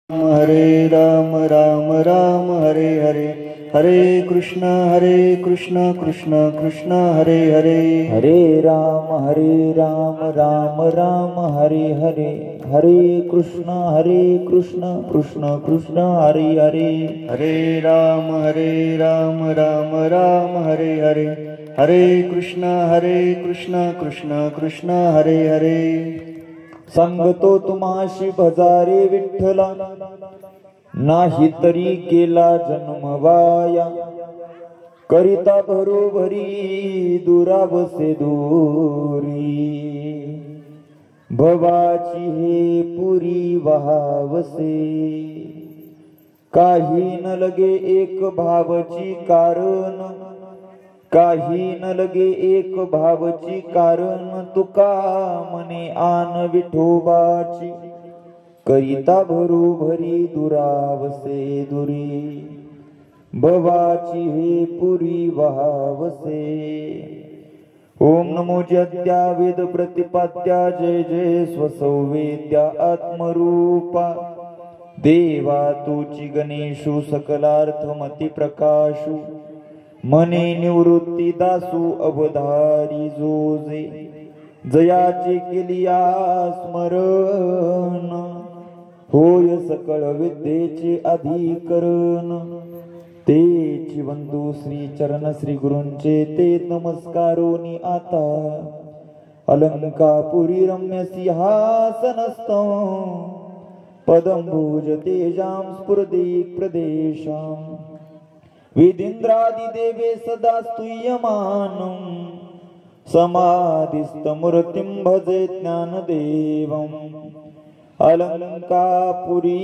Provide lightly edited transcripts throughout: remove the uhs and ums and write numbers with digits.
हरे राम राम राम हरे हरे, हरे कृष्ण कृष्ण कृष्ण हरे हरे, हरे राम राम राम हरे हरे, हरे कृष्ण कृष्ण कृष्ण हरे हरे, हरे राम राम राम हरे हरे, हरे कृष्ण कृष्ण कृष्ण हरे हरे. सांगतो तुम्हाशी भजारे विठ्ठला, नाही तरी केला जन्म वाया. करिता भरोभरी दुरावसे दूरी, भवाची हे पुरी वहावसे. काही न लगे एक भावची कारण, काही न लगे एक भावची कारण. तुका मने आन विठोबाची, करिता भरोभरी दुरावसे दुरी, भवाची हे पुरी वहावसे. ओम नमो जद्या वेद प्रतिपाद्या, जय जय स्वसंवेद्या आत्मरूपा. देवा तुची गणेशु सकलार्थमती प्रकाशु, मने निवृत्ती दासू अवधारी जोजे. जयाचे केलिया स्मरण, होय सकळ विद्येचे अधिकरण. तेची बंधू श्री चरण श्री गुरूंचे ते नमस्कारोनी आता. अलंकापुरी रम्य सिंहासनस्थं, पदंबुज तेजां स्फुरदिक् प्रदेशां. विदिन्द्रादिदेवे सदा स्तूयमानं, समाधिस्थमूर्तिं भजे ज्ञानदेवम्. अलंकापुरी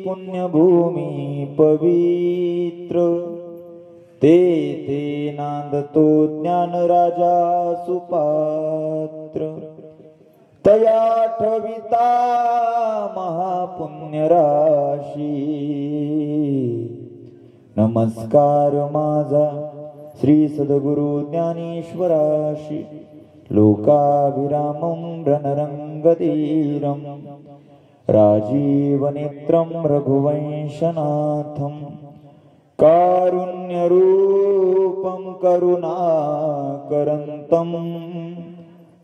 पुण्यभूमी पवित्र, तेथे नांदतो ज्ञानराजा सुपात्र. तया ठविता महापुण्यराशी, नमस्कार माझा श्री सद्गुरु ज्ञानेश्वराशी. लोकाभिरामं रणरंगधीरं, राजीवनेत्रं रघुवंशनाथं. कारुण्यरूपं करुणाकरन्तं,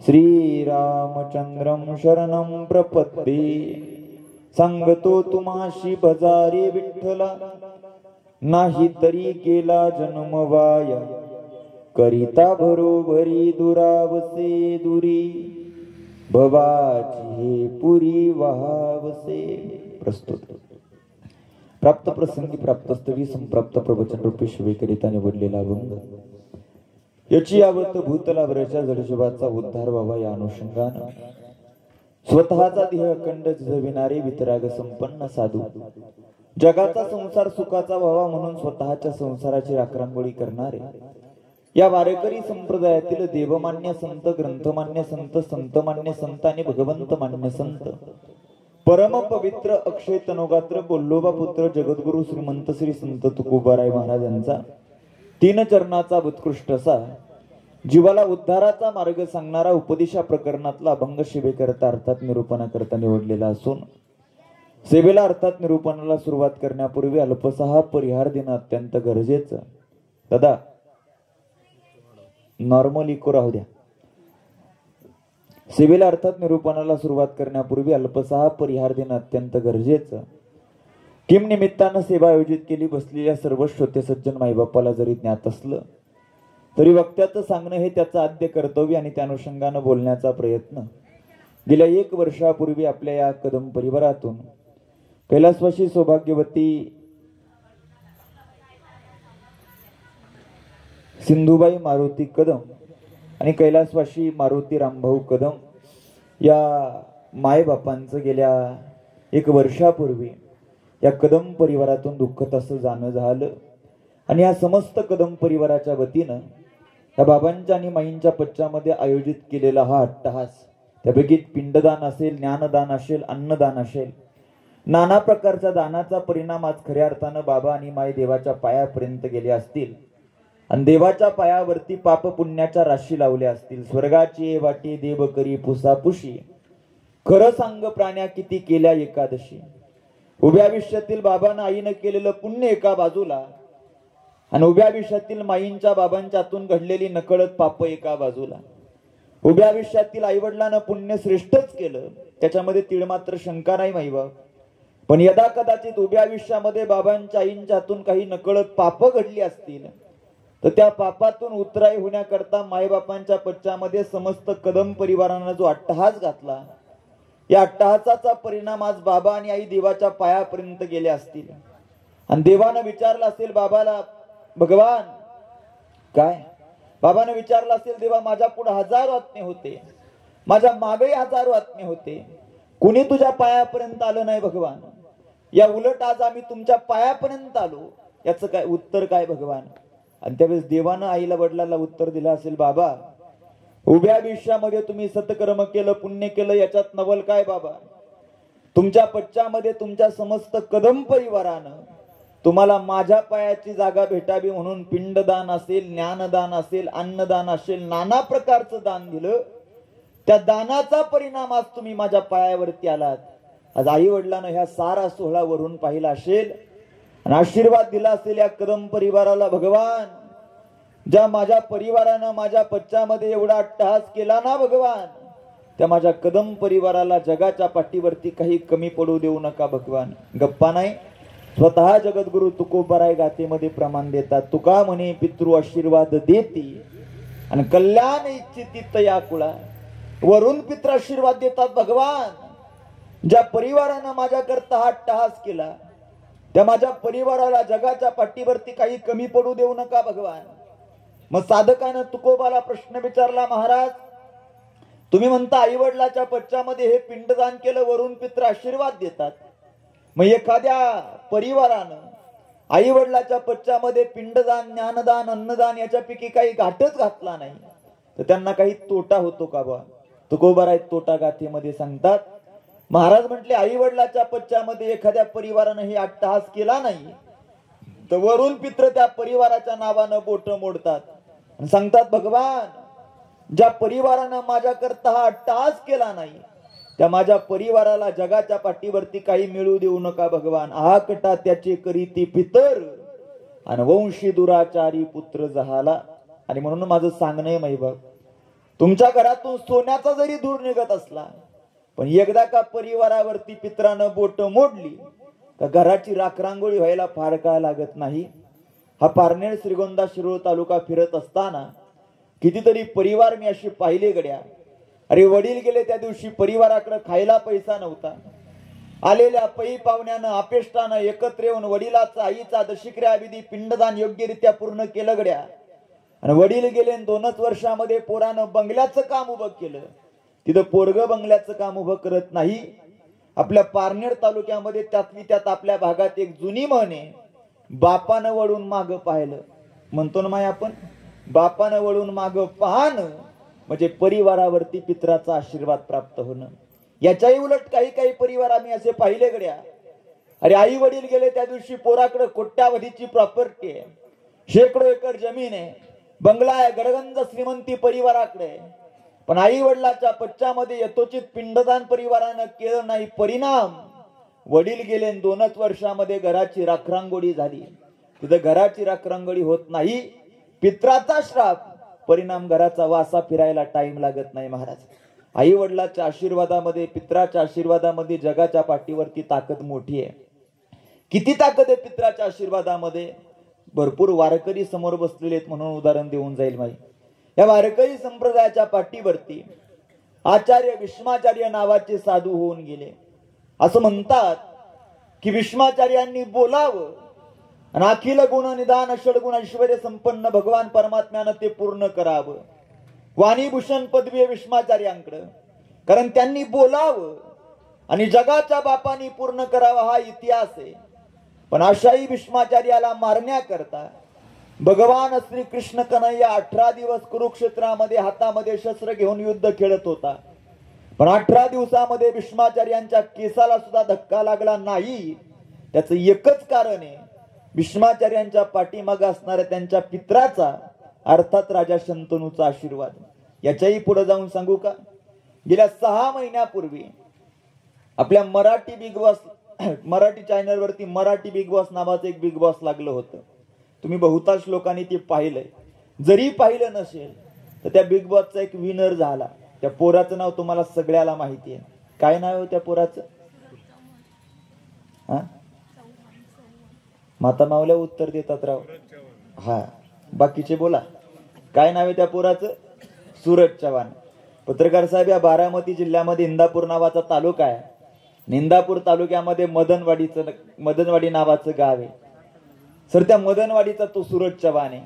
श्रीरामचंद्रं शरणं प्रपद्ये. सांगतो तुम्हाशी भजारे विठ्ठला, नाही तरी केला जन्म वाया. करिता भरोभरी दुरावसे दुरी, भवाची हे पुरी वहावसे. प्रस्तुत प्राप्त प्रसंगी प्राप्तस्तवी संप्राप्त प्रवचन रूपी शिवे करिता निवडलेला अभंग. याची यावत भूतलावरच्या जडजीवाचा उद्धार व्हावा या अनुषंगानं स्वतःचा देह अखंड झिजविणारे वितराग संपन्न साधू, जगाचा संसार सुखाचा व्हावा म्हणून स्वतःच्या संसाराची राखरांगोळी करणारे या वारकरी संप्रदायातील देवमान्य संत, ग्रंथमान्य संत, संतमान्य संत आणि भगवंत मान्य संत, परम पवित्र अक्षय तनोगात्र बोल्लोबा पुत्र जगद्गुरु श्रीमंत श्री संत तुकोबाराय महाराज यांचा तीन चरणाचा उत्कृष्ट असा जीवाला उद्धाराचा मार्ग सांगणारा उपदेशा प्रकरणातला अभंग शिवेकरता अर्थात निरूपणाकरता निवडलेला असून, सेवेला अर्थात निरूपणाला सुरुवात करण्यापूर्वी अल्पसहा परिहार देणं अत्यंत गरजेचं. दादा नॉर्मल इको राहू द्या. सेवेला अर्थात निरूपणाला सुरुवात करण्यापूर्वी अल्पसहा परिहार देणं अत्यंत गरजेचं. किम निमित्तानं सेवा आयोजित केली बसलेल्या सर्व श्रोते सज्जन माईबापाला जरी ज्ञात असलं तरी वक्त्याचं सांगणं हे त्याचं आद्य कर्तव्य आणि त्या अनुषंगानं बोलण्याचा प्रयत्न. गेल्या 1 वर्षापूर्वी आपल्या या कदम परिवारातून कैलासवासी सौभाग्यवती सिंधुबाई मारुती कदम आणि कैलासवासी मारुती रामभाऊ कदम या मायबापांचं गेल्या 1 वर्षापूर्वी या कदम परिवारातून दुःखद असं जाणं झालं. आणि या समस्त कदम परिवाराच्या वतीनं या बाबांच्या आणि माईंच्या पच्च्यामध्ये आयोजित केलेला हा अट्टहास, त्यापैकी पिंडदान असेल, ज्ञानदान असेल, अन्नदान असेल, नाना प्रकारच्या दानाचा परिणाम आज खऱ्या अर्थानं बाबा आणि माई देवाच्या पायापर्यंत गेले असतील आणि देवाच्या पायावरती पाप पुण्याच्या राशी लावल्या असतील. स्वर्गाची वाटी देव करी पुसापुशी, खरं सांग प्राण्या किती केल्या एकादशी. उभ्या आयुष्यातील बाबांना आईनं केलेलं पुण्य एका बाजूला आणि उभ्या आयुष्यातील माईंच्या बाबांच्या हातून घडलेली नकळत पाप एका बाजूला. उभ्या आयुष्यातील आईवडिलांना पुण्य श्रेष्ठच केलं, त्याच्यामध्ये तीळ मात्र शंका नाही माईबाप. पण यदा कदाचित उभ्या आयुष्यामध्ये बाबांच्या आईंच्या हातून काही नकळत पाप घडली असतील तर त्या पापातून उतराई होण्याकरता मायबापांच्या पश्चामध्ये समस्त कदम परिवारानं जो अट्टहास घातला, या अट्टहासाचा परिणाम आज बाबा आणि आई देवाच्या पायापर्यंत गेले असतील. आणि देवानं विचारलं असेल बाबाला, भगवान काय? बाबानं विचारलं असेल, देवा माझ्या पुढे हजारो आत्मे होते, माझ्या मागे हजारो आत्मे होते, कुणी तुझ्या पायापर्यंत आलं नाही भगवान, या उलट आज आम्ही तुमच्या पायापर्यंत आलो, याचं काय उत्तर काय भगवान? आणि त्यावेळेस देवानं आईला वडिलांना उत्तर दिलं असेल, बाबा उभ्या आयुष्यामध्ये तुम्ही सत्कर्म केलं, पुण्य केलं, याच्यात नवल काय बाबा? तुमच्या पश्चामध्ये तुमच्या समस्त कदम परिवारानं तुम्हाला माझ्या पायाची जागा भेटावी म्हणून पिंडदान असेल, ज्ञानदान असेल, अन्नदान असेल, नाना प्रकारचं दान दिलं. त्या दानाचा परिणाम आज तुम्ही माझ्या पायावरती आलात. आज आई वडिलांना ह्या सारा सोहळा वरून पाहिला असेल आणि आशीर्वाद दिला असेल या कदम परिवाराला, भगवान ज्या माझ्या परिवारानं माझ्या पश्चामध्ये एवढा अट्टहास केला ना भगवान, त्या माझ्या कदम परिवाराला जगाच्या पाठीवरती काही कमी पडू देऊ नका भगवान. गप्पा नाही, स्वतः जगद्गुरु तुकोबाराय गाथेमध्ये प्रमाण देतात. तुका म्हणे पितृ आशीर्वाद देती आणि कल्याण इच्छिती तया कुळा. वरून पितृ आशीर्वाद देतात भगवान. ज्या परिवारानं माझ्याकरता हा अट्टहास केला त्या माझ्या परिवाराला जगाच्या पाठीवरती काही कमी पडू देऊ नका भगवान. मग साधकानं तुकोबाला प्रश्न विचारला, महाराज तुम्ही म्हणता आई वडिलाच्या पश्चामध्ये हे पिंडदान केलं, वरून पितृ आशीर्वाद देतात, मग एखाद्या परिवारानं आई वडिलाच्या पश्चामध्ये पिंडदान, ज्ञानदान, अन्नदान याच्यापैकी काही घाटच घातला नाही तर त्यांना काही तोटा होतो का बा? तुकोबाराय तोटा गाथेमध्ये सांगतात, महाराज म्हटले आई वडिलाच्या पश्चामध्ये एखाद्या परिवारानं हे अट्टहास केला नाही तर वरून पित्र त्या परिवाराच्या नावानं बोट मोडतात आणि सांगतात, भगवान ज्या परिवारानं माझ्याकरता हा अट्टहास केला नाही त्या माझ्या परिवाराला जगाच्या पाठीवरती काही मिळू देऊ नका भगवान. आकटा त्याचे करीती पितर आणि वंशी दुराचारी पुत्र जहाला. आणि म्हणून माझं सांगणं आहे माई बाप, तुमच्या घरातून सोन्याचा जरी धूर निघत असला पण एकदा का परिवारावरती पित्रानं बोट मोडली तर घराची राखरांगोळी व्हायला फार काळ लागत नाही. हा पारनेर श्रीगोंदा शिरोळ तालुका फिरत असताना कितीतरी परिवार मी अशी पाहिले गड्या. अरे वडील गेले त्या दिवशी परिवाराकडे खायला पैसा नव्हता. आलेल्या पै पाहुण्यानं आपेष्टानं एकत्र येऊन वडिलाचा आईचा दशक्रिया विधी पिंडदान योग्यरित्या पूर्ण केलं गड्या. आणि वडील गेले 2च वर्षामध्ये पोरानं बंगल्याचं काम उभं केलं. तिथं पोरग बंगल्याचं काम उभं करत नाही. आपल्या पारनेर तालुक्यामध्ये त्यातली त्यात आपल्या भागात एक जुनी म्हण आहे, बापानं वळून माग पाहिलं. म्हणतो ना माय आपण, बापानं वळून माग पाहणं म्हणजे परिवारावरती पित्राचा आशीर्वाद प्राप्त होणं. याच्याही उलट काही काही परिवार आम्ही असे पाहिले गड्या. अरे आई वडील गेले त्या दिवशी पोराकडे कोट्यावधीची प्रॉपर्टी आहे, शेकडो एकर जमीन आहे, बंगला आहे, गडगंज श्रीमंती परिवाराकडे, पण आई वडिलाच्या पश्चामध्ये यथोचित पिंडदान परिवारानं केलं नाही. परिणाम वडील गेले 2च वर्षामध्ये घराची राखरांगोळी झाली. तिथं घराची राखरांगोळी होत नाही, पित्राचा श्राप. परिणाम घराचा वासा फिरायला टाइम लागत नाही. महाराज आई वडिलाच्या आशीर्वादामध्ये, पित्राच्या आशीर्वादामध्ये जगाच्या पाठीवरती ताकद मोठी आहे. किती ताकद आहे पित्राच्या आशीर्वादामध्ये? भरपूर वारकरी समोर बसलेले आहेत म्हणून उदाहरण देऊन जाईल माई. या वारकरी संप्रदायाच्या पाठीवरती आचार्य विष्माचार्य नावाचे साधू होऊन गेले. असं म्हणतात की विष्माचार्यांनी बोलावं आणि अखिल गुण निदान षडगुण ऐश्वर्य संपन्न भगवान परमात्म्यानं ते पूर्ण करावं. वाणीभूषण पदवी आहे विष्माचार्यांकडे, कारण त्यांनी बोलावं आणि जगाच्या बापानी पूर्ण करावा हा इतिहास आहे. पण अशाही विष्माचार्याला मारण्याकरता भगवान श्री कृष्ण कन्हैया 18 दिवस कुरुक्षेत्रामध्ये हातामध्ये शस्त्र घेऊन युद्ध खेळत होता. पण 18 दिवसामध्ये भीष्माचार्यांच्या केसाला सुद्धा धक्का लागला नाही. त्याचं एकच कारण आहे, भीष्माचार्यांच्या पाठीमागे असणाऱ्या त्यांच्या पित्राचा अर्थात राजा शंतनूचा आशीर्वाद. याच्याही पुढे जाऊन सांगू का, गेल्या 6 महिन्यापूर्वी आपल्या मराठी बिग बॉस मराठी चॅनलवरती मराठी बिग बॉस नावाचं एक बिग बॉस लागलं होतं. तुम्ही बहुतांश लोकांनी ते पाहिलंय. जरी पाहिलं नसेल तर त्या बिग बॉसचा एक विनर झाला. त्या पोराचं नाव तुम्हाला सगळ्याला माहिती आहे. काय नाव आहे त्या पोराचं? हा, माता मावल्या उत्तर देतात राव. हा, बाकीचे बोला. काय नाव आहे त्या पोराचं? सूरज चव्हाण. पत्रकार साहेब, या बारामती जिल्ह्यामध्ये इंदापूर नावाचा तालुका आहे. इंदापूर तालुक्यामध्ये मदनवाडी नावाचं गाव आहे. सर, त्या मदनवाडीचा तो सूरज चव्हाण आहे.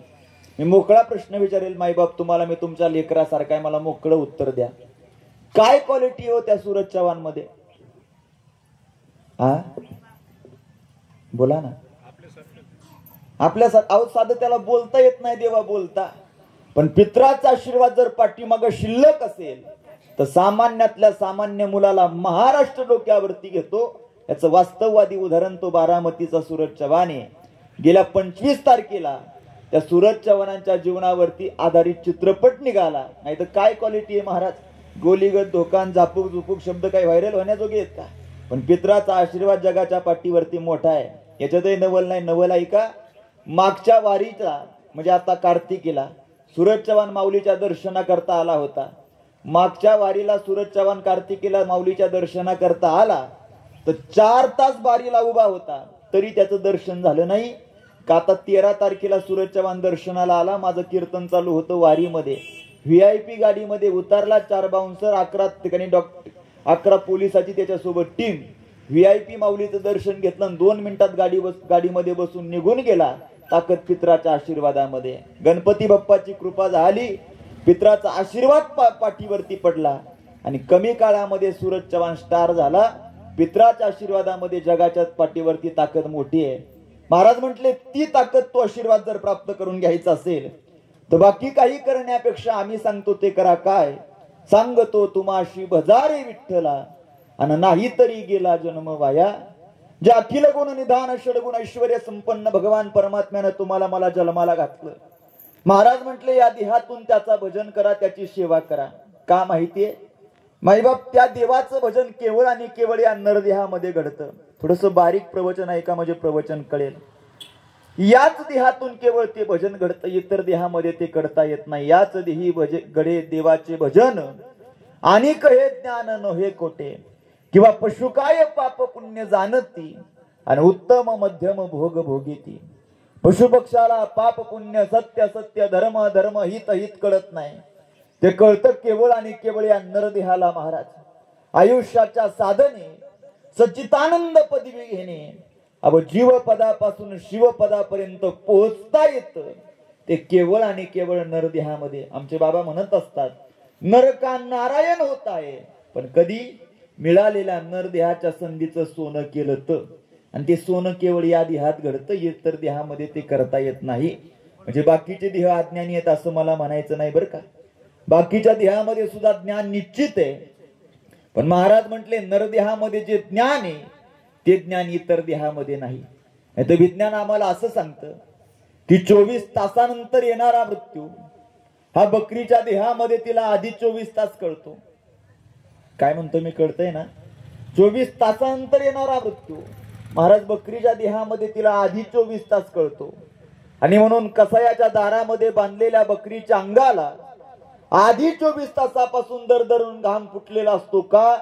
मी मोकळा प्रश्न विचारेल माईबाप तुम्हाला, मी तुमच्या लेकरासारखा आहे, मला मोकळं उत्तर द्या. काय क्वालिटी हो त्या सूरज चव्हाण मध्ये? हा, बोला ना. आपल्या साधं त्याला बोलता येत नाही देवा बोलता, पण पित्राचा आशीर्वाद जर पाठीमाग शिल्लक असेल तर सामान्यातल्या सामान्य मुलाला महाराष्ट्र डोक्यावरती घेतो. याचं वास्तववादी उदाहरण तो बारामतीचा सूरज चव्हाण आहे. गेल्या 25 तारखेला त्या सूरज चव्हाणांच्या जीवनावरती आधारित चित्रपट निघाला. नाही तर काय क्वालिटी आहे महाराज. गोलीगत धोकान झापूक झुपूक शब्द काही व्हायरल होण्याजोगे आहेत का? पण पित्राचा आशीर्वाद जगाच्या पाठीवरती मोठा आहे. याच्यातही नवल नाही. नवल ऐका. मागच्या वारीचा म्हणजे आता कार्तिकीला सूरज चव्हाण माऊलीच्या दर्शनाकरता आला होता. मागच्या वारीला सूरज चव्हाण कार्तिकीला माऊलीच्या दर्शनाकरता आला तर 4 तास बारीला उभा होता, तरी त्याचं दर्शन झालं नाही. का आता 13 तारखेला सूरज चव्हाण दर्शनाला आला. माझं कीर्तन चालू होतं वारीमध्ये. VIP गाडीमध्ये उतरला. 4 बाउन्सर, 11 ठिकाणी 11 पोलिसाची त्याच्यासोबत टीम. VIP माऊलीचं दर्शन घेतलं. 2 मिनिटात गाडीमध्ये बसून निघून गेला. ताकद पित्राच्या आशीर्वादामध्ये. गणपती बाप्पाची कृपा झाली. पित्राचा आशीर्वाद पाठीवरती पडला आणि कमी काळामध्ये सूरज चव्हाण स्टार झाला. पित्राच्या आशीर्वादामध्ये जगाच्या पाठीवरती ताकद मोठी आहे. महाराज म्हटले, ती ताकद तो आशीर्वाद जर प्राप्त करून घ्यायचा असेल तर बाकी काही करण्यापेक्षा आम्ही सांगतो ते करा. काय सांगतो तुम्हाशी भजारे विठ्ठला, आणि नाही तरी गेला जन्म वाया. जे अखिल गुण निधान षडगुण ऐश्वर्य संपन्न भगवान परमात्म्यानं तुम्हाला मला जन्माला घातलं. महाराज म्हटले, या देहातून त्याचा भजन करा, त्याची सेवा करा. का माहितीये माईबाप, त्या देवाचं भजन केवळ आणि केवळ या नरदेहामध्ये घडतं. थोडस बारीक प्रवचन ऐका म्हणजे प्रवचन कळेल. याच देहातून केवळ ते भजन घडतं, इतर देहामध्ये ते करता येत नाही. याच देही घडे देवाचे भजन, आणि कहे ज्ञान नव्हे कोटे, किंवा पशुकाय पाप पुण्य जाणती, आणि उत्तम मध्यम भोग भोगीती. पशुपक्षाला पाप पुण्य सत्य सत्य धर्म धर्म हित हित कळत नाही. ते कळतं केवळ आणि केवळ या नरदेहाला. महाराज, आयुष्याच्या साधने सच्चितानंद पदवी घेणे, जीवपदापासून शिवपदापर्यंत पोहोचता येतं ते केवळ आणि केवळ नरदेहामध्ये. आमचे बाबा म्हणत असतात, नरका नारायण होत आहे, पण कधी मिळालेल्या नरदेहाच्या संधीचं सोनं केलं तर. आणि ते सोनं केवळ या देहात घडतं, इतर देहामध्ये ते करता येत नाही. म्हणजे बाकीचे देह अज्ञानी आहेत असं मला म्हणायचं नाही बरं का. बाकीच्या देहामध्ये सुद्धा ज्ञान निश्चित आहे, पण महाराज म्हटले नरदेहामध्ये जे ज्ञान आहे ते ज्ञान इतर देहामध्ये नाही. नाहीतर विज्ञान आम्हाला असं सांगतं की 24 तासानंतर येणारा मृत्यू हा बकरीच्या देहामध्ये तिला आधी 24 तास कळतो. काय म्हणतो मी, कळतंय ना? 24 तासानंतर येणारा मृत्यू महाराज बकरीच्या देहामध्ये तिला आधी 24 तास कळतो. आणि म्हणून कसायाच्या दारामध्ये बांधलेल्या बकरीच्या अंगाला आधी 24 तासापासून दरदरून घाम फुटलेला असतो. का?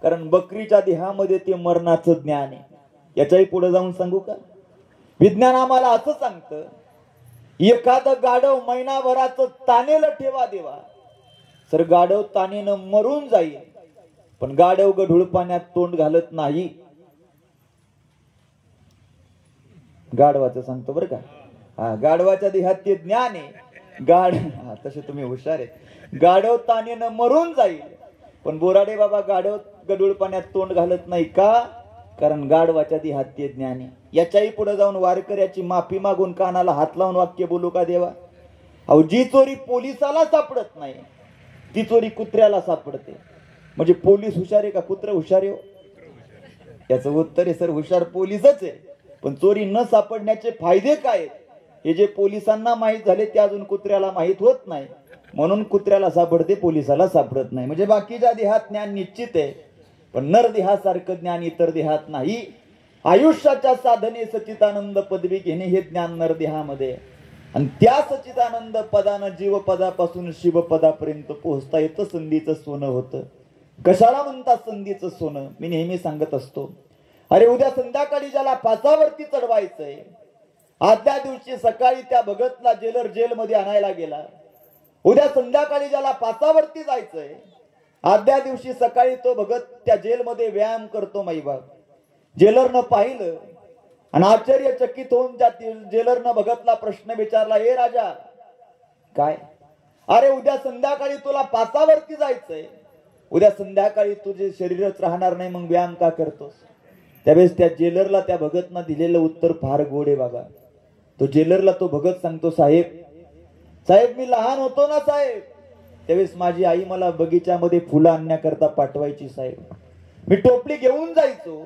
कारण बकरीच्या देहामध्ये ते मरणाचं ज्ञान आहे. याच्याही पुढे जाऊन सांगू का? विज्ञान आम्हाला असं सांगतं, एखादं गाढव महिनाभराचं तानेलं ठेवा देवा, सर गाढव तानेनं मरून जाईल, पण गाढव गढूळ पाण्यात तोंड घालत नाही. गाढवाचं सांगतो बरं का. हा, गाढवाच्या देहात ते ज्ञान आहे. तसे तुम्ही हुशार आहे. गाढव तानेनं मरून जाईल, पण बोराडे बाबा गाढव गढूळ पाण्यात तोंड घालत नाही. का? कारण गाढवाच्या देहात ते ज्ञान आहे. याच्याही पुढे जाऊन वारकऱ्याची माफी मागून कानाला हात लावून वाक्य बोलू का देवा? अहो, जी चोरी पोलिसाला सापडत नाही ती चोरी कुत्र्याला सापडते. म्हणजे पोलीस हुशार आहे का कुत्र हुशार आहे? याचं उत्तर आहे सर, हुशार पोलीसच आहे, पण चोरी न सापडण्याचे फायदे काय हे जे पोलिसांना माहित झाले ते अजून कुत्र्याला माहित होत नाही. म्हणून कुत्र्याला सापडते, पोलिसाला सापडत नाही. म्हणजे बाकीच्या देहात ज्ञान निश्चित आहे, पण नरदेहासारखं ज्ञान इतर देहात नाही. आयुष्याच्या साधने सच्चिदानंद पदवी घेणे हे ज्ञान नरदेहामध्ये. आणि त्या सच्चिदानंद पदानं जीवपदापासून शिवपदापर्यंत पोहोचता येतं. संधीचं सोनं होतं. कशाला म्हणतात संधीचं सोनं? मी नेहमी सांगत असतो, अरे उद्या संध्याकाळी ज्याला फासावरती चढवायचंय, आदल्या दिवशी सकाळी त्या भगतला जेलर जेलमध्ये आणायला गेला. उद्या संध्याकाळी ज्याला फासावरती जायचंय, आदल्या दिवशी सकाळी तो भगत त्या जेलमध्ये व्यायाम करतो. माईबाप जेलरनं पाहिलं आणि आश्चर्यचकित होऊन त्या जेलरनं भगतला प्रश्न विचारला, ए राजा काय? अरे उद्या संध्याकाळी तुला फासावरती जायचंय, उद्या संध्याकाळी तुझे शरीरच राहणार नाही, मग व्यायाम का करतोस? त्यावेळेस त्या जेलरला त्या भगतनं दिलेलं उत्तर फार गोड आहे बाबा. तो जेलरला तो भगत सांगतो, साहेब मी लहान होतो ना साहेब, त्यावेळेस माझी आई मला बगीच्यामध्ये फुलं आणण्याकरता पाठवायची साहेब. मी टोपली घेऊन जायचो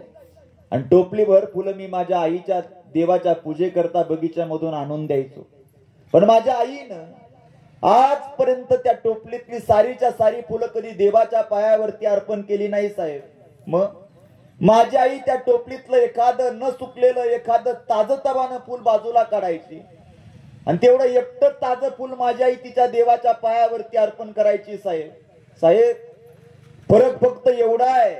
आणि टोपलीभर फुलं मी माझ्या आईच्या देवाच्या पूजेकरता बगीच्यामधून आणून द्यायचो. पण माझ्या आईनं आजपर्यंत त्या टोपलीतली सारीच्या सारी फुलं कधी देवाच्या पायावरती अर्पण केली नाही साहेब. मग माझी आई त्या टोपलीतलं एखादं न सुकलेलं एखादं ताजं तवानं फुल बाजूला काढायची आणि तेवढं एकटं ताजं फुल माझी आई तिच्या देवाच्या पायावरती अर्पण करायची साहेब. साहेब फरक फक्त एवढा आहे,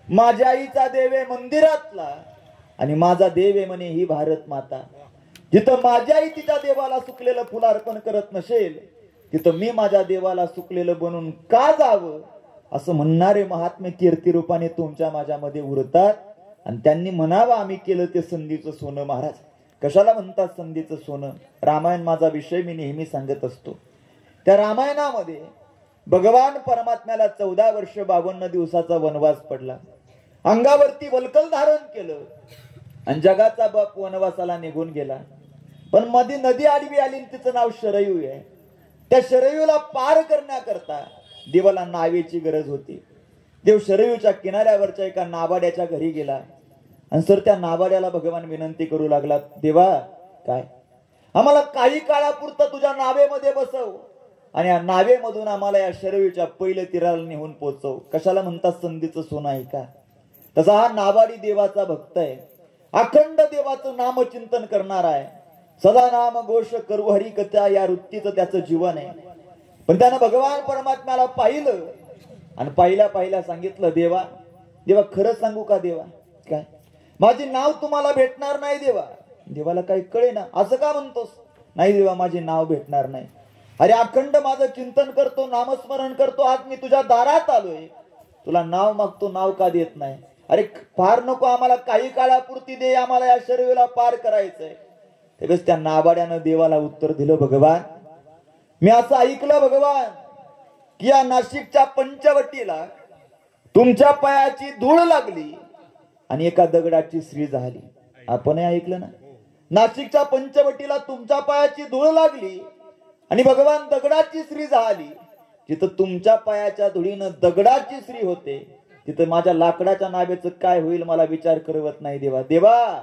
माझ्या आईचा देव आहे मंदिरातला आणि माझा देव आहे म्हणे ही भारत माता. जिथं माझी आई तिच्या देवाला सुकलेलं फुल अर्पण करत नसेल, तिथं मी माझ्या देवाला सुकलेलं बनून का जावं असं म्हणणारे महात्मे कीर्तिरूपाने तुमच्या माझ्यामध्ये उरतात. आणि त्यांनी म्हणावं आम्ही केलं ते संधीचं सोनं. महाराज कशाला म्हणतात संधीचं सोनं? रामायण माझा विषय मी नेहमी सांगत असतो. त्या रामायणामध्ये भगवान परमात्म्याला 14 वर्ष 52 दिवसाचा वनवास पडला. अंगावरती वल्कल धारण केलं आणि जगाचा बाप वनवासाला निघून गेला. पण मध्ये नदी आडवी आली, तिचं नाव शरयू आहे. त्या शरयूला पार करण्याकरता देवाला नावेची गरज होती. देव शरयूच्या किनाऱ्यावरच्या एका नावाड्याच्या घरी गेला आणि सर त्या नावाड्याला भगवान विनंती करू लागला, देवा काय आम्हाला काही काळापुरतं तुझ्या नावेमध्ये बसव आणि या नावेमधून आम्हाला या शरयूच्या पहिल्या तीराला नेऊन पोहोचव. कशाला म्हणतात संधीचं सोनं आहे का? तसा हा नावाडी देवाचा भक्त आहे. अखंड देवाचं नामचिंतन करणार आहे. सदा नाम घोष करू हरी कथा या वृत्तीचं त्याचं जीवन आहे. पण त्यानं भगवान परमात्म्याला पाहिलं आणि पाहिल्या सांगितलं, देवा खरं सांगू का देवा, काय माझे नाव तुम्हाला भेटणार नाही देवा. देवाला काही कळे ना, असं का म्हणतोस? नाही देवा माझे नाव भेटणार नाही. अरे अखंड माझं चिंतन करतो, नामस्मरण करतो, आज मी तुझ्या दारात आलोय, तुला नाव मागतो, नाव का देत नाही? अरे फार नको, आम्हाला काही काळापुरती दे, आम्हाला या शरीराला पार करायचंय. त्यावेळेस त्या नावाड्यानं देवाला उत्तर दिलं, भगवान मी असं ऐकलं भगवान की या नाशिकच्या पंचवटीला तुमच्या पायाची धूळ लागली आणि एका दगडाची श्री झाली. आपणही ऐकलं ना, नाशिकच्या पंचवटीला तुमच्या पायाची धूळ लागली आणि भगवान दगडाची श्री झाली. जिथं तुमच्या पायाच्या धुळीनं दगडाची श्री होते, तिथं माझ्या लाकडाच्या नावेचं काय होईल मला विचार करवत नाही देवा. देवा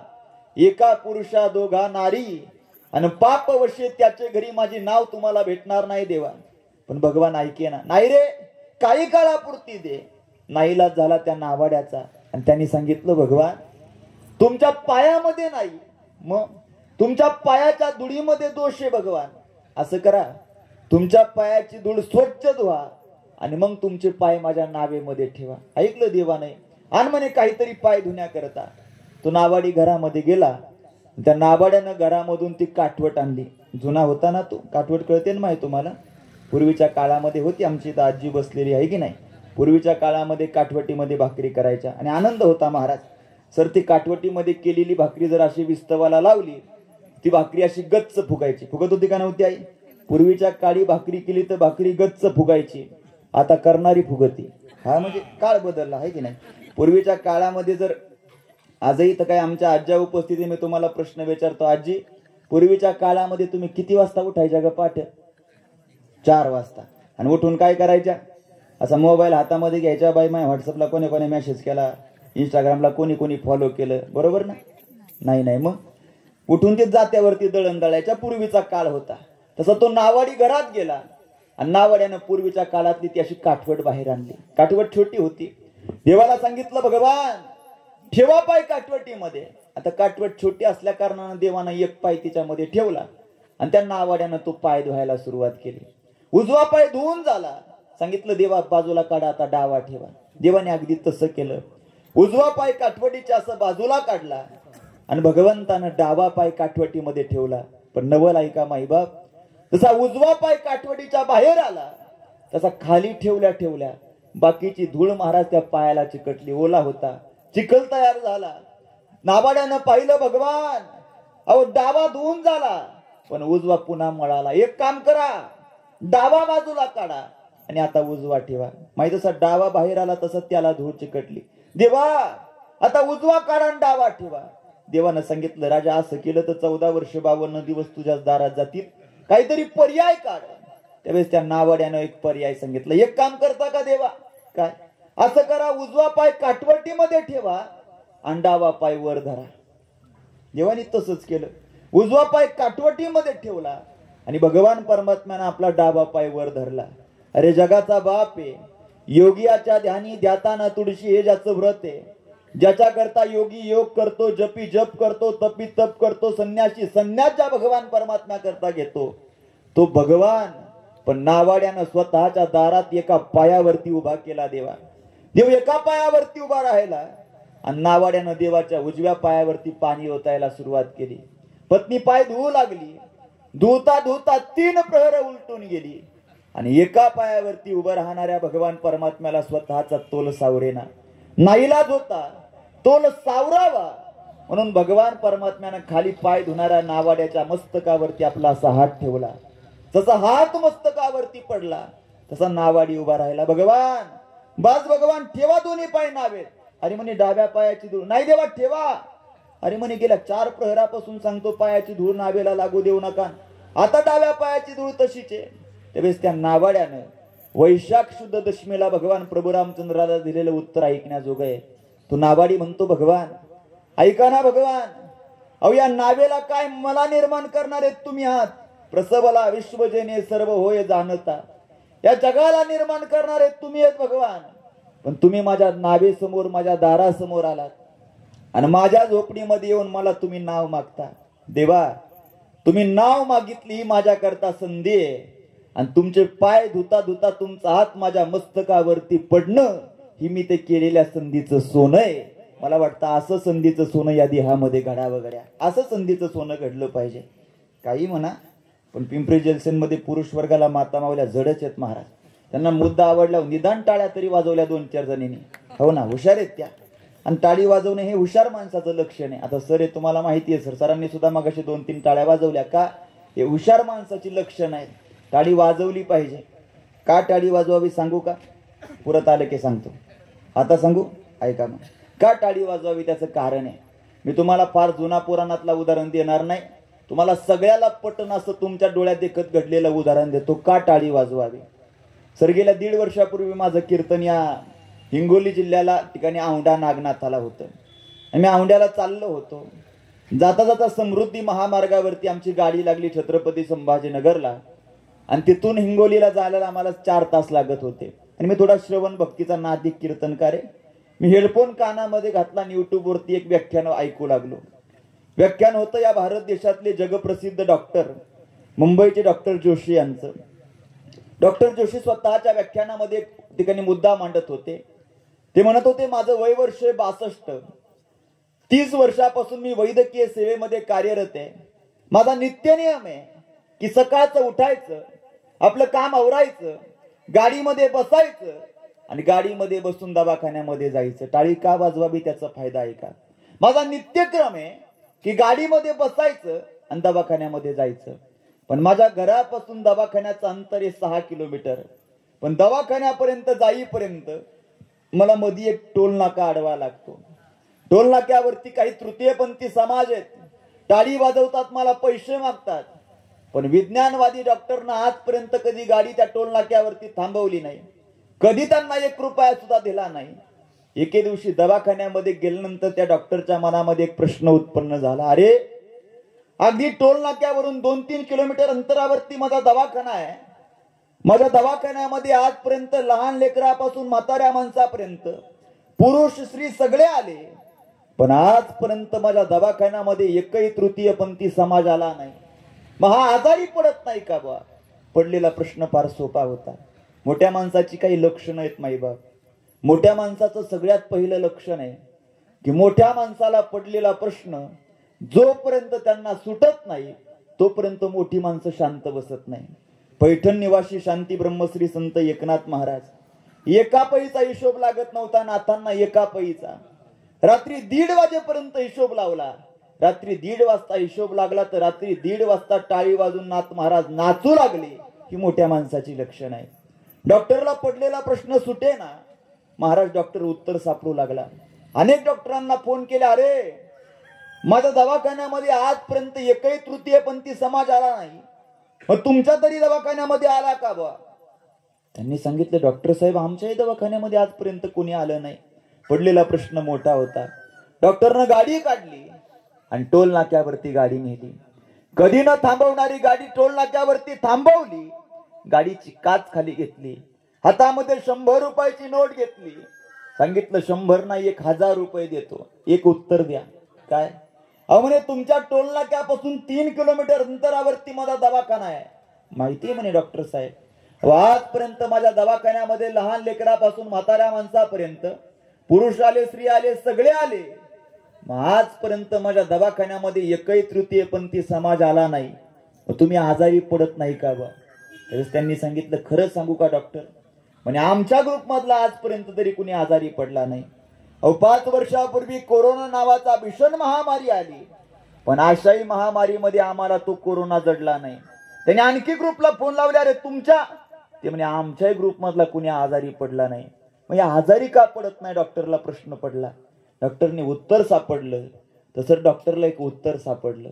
एका पुरुषा दोघा नारी आणि पाप वशे त्याचे घरी माझे नाव तुम्हाला भेटणार नाही देवा. पण भगवान ऐके ना, नाही रे काही काळापुरती दे. नाईलाज झाला त्या नावाड्याचा आणि त्यांनी सांगितलं, भगवान तुमच्या पायामध्ये नाही, मग तुमच्या पायाच्या धुळीमध्ये दोष आहे भगवान. असं करा, तुमच्या पायाची धूळ स्वच्छ धुवा आणि मग तुमचे पाय माझ्या नावेमध्ये ठेवा. ऐकलं देवाने आणि म्हणे काहीतरी पाय धुण्याकरता तो नावाडी घरामध्ये गेला. त्या नावाड्यानं घरामधून ती काठवट आणली. जुना होता ना तो काठवट, कळते ना माहिती तुम्हाला? पूर्वीच्या काळामध्ये होती, आमची तर आजी बसलेली आहे की नाही. पूर्वीच्या काळामध्ये काठवटीमध्ये भाकरी करायच्या आणि आनंद होता महाराज. सर ती काठवटीमध्ये केलेली भाकरी जर अशी विस्तवाला लावली, ती भाकरी अशी गच्च फुगायची. फुगत होती का नव्हती आई? पूर्वीच्या काळी भाकरी केली तर भाकरी गच्च फुगायची, आता करणारी फुगती. हा म्हणजे काळ बदलला आहे की नाही. पूर्वीच्या काळामध्ये जर आजही तर काय आमच्या आज्या उपस्थिती मी तुम्हाला प्रश्न विचारतो, आजी पूर्वीच्या काळामध्ये तुम्ही किती वाजता उठायच्या ग? पाठ 4 वाजता. आणि उठून काय करायच्या? असा मोबाईल हातामध्ये घ्यायच्या, बाई माय व्हॉट्सअपला कोणी कोणी मेसेज केला, इंस्टाग्रामला कोणी फॉलो केलं, बरोबर ना? नाही मग उठून ते जात्यावरती दळण दळायच्या. पूर्वीचा काळ होता तसा. तो नावाडी घरात गेला आणि नावाड्यानं पूर्वीच्या काळातली ती अशी काठवट बाहेर आणली. काठवट छोटी होती देवाला सांगितलं भगवान ठेवा पाय काटवटीमध्ये. आता काटवट छोटी असल्या कारणानं देवानं एक पाय तिच्यामध्ये ठेवला आणि त्या नावाड्यानं तो पाय धुवायला सुरुवात केली. उजवा पाय धुवून झाला. सांगितलं देवा बाजूला काढा, आता डावा ठेवा. देवाने अगदी तसं केलं. उजवा पाय काठवटीच्या असं बाजूला काढला आणि भगवंतानं डावा पाय काठवटीमध्ये ठेवला. पण नवल ऐका माईबाप, तसा उजवा पाय काठवटीच्या बाहेर आला तसा खाली ठेवल्या ठेवल्या बाकीची धूळ महाराज त्या पायाला चिकटली. ओला होता, चिखल तयार झाला. नावाड्यानं पाहिलं भगवान अहो डावा धुवून झाला पण उजवा पुन्हा मळाला. एक काम करा, डावा बाजूला काढा आणि आता उजवा ठेवा. माहिती तसा डावा बाहेर आला तसं त्याला धूळ चिकटली. देवा आता उजवा काढा आणि डावा ठेवा. देवानं सांगितलं राजा असं केलं तर 14 वर्ष 52 दिवस तुझ्या दारात जातील, काहीतरी पर्याय काढ. त्यावेळेस त्या नावाड्यानं एक पर्याय सांगितलं. एक काम करता का देवा? काय? असं करा, उजवा पाय काठवटीमध्ये ठेवा आणि डावा पाय वर धरा. देवानी तसंच केलं. उजवा पाय काठवटीमध्ये ठेवला आणि भगवान परमात्म्यानं आपला डावा पाय वर धरला. अरे जगाचा बाप आहे, योगियाच्या ध्यानी ध्याताना तुळशी हे ज्याचं व्रत आहे, ज्याच्या करता योगी योग करतो, जपी जप करतो, तपी तप करतो, संन्यासी संन्यास ज्या भगवान परमात्म्या करता घेतो तो भगवान. पण नावाड्यानं स्वतःच्या दारात एका पायावरती उभा केला देवा. देव एका पायावरती उभा राहिला आणि नावाड्यानं देवाच्या उजव्या पायावरती पाणी ओतायला सुरुवात केली. पत्नी पाय धुवू लागली. धुता धुता 3 प्रहर उलटून गेली आणि एका पायावरती उभं राहणाऱ्या भगवान परमात्म्याला स्वतःचा तोल सावरेना. नाईलाज होता, तोल सावरावा म्हणून भगवान परमात्म्यानं खाली पाय धुणाऱ्या नावाड्याच्या मस्तकावरती आपला असा हात ठेवला. जसा हात मस्तकावरती पडला तसा नावाडी उभा राहिला. भगवान बास भगवान ठेवा दोन्ही पाय नावेत. अरे म्हणे डाव्या पायाची धूळ नाही देवा ठेवा. अरे म्हणे गेल्या 4 प्रहरापासून सांगतो पायाची धूळ नावेला लागू देऊ नका, आता डाव्या पायाची धूळ तशीच आहे. त्यावेळेस त्या नावाड्यानं वैशाख शुद्ध दशमीला भगवान प्रभू रामचंद्राला दिलेलं उत्तर ऐकण्याजोगं आहे. तो नावाडी म्हणतो भगवान ऐका ना भगवान, अहो या नावेला काय मला निर्माण करणार आहेत तुम्ही आहात. प्रसवला विश्वजेने सर्व होय जाणता, या जगाला निर्माण करणारे तुम्ही आहेत भगवान. पण तुम्ही माझ्या नावेसमोर माझ्या दारासमोर आलात आणि माझ्या झोपडीमध्ये येऊन मला तुम्ही नाव मागता. देवा तुम्ही नाव मागितली ही माझ्याकरता संधी आहे आणि तुमचे पाय धुता धुता तुमचा हात माझ्या मस्तकावरती पडणं ही मी ते केलेल्या संधीचं सोनं आहे. मला वाटतं असं संधीचं सोनं या देहामध्ये घडावं गड्या, असं संधीचं सोनं घडलं पाहिजे. काही म्हणा पण पिंपरी जलसेनमध्ये पुरुष वर्गाला माता मावल्या जडच आहेत महाराज. त्यांना मुद्दा आवडला, निदान टाळ्या तरी वाजवल्या 2-4 जणींनी. हो ना, हुशार आहेत त्या. आणि टाळी वाजवणे हे हुशार माणसाचं लक्षण आहे. आता सर हे तुम्हाला माहिती आहे, सरांनी सुद्धा मगाशी 2-3 टाळ्या वाजवल्या का? हे हुशार माणसाची लक्षण आहे. टाळी वाजवली पाहिजे. का टाळी वाजवावी सांगू का? पुरत आलं की सांगतो. आता सांगू, ऐका मग. का टाळी वाजवावी त्याचं कारण आहे. मी तुम्हाला फार जुना पुराणातला उदाहरण देणार नाही, तुम्हाला सगळ्याला पटन असं तुमच्या डोळ्यात देखत घडलेलं उदाहरण देतो का टाळी वाजवावी. सर गेल्या 1.5 वर्षापूर्वी माझं कीर्तन या हिंगोली जिल्ह्याला ठिकाणी औंढा नागनाथाला होतं. मी औंढ्याला चाललो होतो. जाता जाता समृद्धी महामार्गावरती आमची गाडी लागली छत्रपती संभाजीनगरला आणि तिथून हिंगोलीला जायला आम्हाला 4 तास लागत होते. आणि मी थोडा श्रवण भक्तीचा नादिक कीर्तनकार आहे. मी हेडफोन कानामध्ये घातला आणि युट्यूबवरती एक व्याख्यान ऐकू लागलो. व्याख्यान होतं या भारत देशातले जगप्रसिद्ध डॉक्टर, मुंबईचे डॉक्टर जोशी यांचं. डॉक्टर जोशी स्वतःच्या व्याख्यानामध्ये एक ठिकाणी मुद्दा मांडत होते. ते म्हणत होते माझं वय वर्ष 62, 30 वर्षापासून मी वैद्यकीय सेवेमध्ये कार्यरत आहे. माझा नित्यनियम आहे की सकाळचं उठायचं, आपलं काम आवरायचं, गाडीमध्ये बसायचं आणि गाडीमध्ये बसून दवाखान्यामध्ये जायचं. टाळी का वाजवावी त्याचा फायदा आहे का? माझा नित्यक्रम आहे की गाडीमध्ये बसायचं आणि दवाखान्यामध्ये जायचं. पण माझ्या घरापासून दवाखान्याचं अंतर आहे 6 किलोमीटर. पण दवाखान्यापर्यंत जाईपर्यंत मला मध्ये एक टोल नाका अडवा लागतो. टोल नाक्यावरती काही तृतीयपंथी समाज आहेत, टाळी वाजवतात, मला पैसे मागतात. पण विज्ञानवादी डॉक्टरना आजपर्यंत कधी गाडी त्या टोल नाक्यावरती थांबवली नाही, कधी त्यांना 1 रुपया सुद्धा दिला नाही. एके दिवशी दवाखान्यामध्ये गेल्यानंतर त्या डॉक्टरच्या मनामध्ये एक प्रश्न उत्पन्न झाला. अरे अगदी टोल नाक्यावरून 2-3 किलोमीटर अंतरावरती माझा दवाखाना आहे. माझ्या दवाखान्यामध्ये आजपर्यंत लहान लेकरापासून म्हाताऱ्या माणसापर्यंत पुरुष स्त्री सगळे आले, पण आजपर्यंत माझ्या दवाखान्यामध्ये एकही तृतीयपंथी समाज आला नाही. मग हा आजारी पडत नाही का बा? पडलेला प्रश्न फार सोपा होता. मोठ्या माणसाची काही लक्षणं आहेत माईबाप. मोठ्या माणसाचं सगळ्यात पहिलं लक्षण आहे की मोठ्या माणसाला पडलेला प्रश्न जोपर्यंत त्यांना सुटत नाही तोपर्यंत मोठी माणसं शांत बसत नाही. पैठण निवासी शांती ब्रह्मश्री संत एकनाथ महाराज, एका पैचा हिशोब लागत नव्हता नाथांना, एका पैचा. रात्री 1:30 वाजेपर्यंत हिशोब लावला. रात्री 1:30 वाजता हिशोब लागला तर रात्री 1:30 वाजता टाळी वाजून नाथ महाराज नाचू लागले. ही मोठ्या माणसाची लक्षण आहे. डॉक्टरला पडलेला प्रश्न सुटे ना, महाराज डॉक्टर उत्तर सापडू लागला. अनेक डॉक्टरांना फोन केले, अरे माझ्या दवाखान्यामध्ये आजपर्यंत एकही तृतीयपंथी समाज आला नाही, मग तुमच्या तरी दवाखान्यामध्ये आला का बा? त्यांनी सांगितलं, डॉक्टर साहेब आमच्याही दवाखान्यामध्ये आजपर्यंत कोणी आलं नाही. पडलेला प्रश्न मोठा होता. डॉक्टरनं गाडी काढली आणि टोल नाक्यावरती गाडी नेली. कधी न थांबवणारी गाडी टोल नाक्यावरती थांबवली. गाडीची काच खाली घेतली, हातामध्ये 100 रुपयाची नोट घेतली. सांगितलं 100 नाही 1000 रुपये देतो, एक उत्तर द्या. काय? अहो म्हणे तुमच्या टोल नाक्यापासून 3 किलोमीटर अंतरावरती माझा दवाखाना आहे. माहिती म्हणे डॉक्टर साहेब, आजपर्यंत माझ्या दवाखान्यामध्ये लहान लेकरापासून म्हाताऱ्या माणसापर्यंत पुरुष आले स्त्री आले सगळे आले, आजपर्यंत माझ्या दवाखान्यामध्ये एकही तृतीयपंथी समाज आला नाही, तुम्ही आजारी पडत नाही का बा? त्यावेळेस त्यांनी सांगितलं, खरं सांगू का डॉक्टर? म्हणजे आमच्या ग्रुपमधला आजपर्यंत तरी कुणी आजारी पडला नाही. 5 वर्षापूर्वी कोरोना नावाचा भीषण महामारी आली, पण अशाही महामारीमध्ये आम्हाला तो कोरोना जडला नाही. त्याने आणखी ग्रुपला फोन लावले, अरे तुमच्या, ते म्हणे आमच्याही ग्रुपमधला कुणी आजारी पडला नाही. म्हणजे आजारी का पडत नाही डॉक्टरला प्रश्न पडला. डॉक्टरने उत्तर सापडलं. तसं डॉक्टरला एक उत्तर सापडलं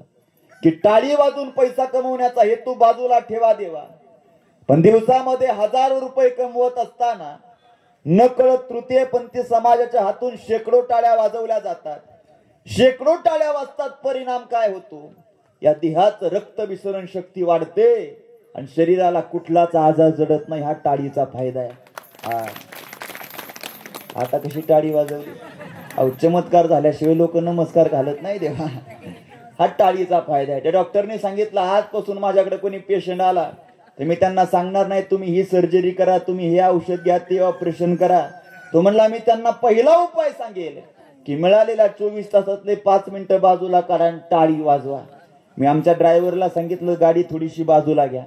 की टाळी वाजून पैसा कमवण्याचा हेतू बाजूला ठेवा देवा, पण दिवसामध्ये हजारो रुपये कमवत असताना नकळत तृतीयपंथी समाजाच्या हातून शेकडो टाळ्या वाजवल्या जातात. शेकडो टाळ्या वाजतात, परिणाम काय होतो? या देहाचं रक्त विसरण शक्ती वाढते आणि शरीराला कुठलाच आजार जडत नाही. हा टाळीचा फायदा आहे. आता कशी टाळी वाजवली? अहो चमत्कार झाल्याशिवाय लोक नमस्कार घालत नाही देवा. हा टाळीचा फायदा आहे. त्या डॉक्टरने सांगितलं, आजपासून माझ्याकडे कोणी पेशंट आला तर मी त्यांना सांगणार नाही तुम्ही ही सर्जरी करा, तुम्ही हे औषध घ्या, ते ऑपरेशन करा. तो म्हणला, मी त्यांना पहिला उपाय सांगेल की मिळालेल्या 24 तासातले 5 मिनिटं बाजूला काढा आणि टाळी वाजवा. मी आमच्या ड्रायव्हरला सांगितलं, गाडी थोडीशी बाजूला घ्या.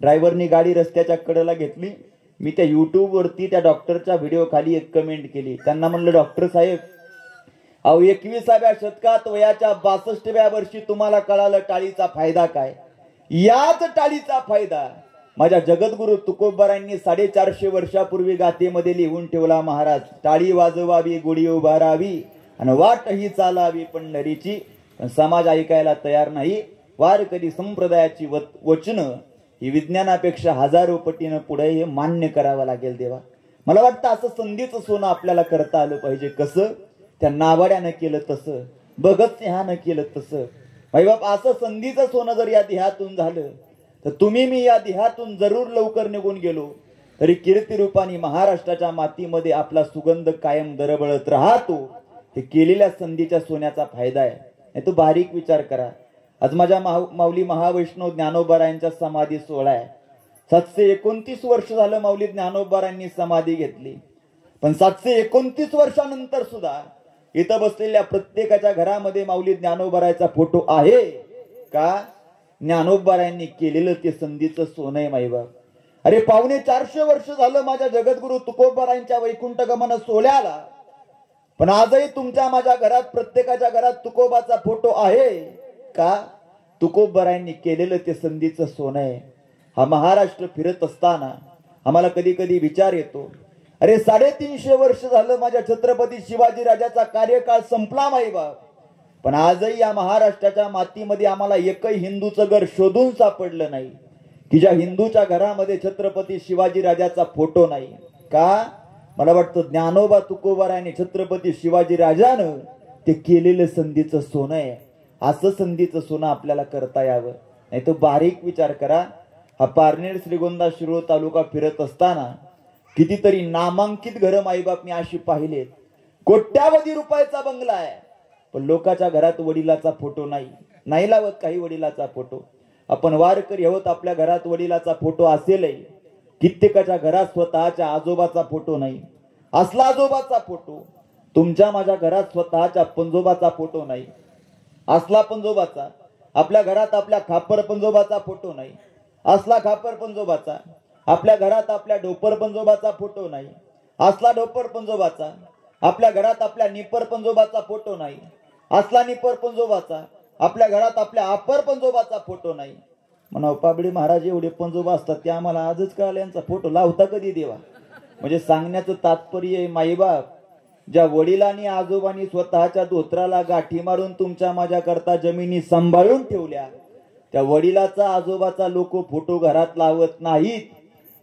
ड्रायव्हरनी गाडी रस्त्याच्या कडेला घेतली. मी त्या युट्यूब वरती त्या डॉक्टरच्या व्हिडिओ खाली एक कमेंट केली. त्यांना म्हणलं, डॉक्टर साहेब, अहो 21व्या शतकात वयाच्या 62व्या वर्षी तुम्हाला कळालं टाळीचा फायदा काय. याच टाळीचा फायदा माझ्या जगद्गुरु तुकोबारांनी 450 वर्षापूर्वी गाथेमध्ये लिहून ठेवला. महाराज, टाळी वाजवावी, गुढी उभारावी आणि वाट ही चालावी पंढरीची. पण समाज ऐकायला तयार नाही. वारकरी संप्रदायाची वचनं ही विज्ञानापेक्षा हजारो पटीनं पुढे हे मान्य करावं लागेल देवा. मला वाटतं असं संधीचं सोनं आपल्याला करता आलं पाहिजे. कसं? त्या नावाड्यानं केलं तसं, भगतसिंहानं केलं तसं. बाप, असं संधीचं सोनं जर या देहातून झालं तर तुम्ही मी या देहातून जरूर लवकर निघून गेलो तरी कीर्तिरूपाने महाराष्ट्राच्या मातीमध्ये आपला सुगंध कायम दरबळत राहतो. हे केलेल्या संधीच्या सोन्याचा फायदा आहे. नाही तो बारीक विचार करा. आज माझ्या माऊली महावैष्णव ज्ञानोबारायांचा समाधी सोहळा आहे. 729 वर्ष झालं माऊली ज्ञानोबारायांनी समाधी घेतली, पण 729 वर्षानंतर सुद्धा इथं बसलेल्या प्रत्येकाच्या घरामध्ये माऊली ज्ञानोबारायचा फोटो आहे का? ज्ञानोबारायांनी केलेलं ते संधीचं सोनं आहे माईबाप. अरे 450 वर्ष झालं माझ्या जगद्गुरु तुकोबारायांच्या वैकुंठ गमन सोहळ्याला, पण आजही तुमच्या माझ्या घरात प्रत्येकाच्या घरात तुकोबाचा फोटो आहे का? तुकोबारायांनी केलेलं ते संधीचं सोनं आहे. हा महाराष्ट्र फिरत असताना आम्हाला कधी कधी विचार येतो, अरे 350 वर्ष झालं माझ्या छत्रपती शिवाजी राजाचा कार्यकाळ संपला माईबाप, पण आजही या महाराष्ट्राच्या मातीमध्ये आम्हाला एकही हिंदूचं घर शोधून सापडलं नाही की ज्या हिंदूच्या घरामध्ये छत्रपती शिवाजी राजाचा फोटो नाही का? मला वाटतं ज्ञानोबा तुकोबारायांनी छत्रपती शिवाजी राजानं ते केलेलं संधीचं सोनं आहे. असं संधीचं सोनं आपल्याला करता यावं. नाही तो बारीक विचार करा. हा पारनेर श्रीगोंदा शिरोळ तालुका फिरत असताना कितीतरी नामांकित घरं माईबापनी अशी पाहिलेत. कोट्यावधी रुपयाचा बंगला आहे, पण लोकांच्या घरात वडिलाचा फोटो नाही लावत काही वडिलाचा फोटो. आपण वारकरी आहोत, आपल्या घरात वडिलाचा फोटो असेलही, कित्येकाच्या घरात स्वतःच्या आजोबाचा फोटो नाही. असला आजोबाचा फोटो तुमच्या माझ्या घरात स्वतःच्या पंजोबाचा फोटो नाही. असला पंजोबाचा आपल्या घरात आपल्या खापर पंजोबाचा फोटो नाही. असला खापर पंजोबाचा आपल्या घरात आपल्या ढोपर पंजोबाचा फोटो नाही. असला ढोपर पंजोबाचा आपल्या घरात आपल्या निपर पंजोबाचा फोटो नाही. असला निपर पंजोबाचा आपल्या घरात आपल्या अपर पंजोबाचा फोटो नाही. म्हणा पाबडी महाराज एवढे पंजोबा असतात ते आम्हाला आजच कळालं, यांचा फोटो लावता कधी देवा. म्हणजे सांगण्याचं तात्पर्य माईबाप ज्या वडिलांनी आजोबांनी स्वतःच्या धोत्राला गाठी मारून तुमच्या माझ्या करता जमिनी सांभाळून ठेवल्या, त्या वडिलाचा आजोबाचा लोक फोटो घरात लावत नाहीत.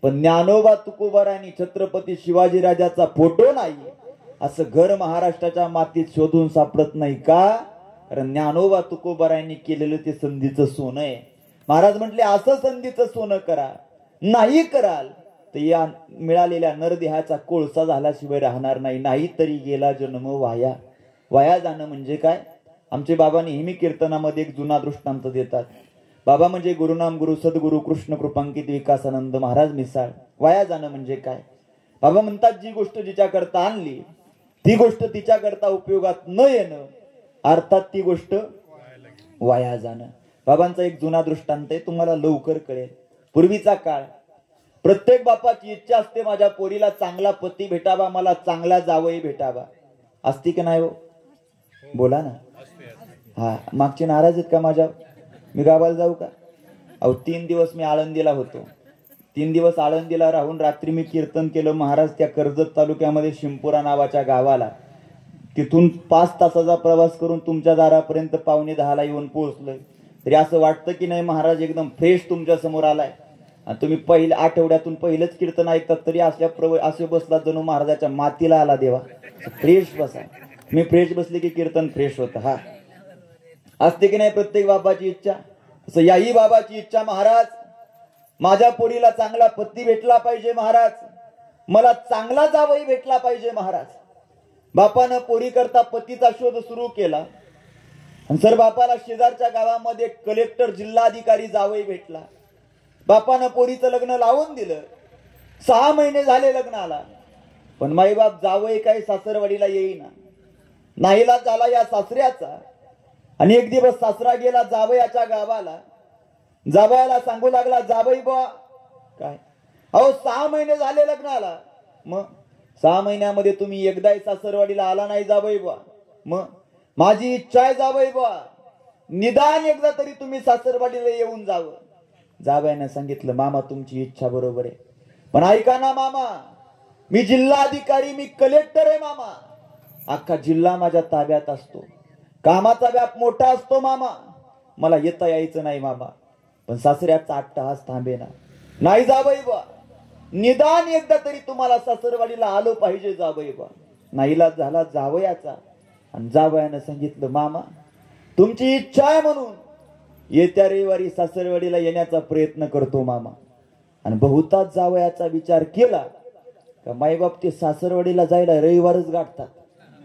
पण ज्ञानोबा तुकोबारांनी छत्रपती शिवाजीराजाचा फोटो नाही असं घर महाराष्ट्राच्या मातीत शोधून सापडत नाही का? कारण ज्ञानोबा तुकोबारांनी केलेलं ते संधीचं सोनं आहे. महाराज म्हटले असं संधीचं सोनं करा, नाही कराल तर या मिळालेल्या नरदेहाचा कोळसा झाल्याशिवाय राहणार नाही. नाही तरी गेला जन्म वाया. वाया जाणं म्हणजे काय? आमचे बाबा नेहमी कीर्तनामध्ये एक जुना दृष्टांत देतात. बाबा म्हणजे गुरुनाम गुरु सद्गुरु कृष्ण कृपांकित विकासानंद महाराज मिसाळ. वाया जाणं म्हणजे काय? बाबा म्हणतात जी गोष्ट जिच्याकरता आणली ती गोष्ट तिच्याकरता उपयोगात न येणं, अर्थात ती गोष्ट वाया जाणं. बाबांचा एक जुना दृष्टांत आहे, तुम्हाला लवकर कळेल. पूर्वीचा काळ, प्रत्येक बापाची इच्छा असते माझ्या पोरीला चांगला पती भेटावा, मला चांगला जावई भेटावा. असती की नाही हो? बोला ना. हा, मागचे नाराज आहेत का माझ्या? मी गावाला जाऊ का? अहो 3 दिवस मी आळंदीला होतो. 3 दिवस आळंदीला राहून रात्री मी कीर्तन केलं महाराज त्या कर्जत तालुक्यामध्ये शिंपुरा नावाच्या गावाला. तिथून 5 तासाचा प्रवास करून तुमच्या दारापर्यंत 9:45 येऊन पोहोचलोय. तरी असं वाटतं की नाही महाराज एकदम फ्रेश तुमच्या समोर आलाय. आणि तुम्ही पहिल्या आठवड्यातून पहिलंच कीर्तन ऐकतात तरी असे बसला जणू महाराजाच्या मातीला आला देवा. फ्रेश बसा. मी फ्रेश बसले की कीर्तन फ्रेश होतं. हा असते की नाही प्रत्येक बाबाची इच्छा? असं याही बाबाची इच्छा महाराज, माझ्या पोरीला चांगला पती भेटला पाहिजे महाराज, मला चांगला जावई भेटला पाहिजे महाराज. बापानं पोरी करता पतीचा शोध सुरू केला आणि सर बापाला शेजारच्या गावामध्ये कलेक्टर जिल्हाधिकारी जावई भेटला. बापानं पोरीचं लग्न लावून दिलं. 6 महिने झाले लग्नाला, पण माईबाप जावई काही सासरवाडीला येईना. नाहीला झाला या सासऱ्याचा. आणि एक दिवस सासरा गेला जावयाच्या गावाला. जावयाला सांगू लागला, जावई बा काय अहो 6 महिने झाले लग्नाला, मग 6 महिन्यामध्ये तुम्ही एकदाही सासरवाडीला आला नाही जावई बा. मग माझी इच्छा आहे जावई बा, निदान एकदा तरी तुम्ही सासरवाडीला येऊन जावं. जावयाने सांगितलं, मामा तुमची इच्छा बरोबर आहे, पण ऐका ना मामा, मी जिल्हाधिकारी, मी कलेक्टर आहे मामा. अख्खा जिल्हा माझ्या ताब्यात असतो, कामाचा व्याप मोठा असतो मामा, मला येता यायचं नाही मामा. पण सासऱ्याचा अट्टहास थांबेना. नाही जावई बा, निदान एकदा तरी तुम्हाला सासरवाडीला आलो पाहिजे जावई बा. नाहीला झाला जावयाचा. आणि जावयानं सांगितलं, मामा तुमची इच्छा आहे म्हणून येत्या रविवारी सासरवाडीला येण्याचा प्रयत्न करतो मामा. आणि बहुतांश जावयाचा विचार केला का माईबाप ते सासरवाडीला जायला रविवारच गाठतात.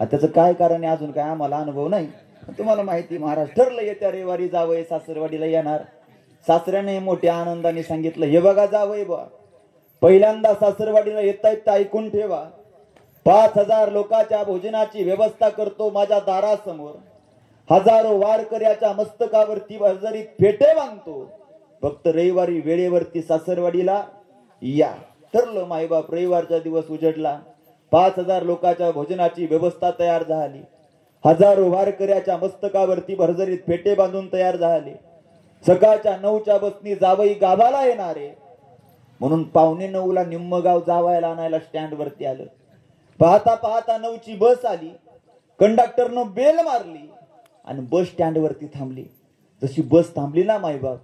त्याचं काय कारण आहे अजून काय आम्हाला अनुभव नाही. तुम्हाला माहिती महाराज, ठरलं येत्या रविवारी जावई सासरवाडीला येणार. सासऱ्याने मोठ्या आनंदाने सांगितलं, हे बघा जावई बा, पहिल्यांदा सासरवाडीला येतायत ऐकून ठेवा. 5000 लोकांच्या भोजनाची व्यवस्था करतो माझ्या दारासमोर. हजारो वारकऱ्याच्या मस्तकावरती भरजरीत फेटे बांधतो. फक्त रविवारी वेळेवरती सासरवाडीला या. ठरलं माईबाप. रविवारचा दिवस उजडला. 5000 लोकांच्या भोजनाची व्यवस्था तयार झाली. हजारो वारकऱ्याच्या मस्तकावरती भरजरीत फेटे बांधून तयार झाले. सकाळच्या 9च्या बसनी जावई गावाला येणारे म्हणून 8:45ला निम्म गाव जावायला आणायला स्टँड वरती आलं. पाहता पाहता 9ची बस आली. कंडक्टरनं बेल मारली आणि बस स्टँड वरती थांबली. जशी बस थांबली ना माईबाप,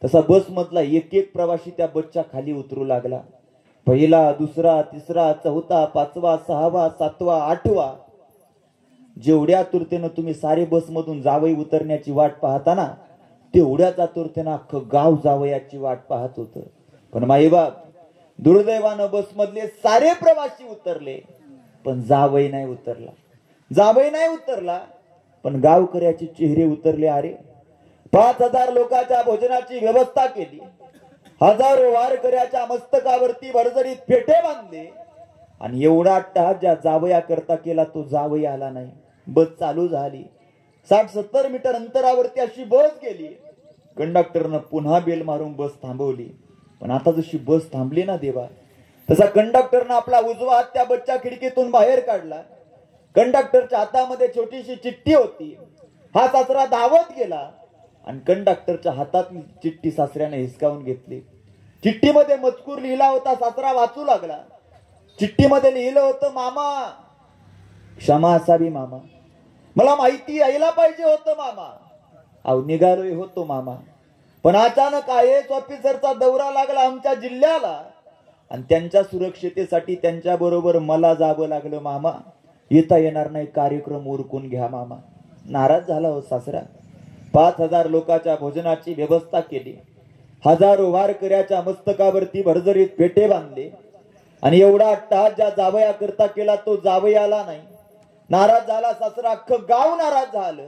तसा बस मधला एक एक प्रवासी त्या बसच्या खाली उतरू लागला. पहिला, दुसरा, तिसरा, चौथा, 5वा, 6वा, 7वा, 8वा. जेवढ्या आतुरतेनं तुम्ही सारे बस मधून जावई उतरण्याची वाट पाहता ना, तेवढ्याच आतुरतेनं अख्खं गाव जावयाची वाट पाहत होतं. पण माईबाप, दुर्दैवानं बस मधले सारे प्रवासी उतरले, पण जावई नाही उतरला. जावई नाही उतरला, पण गावकऱ्याचे चेहरे उतरले. अरे 5,000 लोकांच्या भोजनाची व्यवस्था केली, हजारो वारकऱ्याच्या मस्तकावरती भरजरीत फेटे बांधले, आणि एवढा अट्टहास ज्या जावया करता केला तो जावई आला नाही. बस चालू झाली. 60-70 मीटर अंतरावरती अशी बस गेली. कंडक्टरनं पुन्हा बेल मारून बस थांबवली. पण आता जशी बस थांबली ना देवा, तसा कंडक्टरनं आपला उजवा हात त्या बसच्या खिडकीतून बाहेर काढला. कंडक्टरच्या हातामध्ये छोटीशी चिठ्ठी होती. हा सासरा धावत गेला आणि कंडक्टरच्या हातातली चिठ्ठी सासऱ्याने हिसकावून घेतली. चिठ्ठीमध्ये मजकूर लिहिला होता. सासरा वाचू लागला. चिठ्ठीमध्ये लिहिलं होतं, मामा क्षमा असावी मामा, मला माहिती यायला पाहिजे होतं मामा, अहो निघालोय होतो मामा, पण अचानक IAS ऑफिसरचा दौरा लागला आमच्या जिल्ह्याला आणि त्यांच्या सुरक्षितेसाठी त्यांच्या बरोबर मला जावं लागलं मामा, येता येणार नाही, कार्यक्रम उरकून घ्या मामा. नाराज झाला हो सासरा. 5,000 लोकांच्या भोजनाची व्यवस्था केली, हजारो वारकऱ्याच्या मस्तकावरती भरजरीत फेटे बांधले, आणि एवढा अट्टहास ज्या जावया करता केला तो जावई आला नाही. नाराज झाला सासरा. अख्खं गाव नाराज झालं.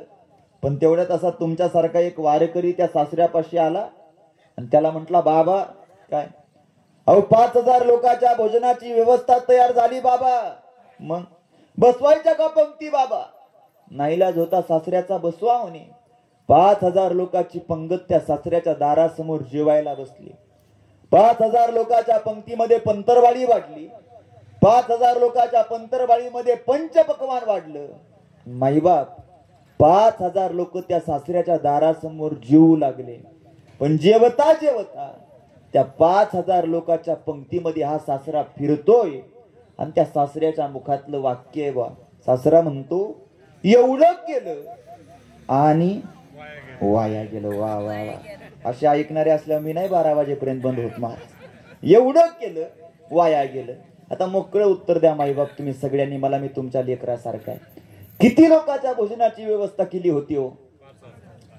पण तेवढ्यात असा तुमच्यासारखा एक वारकरी त्या सासऱ्यापाशी आला आणि त्याला म्हटला, बाबा काय, अहो 5,000 लोकांच्या भोजनाची व्यवस्था तयार झाली बाबा, मग बसवायच्या का पंक्ती बाबा? नाईलाज होता सासऱ्याचा, बसवा म्हणे. 5,000 लोकांची पंगत त्या सासऱ्याच्या दारासमोर जेवायला बसली. 5,000 लोकांच्या पंक्तीमध्ये पंतरवाळी वाढली. 5,000 लोकांच्या पंतरवाळीमध्ये पंचपक्वान वाढलं. माईबाप 5,000 लोक त्या सासऱ्याच्या दारासमोर जेवू लागले. पण जेवता जेवता त्या 5,000 लोकांच्या पंक्तीमध्ये हा सासरा फिरतोय आणि त्या सासऱ्याच्या मुखातलं वाक्य आहे, वा सासरा म्हणतो, एवढं केलं आणि वाया गेलं. वा वा वा, असे ऐकणारे असल्यावर मी नाही 12 वाजेपर्यंत बंद होत महाराज. एवढं केलं वाया गेलं. आता मोकळं उत्तर द्या माईबाप तुम्ही सगळ्यांनी मला, मी तुमच्या लेकरासारखा आहे. किती लोकांच्या भोजनाची व्यवस्था केली होती हो?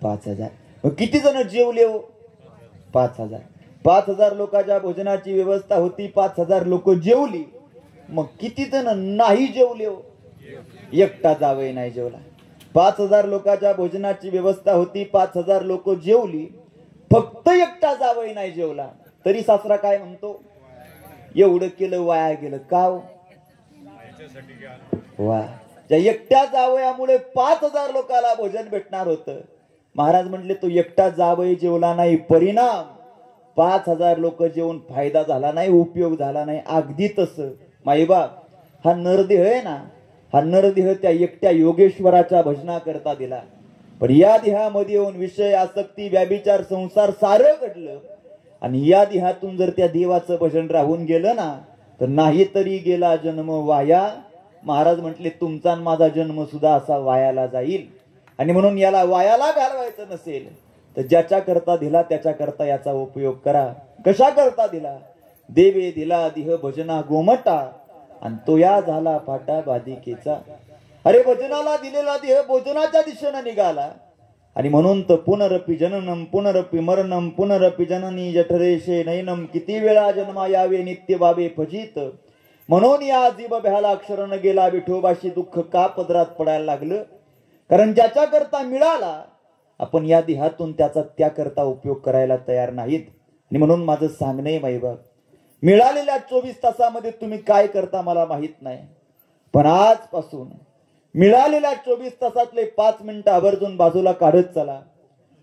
5,000. किती जण जेवले हो? 5,000. 5,000 लोकांच्या भोजनाची व्यवस्था होती, 5,000 लोक जेवली. मग किती जण नाही जेवले हो? एकटा जावई नाही जेवला. 5,000 लोकांच्या भोजनाची व्यवस्था होती, 5,000 लोक जेवली, फक्त एकटा जावई नाही जेवला. तरी सासरा काय म्हणतो, एवढं केलं वाया गेलं. का वा, त्या एकट्या जावयामुळे 5,000 लोकांना भोजन भेटणार होतं. महाराज म्हटले, तो एकटा जावई जेवला नाही, परिणाम 5,000 लोक जेवून फायदा झाला नाही, उपयोग झाला नाही. अगदी तसं माईबाप, हा नरदेह आहे ना, हा नरदेह त्या एकट्या योगेश्वराच्या भजना करता दिला. पण या देहामध्ये येऊन विषय, आसक्ती, व्याभिचार, संसार सारं घडलं. आणि या देहातून जर त्या देवाचं भजन राहून गेलं ना, तर नाही तरी गेला जन्म वाया. महाराज म्हटले, तुमचा माझा जन्म सुद्धा असा वायाला जाईल. आणि म्हणून याला वायाला घालवायचं नसेल तर ज्याच्या करता दिला त्याच्या करता याचा उपयोग करा. कशा करता दिला? देवे दिला देह भजना गोमटा, आणि तो या झाला फाटा बाधिकेचा. अरे भजनाला दिलेला देह भोजनाच्या दिशेने निघाला. आणि म्हणून तर पुनरपि जननम पुनरपि मरणम पुनरपि जननी जठरेशे नयनम, किती वेळा जन्मा यावे नित्य बाबे फजित. म्हणून या जीव भ्याला अक्षर न गेला, विठोबाशी दुःख का पदरात पडायला लागलं? कारण ज्याच्या करता मिळाला आपण या देहातून त्याचा त्याकरता उपयोग करायला तयार नाहीत. आणि म्हणून माझं सांगणे माईबाप, मिळालेल्या 24 तासामध्ये तुम्ही काय करता मला माहित नाही, पण आजपासून मिळालेल्या 24 तासातले 5 मिनिटं आवर्जून बाजूला काढत चला.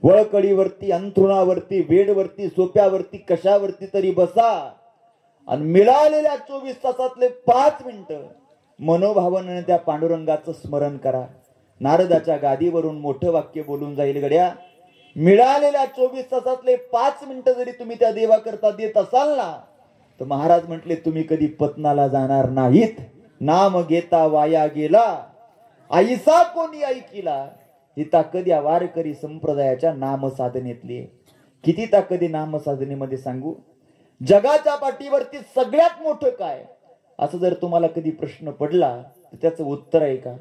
वळकडीवरती, अंथरुणावरती, बेडवरती, सोप्यावरती, कशावरती तरी बसा आणि मिळालेल्या 24 तासातले 5 मिनिटं मनोभावनेने त्या पांडुरंगाचं स्मरण करा. नारदाच्या गादीवरून मोठं वाक्य बोलून जाईल गड्या. मिळालेल्या 24 तासातले 5 मिनिटं जरी तुम्ही त्या देवाकरता देत असाल ना, तर महाराज म्हटले, तुम्ही कधी पतनाला जाणार नाहीत. नाम घेता वाया गेला, आईसा कोणी ऐकिला. ही ताकद या वारकरी संप्रदायाच्या नामसाधनेतली. किती ताकद आहे नामसाधनेमध्ये सांगू. जगाच्या पाठीवरती सगळ्यात मोठं काय, असं जर तुम्हाला कधी प्रश्न पडला तर त्याचं उत्तर आहे का?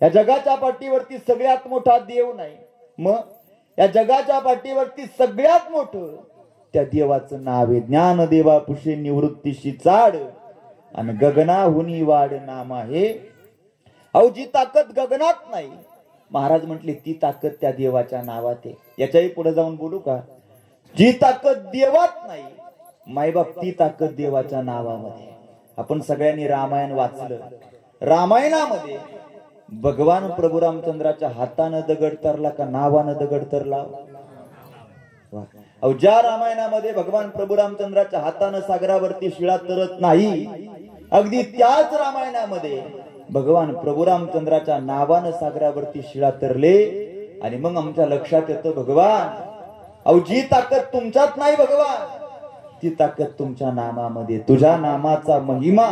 या जगाच्या पाठीवरती सगळ्यात मोठा देव नाही, मग या जगाच्या पाठीवरती सगळ्यात मोठं त्या देवाचं नाव आहे. ज्ञानदेवा पुषे निवृत्तीशी चाड आणि गगनाहुनी वाढ नाम आहे. अहो जी ताकद गगनात नाही, महाराज म्हटले ती ताकद त्या देवाच्या नावात आहे. याच्याही पुढे जाऊन बोलू का? जी ताकद देवात नाही, मायबाप ती ताकद देवाच्या नावामध्ये. आपण सगळ्यांनी रामायण वाचलं. रामायणामध्ये भगवान प्रभू रामचंद्राच्या हातानं दगड तरला का नावानं दगड तरला? अहो ज्या रामायणामध्ये भगवान प्रभू रामचंद्राच्या हातानं सागरावरती शिळा तरत नाही, अगदी त्याच रामायणामध्ये भगवान प्रभू रामचंद्राच्या नावानं सागरावरती शिळा तरले. आणि मग आमच्या लक्षात येतं भगवान, अहो जी ताकद तुमच्यात नाही भगवान, ती ताकद तुमच्या नामामध्ये. तुझ्या नामाचा महिमा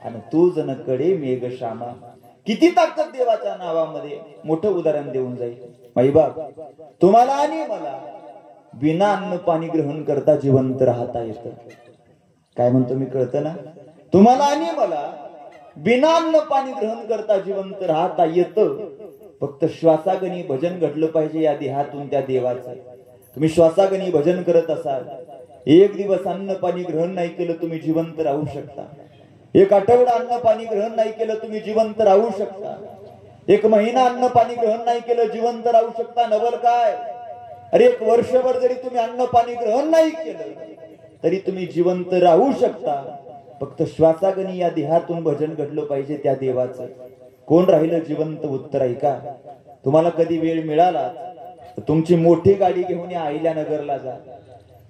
आणि तू जण कडे मेघ श्यामा. किती ताकद देवाच्या नावामध्ये. मोठं उदाहरण देऊन जाईल. माईबाप, तुम्हाला आणि मला बिना अन्न पाणी ग्रहण करता जिवंत राहता येतं. काय म्हणतो मी, कळतं ना? तुम्हाला आणि मला बिना अन्न पाणी ग्रहण करता जिवंत राहता येतं. फक्त श्वासागणी भजन घडलं पाहिजे या देहातून त्या देवाचं. तुम्ही श्वासागणी भजन करत असाल, एक दिवस अन्न पाणी ग्रहण नाही केलं तुम्ही जिवंत राहू शकता. एक आठवडा अन्न पाणी ग्रहण नाही केलं तुम्ही जिवंत राहू शकता. एक महिना अन्न पाणी ग्रहण नाही केलं जिवंत राहू शकता. नवल काय, अरे एक वर्षभर जरी तुम्ही अन्न पाणी ग्रहण नाही केलं तरी तुम्ही जिवंत राहू शकता. फक्त श्वासागणी या देहातून भजन घडलं पाहिजे त्या देवाचं. कोण राहिलं जिवंत? उत्तर आहे का? तुम्हाला कधी वेळ मिळाला तर तुमची मोठी गाडी घेऊन या अहिल्यानगरला जा.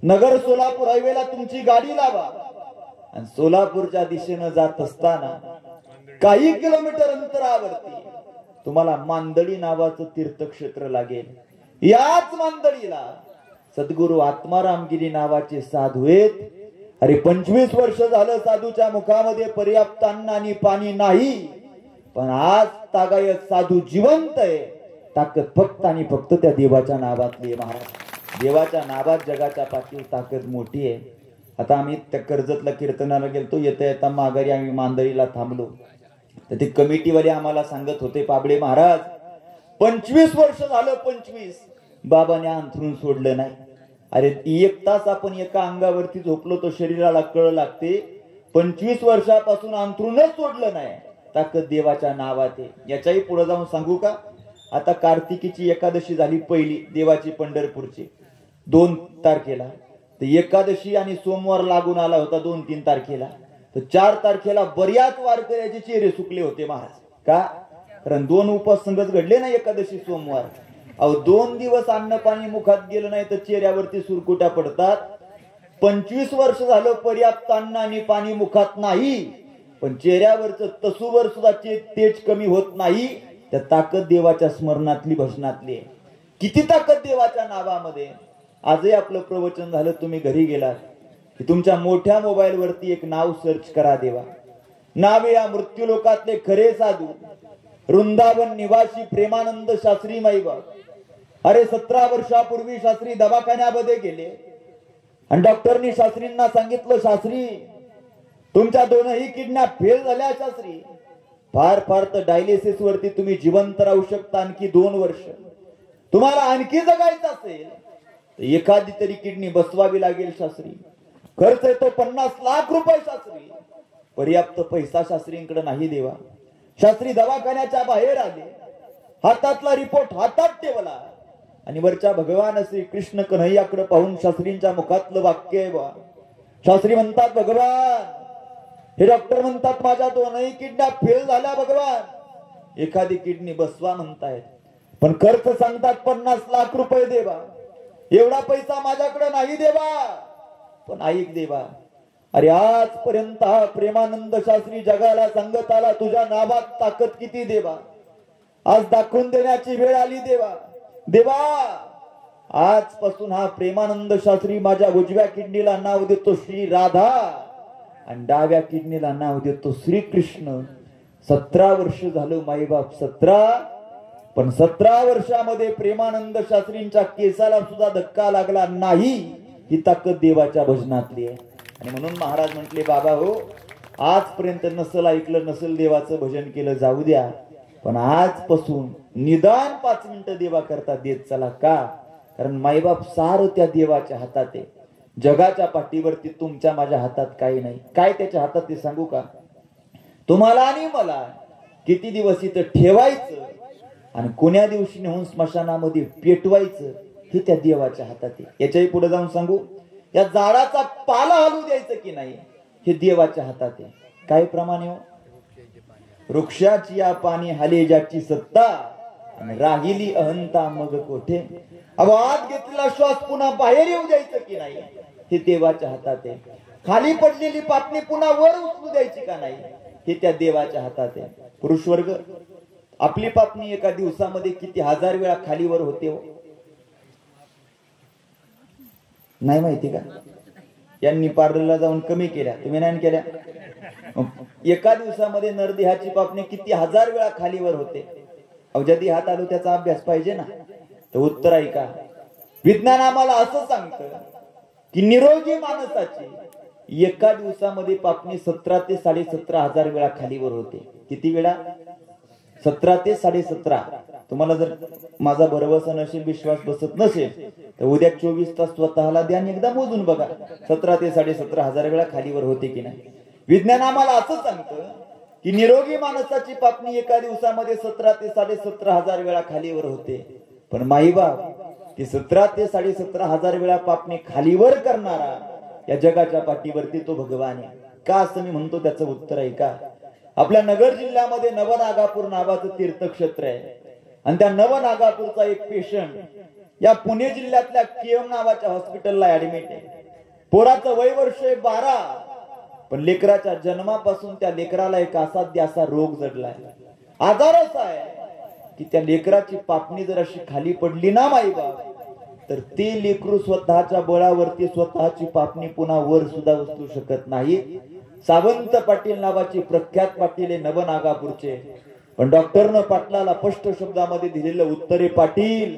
नगर सोलापूर हायवेला तुमची गाडी लावा आणि सोलापूरच्या दिशेनं जात असताना काही किलोमीटर अंतरावरती तुम्हाला मांदळी नावाचं तीर्थक्षेत्र लागेल. याच मांदळीला सद्गुरु आत्मारामगिरी नावाचे साधू आहेत. अरे 25 वर्ष झालं साधूच्या मुखामध्ये पर्याप्त अन्न आणि पाणी नाही, पण आज तागायत साधू जिवंत आहे. ताकद फक्त आणि फक्त त्या देवाच्या नावातली. महाराज, देवाच्या नावात जगाच्या पाठीवर ताकद मोठी आहे. आता आम्ही त्या कर्जतला कीर्तनाला गेलतो. येता येता माघारी आम्ही मांदळीला थांबलो तर ते कमिटीवाले आम्हाला सांगत होते, पाबडे महाराज 25 वर्ष झालं, 25 बाबाने अंथरून सोडलं नाही. अरे 1 तास आपण एका अंगावरती झोपलो तर शरीराला कळ लागते. 25 वर्षापासून अंथरूनच सोडलं नाही. ताकद देवाच्या नावात आहे. याच्याही पुढे जाऊन सांगू का? आता कार्तिकीची एकादशी झाली पहिली देवाची पंढरपूरची 2 तारखेला. तर एकादशी आणि सोमवार लागून आला होता 2-3 तारखेला. तर 4 तारखेला बऱ्याच वारकऱ्याचे चेहरे सुकले होते महाराज. का? कारण 2 उपवास संगत घडले ना, एकादशी सोमवार. अहो 2 दिवस अन्न पाणी मुखात गेलं नाही तर चेहऱ्यावरती सुरकुट्या पडतात. 25 वर्ष झालं पर्याप्त अन्न आणि पाणी मुखात नाही, पण चेहऱ्यावरचं तसूवर सुद्धा तेज कमी होत नाही. त्या ताकद देवाच्या स्मरणातली, भजनातली आहे. किती ताकद देवाच्या नावामध्ये. आजही आपलं प्रवचन झालं, तुम्ही घरी गेलात की तुमच्या मोठ्या मोबाईल वरती एक नाव सर्च करा. देवा नावे या मृत्यूलोकातले खरे साधू वृंदावन निवासी प्रेमानंद शास्त्री माईबाप. अरे 17 वर्षापूर्वी शास्त्री दवाखान्यामध्ये गेले आणि डॉक्टरनी शास्त्रींना सांगितलं, शास्त्री तुमच्या 2ही किडन्या फेल झाल्या. शास्त्री फार फार तर डायलिसिस वरती तुम्ही जिवंत राहू शकता आणखी 2 वर्ष. तुम्हाला आणखी जगायचं असेल तर एखादी तरी किडनी बसवावी लागेल. शास्त्री खर्च येतो 50 लाख रुपये. शास्त्री पर्याप्त पैसा शास्त्रींकडे नाही. देवा शास्त्री दवाखान्याच्या बाहेर आले, हातातला रिपोर्ट हातात ठेवला आणि वरच्या भगवान श्री कृष्ण कन्हैयाकडे पाहून शास्त्रींच्या मुखातलं वाक्य आहे. बा शास्त्री म्हणतात, भगवान हे डॉक्टर म्हणतात माझ्या 2ही किडन्या फेल झाल्या. भगवान एखादी किडनी बसवा म्हणतायत, पण खर्च सांगतात 50 लाख रुपये. देवा एवढा पैसा माझ्याकडे नाही. देवा पण ऐक देवा, अरे आजपर्यंत हा प्रेमानंद शास्त्री जगाला सांगत आला तुझ्या नावात ताकद किती. देवा आज दाखवून देण्याची वेळ आली. देवा देवा आजपासून हा प्रेमानंद शास्त्री माझ्या उजव्या किडनीला नाव देतो श्री राधा आणि डाव्या किडनीला नाव देतो श्री कृष्ण. 17 वर्ष झालं माईबाप, 17. पण 17 वर्षामध्ये प्रेमानंद शास्त्रींच्या केसाला सुद्धा धक्का लागला नाही. ही ताकद देवाच्या भजनातली आहे. आणि म्हणून महाराज म्हटले, बाबा हो आजपर्यंत नसल ऐकलं, नसल देवाचं भजन केलं, जाऊ द्या, पण आजपासून निदान 5 मिनिटं देवा करता देत चला. का? कारण माईबाप सार त्या देवाच्या हातात आहे. जगाच्या पाठीवरती तुमच्या माझ्या हातात काही नाही. काय त्याच्या हातात ते सांगू का? तुम्हाला आणि मला किती दिवस इथं ठेवायचं आणि कोण्या दिवशी नेऊन स्मशानामध्ये पेटवायचं हे त्या देवाच्या हातात आहे. याच्याही पुढे जाऊन सांगू, या झाडाचा पाला हलू द्यायचं की नाही हे देवाच्या हातात आहे. काय प्रमाणे हो, वृक्षाची या पाणी हाले ज्याची सत्ता आणि राहिली अहंता मग कोठे. अब आत घेतलेला श्वास पुन्हा बाहेर येऊ द्यायचं की नाही हे देवाच्या हातात आहे. खाली पडलेली पापणी पुन्हा वर उचलू द्यायची का नाही हे त्या देवाच्या हातात आहे. पुरुष वर्ग, आपली पापणी एका दिवसामध्ये किती हजार वेळा खालीवर होते हो नाही माहिती का? यांनी पार्लरला जाऊन कमी केल्या, तुम्ही नाही केल्या. एका दिवसामध्ये नरदेहाची पापणी किती हजार वेळा खालीवर होते. अवजदी हात आलो त्याचा अभ्यास पाहिजे ना. तर उत्तर ऐका, विज्ञान आम्हाला असं सांगतं की निरोगी माणसाची एका दिवसामध्ये पापणी 17 ते 17.5 हजार वेळा खालीवर होते. किती वेळा? 17 ते 17.5. तुम्हाला जर माझा भरवसा नसेल, विश्वास बसत नसेल तर उद्या 24 तास स्वतःला द्या आणि एकदा मोजून बघा 17 ते 17.5 हजार वेळा खालीवर होते की नाही. विज्ञान आम्हाला असं सांगतं की निरोगी माणसाची पापणी एका दिवसामध्ये 17 ते 17.5 हजार वेळा खालीवर होते. पण माईबाप, ते 17 ते 17.5 हजार वेळा पापणी खालीवर करणारा या जगाच्या पाठीवरती तो भगवान आहे का, असं मी म्हणतो. त्याचं उत्तर आहे का, आपल्या नगर जिल्ह्यामध्ये नवनागापूर नावाचं तीर्थक्षेत्र आहे आणि त्या नवनागापूरचा एक पेशंट या पुणे जिल्ह्यातल्या केम नावाच्या हॉस्पिटलला ऍडमिट आहे. पोराचं वय वर्ष 12, पण लेकराच्या जन्मापासून त्या लेकराला एक असाध्य असा रोग जडलाय. आजार असा आहे की त्या लेकराची पापणी जर अशी खाली पडली ना माईबाप, तर ते लेकरू स्वतःच्या बळावरती स्वतःची पापणी पुन्हा वर सुद्धा उचलू शकत नाही. सावंत पाटील नावाची प्रख्यात पाटील आहे नवनागापूरचे, पण डॉक्टरनं पाटलाला स्पष्ट शब्दामध्ये दिलेलं उत्तर आहे, पाटील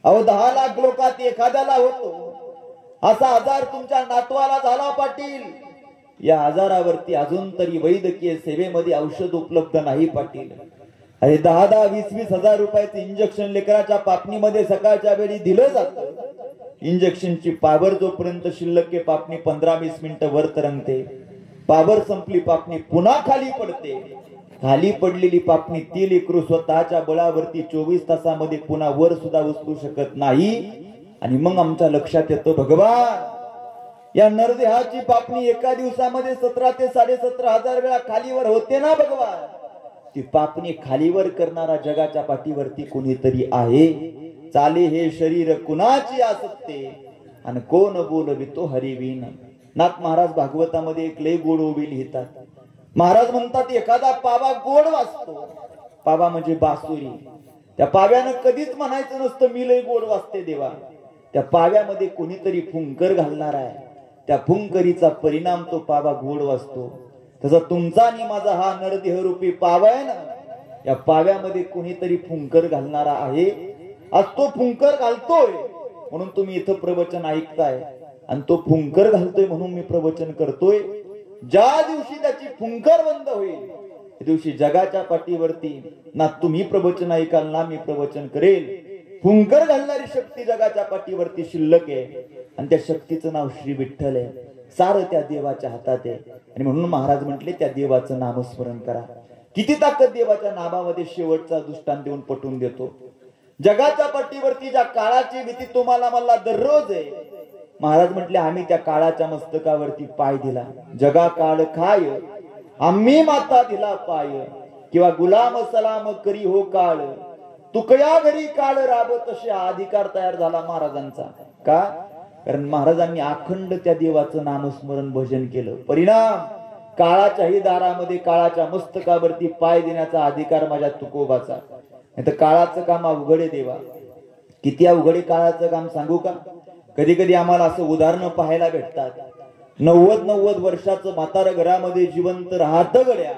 अहो 10 लाख लोकात एखाद्याला होतो असा आजार तुमच्या नातवाला झाला पाटील. या आजारावरती अजून तरी वैद्यकीय सेवेमध्ये औषध उपलब्ध नाही पाटील. अरे 10-10, 20-20 हजार रुपयाचं इंजेक्शन लेकराच्या पापणीमध्ये सकाळच्या वेळी दिलं जातं. इंजेक्शनची पावर जोपर्यंत शिल्लक आहे, पापणी 15-20 मिनिटं वर तरंगते. पावर संपली, पापणी पुन्हा खाली पडते. खाली पडलेली पापणी ती लेकरू स्वतःच्या बळावरती 24 तासामध्ये पुन्हा वर सुद्धा उचलू शकत नाही. आणि मग आमच्या लक्षात येतं, भगवान या नरदेहाची पापणी एका दिवसामध्ये 17 ते 17.5 हजार वेळा खालीवर होते ना भगवान. ती पापणी खालीवर करणारा जगाच्या पाठीवरती कोणीतरी आहे. चाले हे शरीर कुणाची आसक्ते आणि कोण बोलवितो हरिविन. नाथ महाराज भागवतामध्ये एक लय गोड ओवी लिहितात. महाराज म्हणतात, एखादा पावा गोड वाजतो, पावा म्हणजे बासुरी. त्या पाव्यानं कधीच म्हणायचं नसतं मी लय गोड वाजते देवा. त्या पाव्यामध्ये कोणीतरी फुंकर घालणार आहे, त्या फुंकरीचा परिणाम तो पावा गोड वाजतो. तसा तुमचा आणि माझा हा नरदेहरूपी पावा आहे ना, या पाव्यामध्ये कोणीतरी फुंकर घालणारा आहे. आज तो फुंकर घालतोय म्हणून तुम्ही इथं प्रवचन ऐकताय आणि तो फुंकर घालतोय म्हणून मी प्रवचन करतोय. ज्या दिवशी त्याची फुंकर बंद होईल त्या दिवशी जगाच्या पाठीवरती ना तुम्ही प्रवचन ऐकाल ना मी प्रवचन करेल. फुंकर घालणारी शक्ती जगाच्या पाठीवरती शिल्लक आहे आणि त्या शक्तीचं नाव श्री विठ्ठल आहे. सारं त्या देवाच्या हातात आहे. आणि म्हणून महाराज म्हटले, त्या देवाचं नामस्मरण करा. किती ताकद देवाच्या नामामध्ये, शेवटचा दृष्टांत देऊन पटवून देतो. जगाच्या पाठीवरती ज्या काळाची भीती तुम्हाला मला दररोज आहे, महाराज म्हटले आम्ही त्या काळाच्या मस्तकावरती पाय दिला. जगा काळ खाय आम्ही माता दिला पाय, किंवा गुलाम सलाम करी हो काळ तुकया घरी काळ राब, तसे अधिकार तयार झाला महाराजांचा. का? कारण महाराजांनी अखंड त्या देवाचं नामस्मरण भजन केलं. परिणाम काळाच्याही दारामध्ये काळाच्या मस्तकावरती पाय देण्याचा अधिकार माझ्या तुकोबाचा. नाही तर काळाचं काम अवघड आहे देवा. किती अवघड आहे काळाचं काम सांगू का? कधी कधी आम्हाला असं उदाहरणं पाहायला भेटतात. 90 वर्षाचं म्हातारं घरामध्ये जिवंत राहतं गड्या,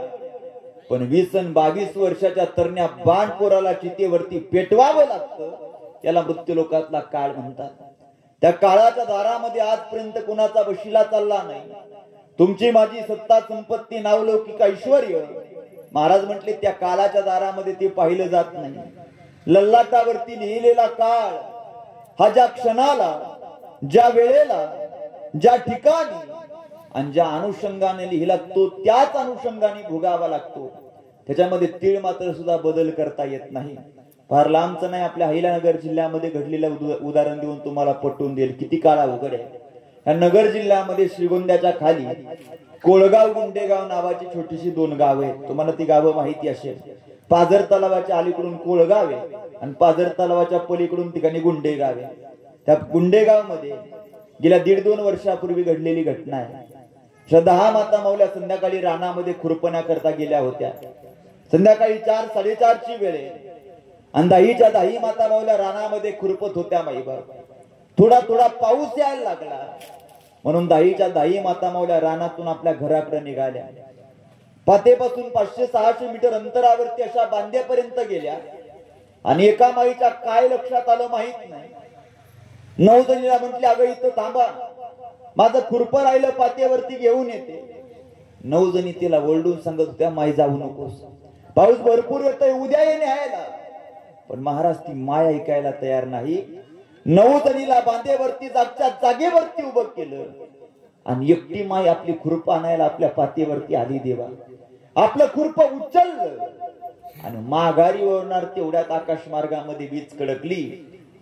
पण 20 आणि 22 वर्षाच्या तरण्या बाणपोराला चितेवरती पेटवावं लागतं. त्याला मृत्यू लोकातला काळ म्हणतात. त्या काळाच्या दारामध्ये आजपर्यंत कोणाचा वशिला चालला नाही. तुमची माझी सत्ता संपत्ती नावलौकिक ऐश्वर, महाराज म्हटले त्या काळाच्या दारामध्ये ते पाहिलं जात नाही. ललाटावरती लिहिलेला काळ हा ज्या क्षणाला, ज्या वेळेला, ज्या ठिकाणी आणि ज्या अनुषंगाने लिहिला तो त्याच अनुषंगाने भोगावा लागतो. त्याच्यामध्ये तीळ मात्र सुद्धा बदल करता येत नाही. फार लांबचं नाही, आपल्या अहिल्यानगर जिल्ह्यामध्ये घडलेलं उदाहरण देऊन तुम्हाला पटवून देईल किती काळा उघड आहे. या नगर जिल्ह्यामध्ये श्रीगोंद्याच्या खाली कोळगाव गुंडेगाव नावाची छोटीशी 2 गाव आहेत. तुम्हाला ती गावं माहिती असेल. पाझर तलावाच्या अलीकडून कोळगाव आहे आणि पाझर तलावाच्या पलीकडून ठिकाणी गुंडेगाव आहे. त्या गुंडेगाव मध्ये गेल्या 1.5-2 वर्षापूर्वी घडलेली घटना आहे. 10 माता माऊल्या संध्याकाळी रानामध्ये खुरपण्या करता गेल्या होत्या. संध्याकाळी 4-4:30 ची वेळ आहे आणि 10 माता माऊल्या रानामध्ये खुरपत होत्या. माईबाप थोडा पाऊस यायला लागला म्हणून 10 माता माऊल्या रानातून आपल्या घराकडे निघाल्या. पातेपासून 500-600 मीटर अंतरावरती अशा बांध्यापर्यंत गेल्या आणि एका माईच्या काय लक्षात आलं माहित नाही. 9 जणीला म्हटले, अगं इथं थांबा, माझं खुरपं राहिलं, पात्यावरती घेऊन येते. 9 जणी तिला ओरडून सांगत होत्या, माई जाऊ नकोस, पाऊस भरपूर येतोय, उद्या ये न्यायला. पण महाराज ती माय ऐकायला तयार नाही. 9 जणीला बांधेवरती जागच्या जागेवरती उभं केलं आणि एकटी माय आपली खुरपं आणायला आपल्या पातीवरती आली. देवा आपलं खुरपं उचललं आणि माघारी ओरणार तेवढ्यात आकाश मार्गामध्ये वीज कडकली.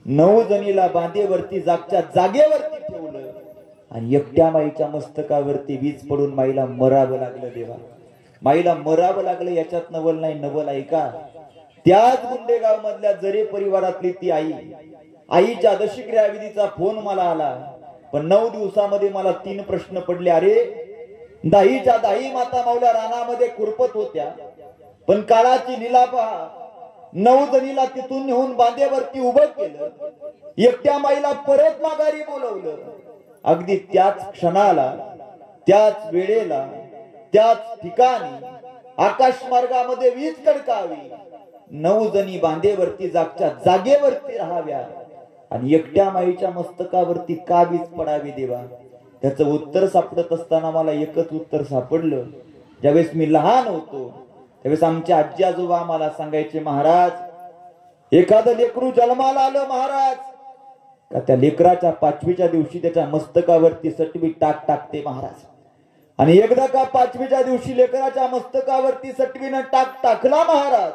9 जणीला बांधेवरती जागच्या जागेवरती ठेवलं आणि एकट्या माईच्या मस्तकावरती वीज पडून माईला मरावं लागलं. देवा माईला मरावं लागलं. याच्यात नवल नाही, नवल ऐका. त्याच गुंडेगाव मधल्या जरे परिवारातली ती आईच्या दशक्रियाविधीचा फोन मला आला. पण 9 दिवसामध्ये मला 3 प्रश्न पडले. अरे 10 माता माऊल्या रानामध्ये खुरपत होत्या, पण काळाची लीला पहा. 9 जणीला तिथून नेऊन बांधेवरती उभं केलं, एकट्या माईला परत माघारी बोलवलं. अगदी त्याच क्षणाला, त्याच वेळेला, त्याच ठिकाणी आकाश मार्गामध्ये वीज कडकावी. 9 जणी बांधेवरती जागच्या जागेवरती राहाव्या आणि एकट्या माईच्या मस्तकावरती का वीज पडावी. देवा त्याचं उत्तर सापडत असताना मला एकच उत्तर सापडलं. ज्यावेळेस मी लहान होतो त्यावेळेस आमचे आजी आजोबा आम्हाला सांगायचे, महाराज एखादं लेकरू जन्माला आलं महाराज का त्या लेकराच्या 5वीच्या दिवशी त्याच्या मस्तकावरती सटवी टाक टाकते महाराज. आणि एकदा का 5वीच्या दिवशी लेकराच्या मस्तकावरती सटवीनं टाक टाकला महाराज,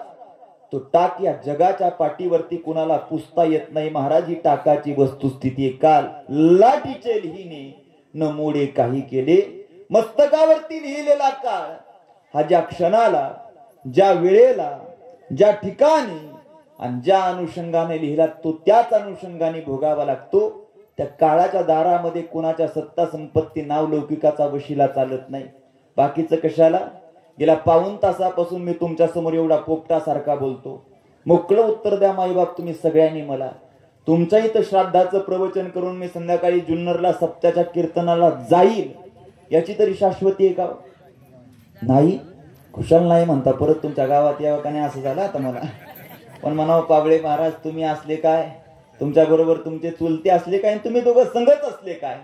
तो टाक या जगाच्या पाठीवरती कुणाला पुसता येत नाही महाराज. ही टाकाची वस्तुस्थिती. काल लाठीचे लिहिणे न मोडे काही केले. मस्तकावरती लिहिलेला काळ हा ज्या क्षणाला, ज्या वेळेला, ज्या ठिकाणी आणि ज्या अनुषंगाने लिहिला तो त्याच अनुषंगाने भोगावा लागतो. त्या काळाच्या दारामध्ये कुणाच्या सत्ता संपत्ती नाव लौकिकाचा वशिला चालत नाही. बाकीचं कशाला. गेल्या 1.25 तासापासून मी तुमच्या समोर एवढा पोपटासारखा बोलतो. मोकळं उत्तर द्या माईबाप तुम्ही सगळ्यांनी मला. तुमच्या इथं श्राद्धाचं प्रवचन करून मी संध्याकाळी जुन्नरला सप्त्याच्या कीर्तनाला जाईल याची तरी शाश्वती आहे का? नाही. खुशाल नाही म्हणता. परत तुमच्या गावात यावं का नाही असं झालं आता मला. पण म्हणावं, पावळे महाराज तुम्ही असले काय, तुमच्या बरोबर तुमचे चुलते असले काय, तुम्ही दोघं संगत असले काय.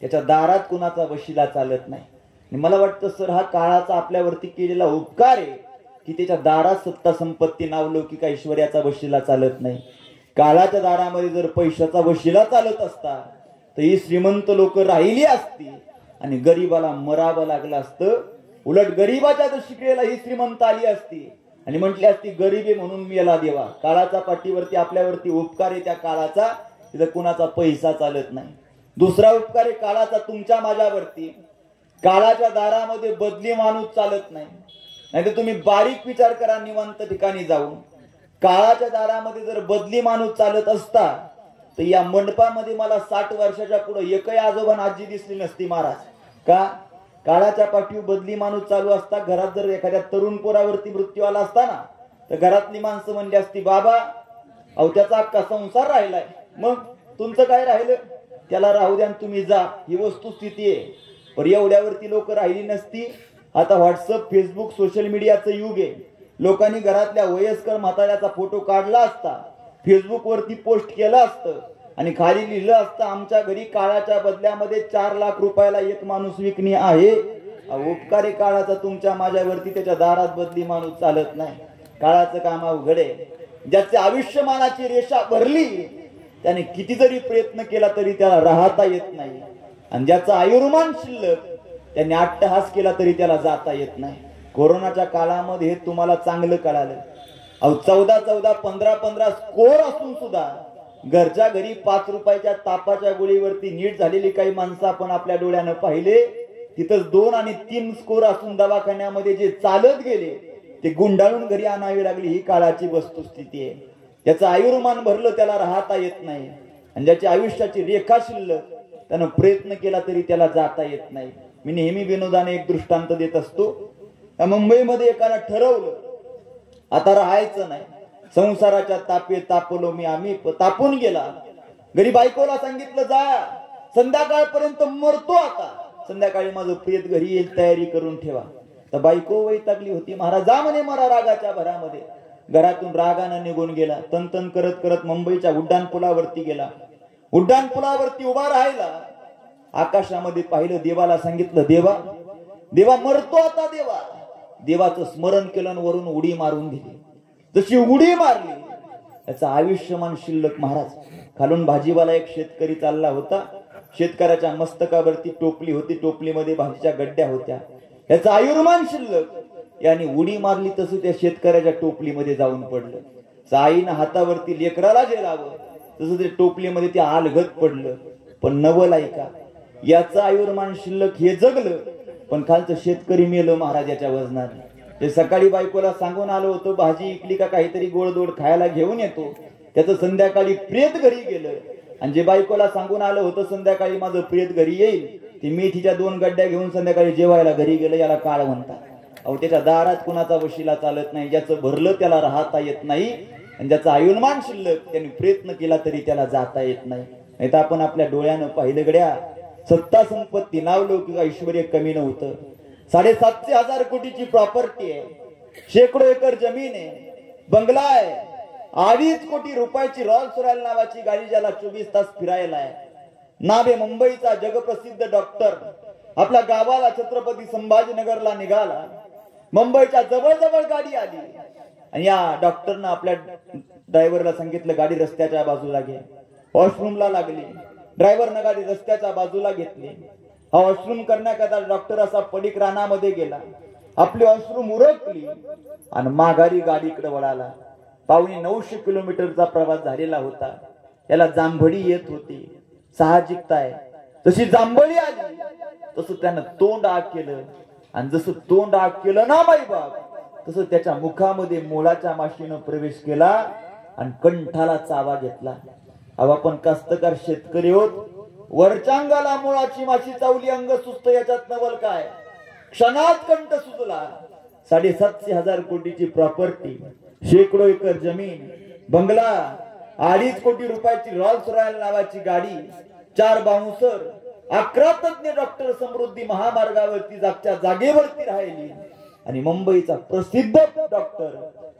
याच्या दारात कुणाचा वशिला चालत नाही. मला वाटतं सर हा काळाचा आपल्यावरती केलेला उपकार आहे की त्याच्या दारात सत्ता संपत्ती नावलौकिक ऐश्वर्याचा वशिला चालत नाही. काळाच्या दारामध्ये जर पैशाचा वशिला चालत असता तर ही श्रीमंत लोक राहिली असती आणि गरीबाला मरावं लागलं असतं. उलट गरीबाच्या दशक्रियेला ही श्रीमंत आली असती आणि म्हटली असती गरिबी म्हणून मेला देवा. काळाचा पाठीवरती आपल्यावरती उपकार आहे त्या काळाचा, तिथं कुणाचा पैसा चालत नाही. दुसरा उपकार आहे काळाचा तुमच्या माझ्यावरती. काळाच्या दारामध्ये बदली माणूस चालत नाही. नाहीतर तुम्ही बारीक विचार करा निवांत ठिकाणी जाऊन. काळाच्या दारामध्ये जर बदली माणूस चालत असता तर या मंडपामध्ये मला 60 वर्षाच्या पुढे एकही आजोबा आजी दिसली नसती महाराज. का? काळाच्या पाठीवर बदली माणूस चालू असता. घरात जर एखाद्या तरुण पोरावरती मृत्यू आला असता ना तर घरातली माणसं म्हणली असती, बाबा अहो त्याचा अख्खा संसार राहिलाय, मग तुमचं काय राहिलं, त्याला राहू द्या तुम्ही जा. ही वस्तुस्थिती आहे. पण एवढ्यावरती लोक राहिली नसती. आता व्हॉट्सअप, फेसबुक, सोशल मीडियाचं युग आहे. लोकांनी घरातल्या वयस्कर म्हाताऱ्याचा फोटो काढला असता, फेसबुक वरती पोस्ट केलं असतं आणि खाली लिहिलं असतं, आमच्या घरी काळाच्या बदल्यामध्ये 4 लाख रुपयाला एक माणूस विकणी आहे. उपकारी काळाचा तुमच्या माझ्यावरती. त्याच्या दारात बदली माणूस चालत नाही. काळाचं काम अवघड आहे. ज्याचे आयुष्यमानाची रेषा भरली त्याने किती जरी प्रयत्न केला तरी त्याला राहता येत नाही. आणि ज्याचा आयुर्मान शिल्लक त्याने अट्टहास केला तरी त्याला जाता येत नाही. कोरोनाच्या काळामध्ये तुम्हाला चांगलं कळालं. अहो 14 15 स्कोर असून सुद्धा घरच्या घरी 5 रुपयाच्या तापाच्या गोळीवरती नीट झालेली काही माणसं आपण आपल्या डोळ्यानं पाहिले. तिथं 2 आणि 3 स्कोर असून दवाखान्यामध्ये जे चालत गेले ते गुंडाळून घरी आणावी लागली. ही काळाची वस्तुस्थिती आहे. त्याचं आयुर्मान भरलं त्याला राहता येत नाही, आणि ज्याची आयुष्याची रेखा शिल्लक त्यानं प्रयत्न केला तरी त्याला जाता येत नाही. मी नेहमी विनोदाने एक दृष्टांत देत असतो. मुंबईमध्ये एकानं ठरवलं आता राहायचं नाही, संसाराच्या तापे तापलो मी, आम्ही तापून गेला. घरी बायकोला सांगितलं जा संध्याकाळपर्यंत मरतो, आता संध्याकाळी माझं प्रियत घरी येईल, तयारी करून ठेवा. तर बायको वैतागली होती. महाराज जा म्हणे मरा रागाच्या भरामध्ये. घरातून रागानं निघून गेला. तन करत करत मुंबईच्या उड्डाण पुलावरती गेला. उड्डाण पुलावरती उभा राहिला. आकाशामध्ये पाहिलं, देवाला सांगितलं देवा देवा मरतो आता देवा. देवाचं स्मरण केलं, वरून उडी मारून दिली. जशी उडी मारली त्याचं आयुष्यमान शिल्लक. महाराज खालून भाजीवाला एक शेतकरी चालला होता. शेतकऱ्याच्या मस्तकावरती टोपली होती, टोपलीमध्ये भाजीच्या गड्ड्या होत्या. याचं आयुर्मान शिल्लक. याने उडी मारली तसं त्या शेतकऱ्याच्या टोपलीमध्ये जाऊन पडलं. आईनं हातावरती लेकराला झेलावं तसं ते टोपलीमध्ये ते आलगत पडलं. पण नवल ऐका, याचं आयुर्मान शिल्लक हे जगलं, पण खालचं शेतकरी मेलं महाराजाच्या वजनाने. ते सकाळी बायकोला सांगून आलो होतो भाजी इकली का काहीतरी गोडधोड खायला घेऊन येतो, त्याचं संध्याकाळी प्रेत घरी गेलं. आणि जे बायकोला सांगून आलं होतं संध्याकाळी माझं प्रेत घरी येईल, ती मेथीच्या 2 गड्ड्या घेऊन संध्याकाळी जेवायला घरी गेलं. याला काळ म्हणतात. अहो त्याच्या दारात कुणाचा वशिला चालत नाही. ज्याचं भरलं त्याला राहता येत नाही, आणि ज्याचा आयुर्मान शिल्लक त्यांनी प्रयत्न केला तरी त्याला जाता येत नाही. नाही तर आपण आपल्या डोळ्यानं पाहिलं गड्या, सत्ता संपत्ती नावलो किंवा ऐश्वर्य कमी नव्हतं. 750,000 कोटीची प्रॉपर्टी आहे, शेकडो एकर जमीन आहे, बंगला आहे, 2.5 कोटी रुपयाची रॉल्स रॉयल नावाची गाडी ज्याला 24 तास फिरायला आहे. नावे मुंबईचा जगप्रसिद्ध डॉक्टर आपल्या गावाला छत्रपती संभाजीनगरला निघाला. मुंबईच्या जवळ गाडी आली आणि या डॉक्टरनं आपल्या ड्रायव्हरला सांगितलं गाडी रस्त्याच्या बाजूला घे. वॉशरूमला लागली. ड्रायव्हरनं गाडी रस्त्याच्या बाजूला घेतली. हा वॉशरूम करण्याकरता डॉक्टर असा पडीक रानामध्ये गेला. आपली वॉशरूम उरकली आणि माघारी गाडीकडे वळाला. 950 किलोमीटरचा प्रवास झालेला होता. याला जांभळी येत होती. साहजिकता आहे. जशी जांभळी आली तसं त्यानं तोंड आग केलं, आणि जसं तोंड आग केलं ना बाई बाप, तसं त्याच्या मुखामध्ये मोळाच्या माशीनं प्रवेश केला आणि कंठाला चावा घेतला. अहो आपण कास्तकार शेतकरी होत. वरचांगाला मुळाची माशी चावली, अंग सुस्त, याच्यात नवल काय. क्षणात कंठ सुजला. 750,000 कोटीची प्रॉपर्टी, शेकडो एकर जमीन, बंगला, 2.5 कोटी रुपयाची रॉल्स रॉयल नावाची गाडी, 4 बाउन्सर, 11 तज्ञ डॉक्टर समृद्धी महामार्गावरती जागच्या जागेवरती राहिली. आणि मुंबईचा प्रसिद्ध डॉक्टर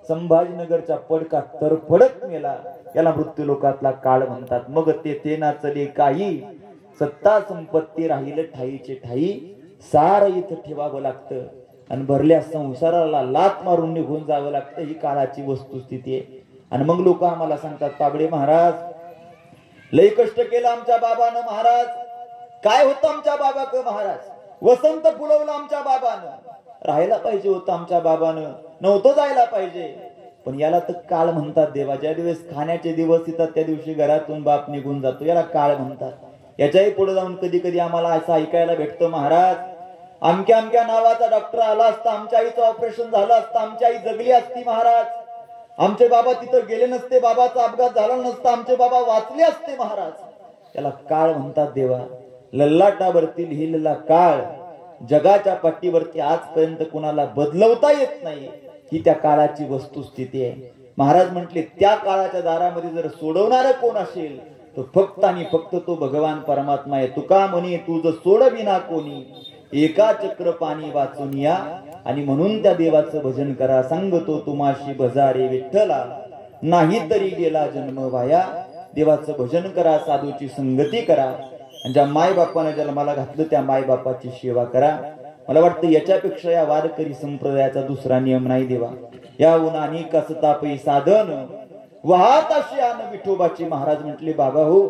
संभाजीनगरच्या पडकात तरफडत मेला. याला मृत्यू लोकातला काळ म्हणतात. मग ते ना चले काही, सत्ता संपत्ती राहिलं ठाईचे ठाई. सार इथं ठेवावं लागतं आणि भरल्या संसाराला लात मारून निघून जावं लागतं. ही काळाची वस्तुस्थिती आहे. आणि मग लोक आम्हाला सांगतात पाबडे महाराज लई कष्ट केलं आमच्या बाबानं. महाराज काय होतं आमच्या बाबाक महाराज, वसंत फुलवलं आमच्या बाबानं, राहायला पाहिजे होतं आमच्या बाबानं, नव्हतं जायला पाहिजे. पण याला तर काळ म्हणतात देवा. ज्या दिवस खाण्याचे दिवस येतात त्या दिवशी घरातून बाप निघून जातो, याला काळ म्हणतात. याच्याही पुढे जाऊन कधी कधी आम्हाला असं ऐकायला भेटतं, महाराज अमक्या अमक्या नावाचा डॉक्टर आला असता, आमच्या आईचं ऑपरेशन झालं असतं, आमची आई जगली असती महाराज, आमचे बाबा तिथं गेले नसते, बाबाचा अपघात झाला नसता, आमचे बाबा वाचले असते महाराज. त्याला काळ म्हणतात देवा. लल्लाटावरती लिहिलेला काळ जगाच्या पाठीवरती आजपर्यंत कुणाला बदलवता येत नाही. ही त्या काळाची वस्तुस्थिती आहे. महाराज म्हटले त्या काळाच्या दारामध्ये जर सोडवणार कोण असेल तो फक्त आणि फक्त तो भगवान परमात्मा आहे. तुका म्हणे तुझ सोडविना कोणी, एका चक्र पाणी वाचून या. आणि म्हणून त्या देवाचं भजन करा. सांगतो तुम्हाशी भजारे विठ्ठला, नाही तरी गेला जन्म वाया. देवाचं भजन करा, साधूची संगती करा, आणि ज्या माय बापाने जन्माला घातलं त्या माय बापाची सेवा करा. मला वाटतं याच्यापेक्षा या वारकरी संप्रदायाचा दुसरा नियम नाही देवा. या उन्हानी कसतापै साधन वाहत अशी आन विठोबाची. महाराज म्हटले बाबा हो,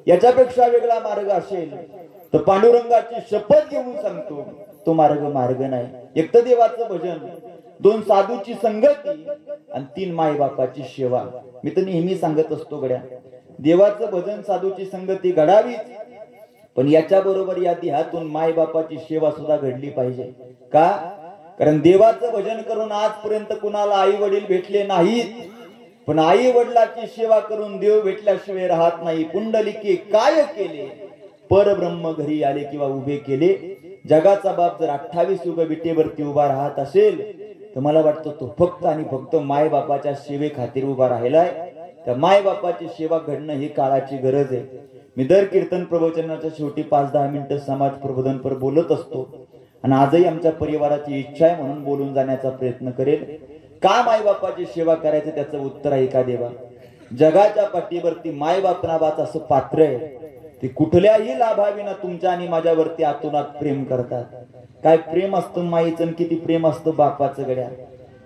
याच्यापेक्षा वेगळा मार्ग असेल तर पांडुरंगाची शपथ घेऊन सांगतो, तो मार्ग नाही. एक तर देवाचं भजन, 2 साधूची संगती आणि 3 मायबापाची सेवा. मी तर नेहमी सांगत असतो गड्या, देवाचं भजन साधूची संगती घडावीच, पण याच्या बरोबर या देहातून मायबापाची सेवा सुद्धा घडली पाहिजे. का? कारण देवाचं भजन करून आजपर्यंत कुणाला आई वडील भेटले नाहीत, पण आई वडिलाची सेवा करून देव भेटल्याशिवाय राहत नाही. पुंडलिके काय केले, परब्रह्म घरी आले किंवा उभे केले. जगाचा बाप जर 28 युग विटेवरती उभा राहत असेल तर मला वाटतं तो फक्त आणि फक्त मायबापाच्या सेवे खातीर उभा राहिलाय. त्या मायबापाची सेवा घडणं ही काळाची गरज आहे. मी दर कीर्तन प्रवचनाच्या शेवटी 5-10 मिनिटं समाज प्रबोधनपर बोलत असतो आणि आजही आमच्या परिवाराची इच्छा आहे म्हणून बोलून जाण्याचा प्रयत्न करेल. का मायबापाची सेवा करायचं त्याचं उत्तर आहे का देवा. जगाच्या पाठीवरती मायबाप नावाचं असं पात्र आहे, ते कुठल्याही लाभाविना तुमच्या आणि माझ्यावरती आतोनात प्रेम करतात. काय प्रेम असतं माईचं, किती प्रेम असतं बापाचं गड्या.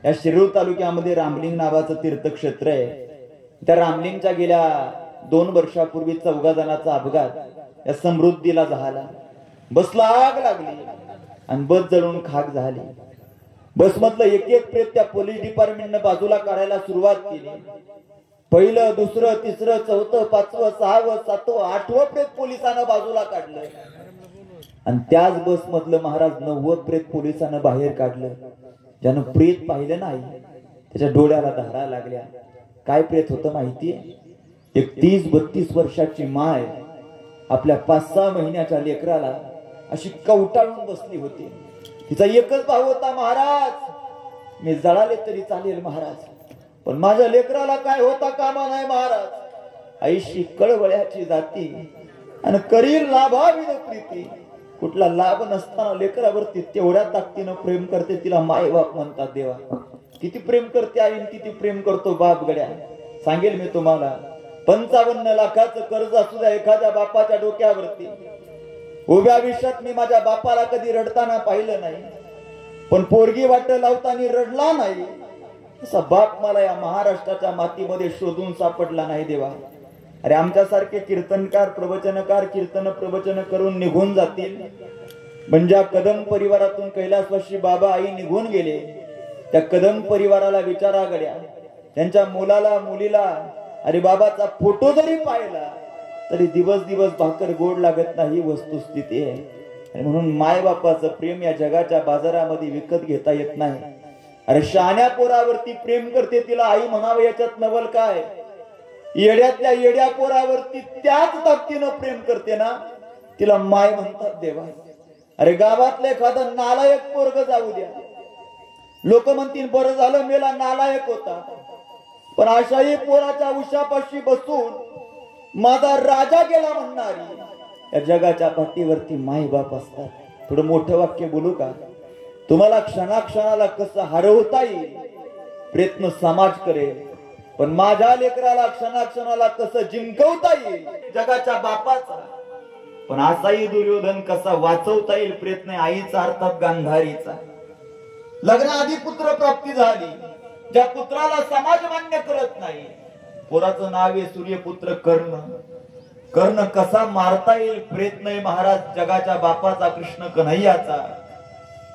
या शिरूर तालुक्यामध्ये रामलिंग नावाचं तीर्थक्षेत्र आहे. त्या रामलिंगच्या गेल्या 2 वर्षापूर्वी 14 जणांचा अपघात या समृद्धीला झाला. बसला आग लागली आणि बस जळून खाक झाली. बस मधलं एक प्रेत त्या पोलीस डिपार्टमेंटने बाजूला काढायला सुरुवात केली. पहिलं, दुसरं, तिसरं, चौथं, 5वं, 6वं, 7वं, 8वं प्रेत पोलिसांना बाजूला काढलं आणि त्याच बस मधलं महाराज 9वं प्रेत पोलिसांना बाहेर काढलं. ज्यानं प्रेत पाहिलं नाही त्याच्या डोळ्याला धारा लागल्या. काय प्रेत होतं माहितीये? एक 30-32 वर्षाची माय आपल्या 5-6 महिन्याच्या लेकराला अशी कवटाळून बसली होती. तिचा एकच भाव होता, महाराज मी जळाले तरी चालेल महाराज, पण माझ्या लेकराला काय होता कामा नाही महाराज. आईशी कळवळ्याची जाती आणि करील लाभाविन प्रीती. कुठला लाभ नसताना लेकरावरती तेवढ्या ताकदीनं प्रेम करते, तिला मायबाप म्हणतात. देवा किती प्रेम करते आई, किती प्रेम करतो बाप गड्या. सांगेल मी तुम्हाला, 55 लाखाचं कर्ज असू द्या एखाद्या बापाच्या डोक्यावरती. उभ्या आयुष्यात मी माझ्या बापाला कधी रडताना पाहिलं नाही, पण पोरगी वाट लावताना रडला नाही असा बाप मला या महाराष्ट्राच्या मातीमध्ये शोधून सापडला नाही देवा. अरे आमच्यासारखे कीर्तनकार प्रवचनकार कीर्तन प्रवचन करून निघून जातील, पण ज्या कदम परिवारातून कैलासवासी बाबा आई निघून गेले त्या कदम परिवाराला विचारा गड्या, त्यांच्या मुलाला मुलीला अरे बाबाचा फोटो जरी पाहिला तरी दिवस भाकर गोड लागत नाही, वस्तुस्थिती आहे. आणि म्हणून मायबापाचं प्रेम या जगाच्या बाजारामध्ये विकत घेता येत नाही. अरे शहाण्या पोरावरती प्रेम करते तिला आई म्हणावं याच्यात नवल काय. येड्यातल्या येड्या पोरावरती त्याच ताकदीनं प्रेम करते ना तिला माय म्हणतात देवा. अरे गावातलं एखादं नालायक पोरग जाऊ द्या, लोक म्हणतील बरं झालं मेला, नालायक होता, पण अशाही पोराच्या उशापाशी बसून माझा राजा गेला म्हणणारी या जगाच्या पाठीवरती माय बाप असतात. थोडं मोठं वाक्य बोलू का? तुम्हाला क्षणाक्षणाला कसं हरवता येईल प्रयत्न समाज करेल, पण माझ्या लेकराला क्षणाक्षणाला कसं जिंकवता येईल जगाच्या बापाचा, पण असाही दुर्योधन कसा वाचवता येईल प्रयत्न आईचा अर्थात गांधारीचा. लग्नाआधी पुत्र प्राप्ती झाली, ज्या पुत्राला समाज मान्य करत नाही, पोराचं नाव आहे सूर्यपुत्र कर्ण. कर्ण कसा मारता येईल प्रयत्न आहे महाराज जगाच्या बापाचा कृष्ण कन्हैयाचा,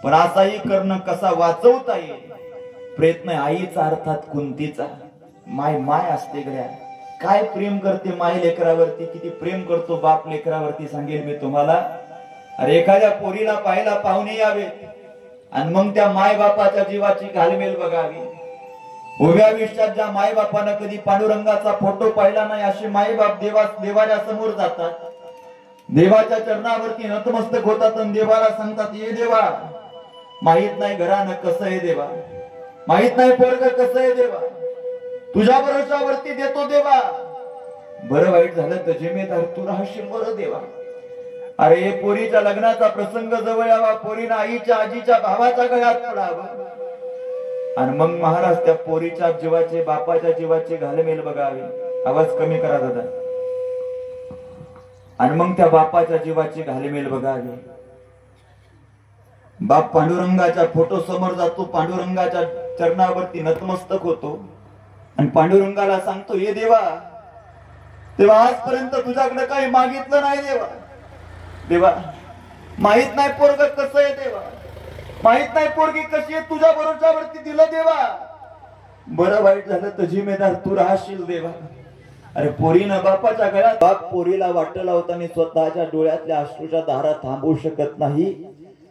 पण असाही कर्ण कसा वाचवता येईल प्रयत्न आईचा अर्थात कुंतीचा. माय माय असते गड्या, काय प्रेम करते माय लेकरावरती, किती प्रेम करतो बाप लेकरावरती सांगेल मी तुम्हाला. अरे एखाद्या पोरीला पाहायला पाहुणे यावे आणि मग त्या माय बापाच्या जीवाची घालमेल बघावी. उभ्या आयुष्यात ज्या माय बापानं कधी पांडुरंगाचा फोटो पाहिला नाही असे माय बाप देवाच्या समोर जातात, देवाच्या चरणावरती नतमस्तक होतात आणि देवाला सांगतात ये देवा, माहित नाही घरानं कसं आहे देवा, माहित नाही पोरग कसं आहे देवा, तुझ्या भरोशावरती देतो देवा, बरं वाईट झालं तर जिम्मेदार तू राहशील बरं देवा. अरे पोरीच्या लग्नाचा प्रसंग जवळ यावा, पोरीनं आईच्या आजीच्या भावाच्या गळ्यात पडावं आणि मग महाराज त्या पोरीच्या जीवाचे बापाच्या जीवाचे घालमेल बघावे. आवाज कमी करा दादा. आणि मग त्या बापाच्या जीवाची घालमेल बघावी. बाप पांडुरंगाच्या फोटो समोर जातो, पांडुरंगाच्या चरणावरती नतमस्तक होतो आणि पांडुरंगाला सांगतो ये देवा, तेव्हा आजपर्यंत तुझ्याकडे काही मागितलं नाही देवा, देवा माहित नाही पोरग कसं आहे देवा, माहित नाही पोरगी कशी आहे, तुझ्या भरोशावरती दिलं देवा. बरं वाईट झालं तर जिम्मेदार तू राहशील देवा. अरे पोरीनं बापाच्या गळ्यात, बाप पोरीला वाट लावताना स्वतःच्या डोळ्यातल्या अश्रूच्या धारा थांबवू शकत नाही.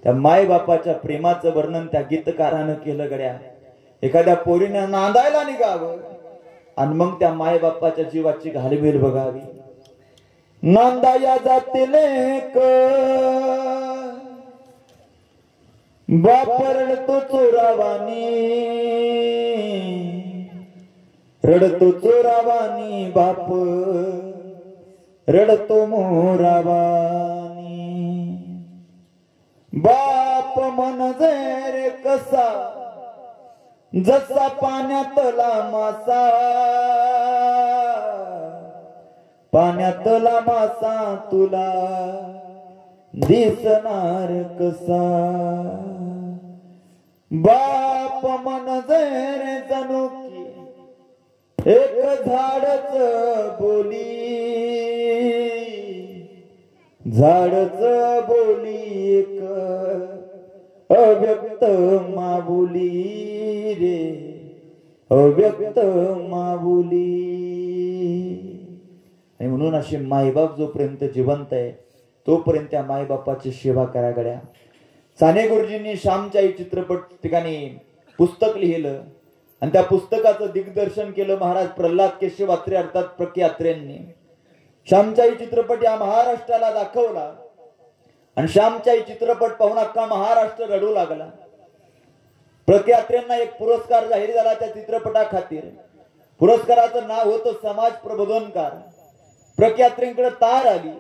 त्या माय बापाच्या प्रेमाचं वर्णन त्या गीतकारानं केलं गड्या. एखाद्या पोरीनं नांदायला निघावं आणि मग त्या माय बापाच्या जीवाची घालमेल बघावी. नांदाया जाते लेक बाप रडतो चोरावानी, रडतो चोरावानी बाप रडतो मोरावानी. बाप म्हणजे रे कसा जसा पाण्यातला मासा, पाण्यातला मासा तुला दिसणार कसा. बाप म्हणजे रे जणू की एक झाडच बोली, झाडच बोली एक अव्यक्त माबुली रे, अव्यक्त माबुली. आणि म्हणून असे मायबाप जोपर्यंत जिवंत आहे तोपर्यंत त्या मायबापाची सेवा करा गड्या. साने गुरुजींनी श्यामची आई चित्रपट ठिकाणी पुस्तक लिहिलं आणि त्या पुस्तकाचं दिग्दर्शन केलं महाराज प्रल्हाद केशव अत्रे अर्थात प्रके अत्रेंनी. श्यामची आई चित्रपट या महाराष्ट्राला दाखवला आणि श्यामची आई चित्रपट पाहून अख्खा महाराष्ट्र रडू लागला. प्रके अत्रेंना एक पुरस्कार जाहीर झाला त्या चित्रपटाखातीर. पुरस्काराचं नाव होतं समाज प्रबोधनकार. प्रके अत्रेंकडे तार आली.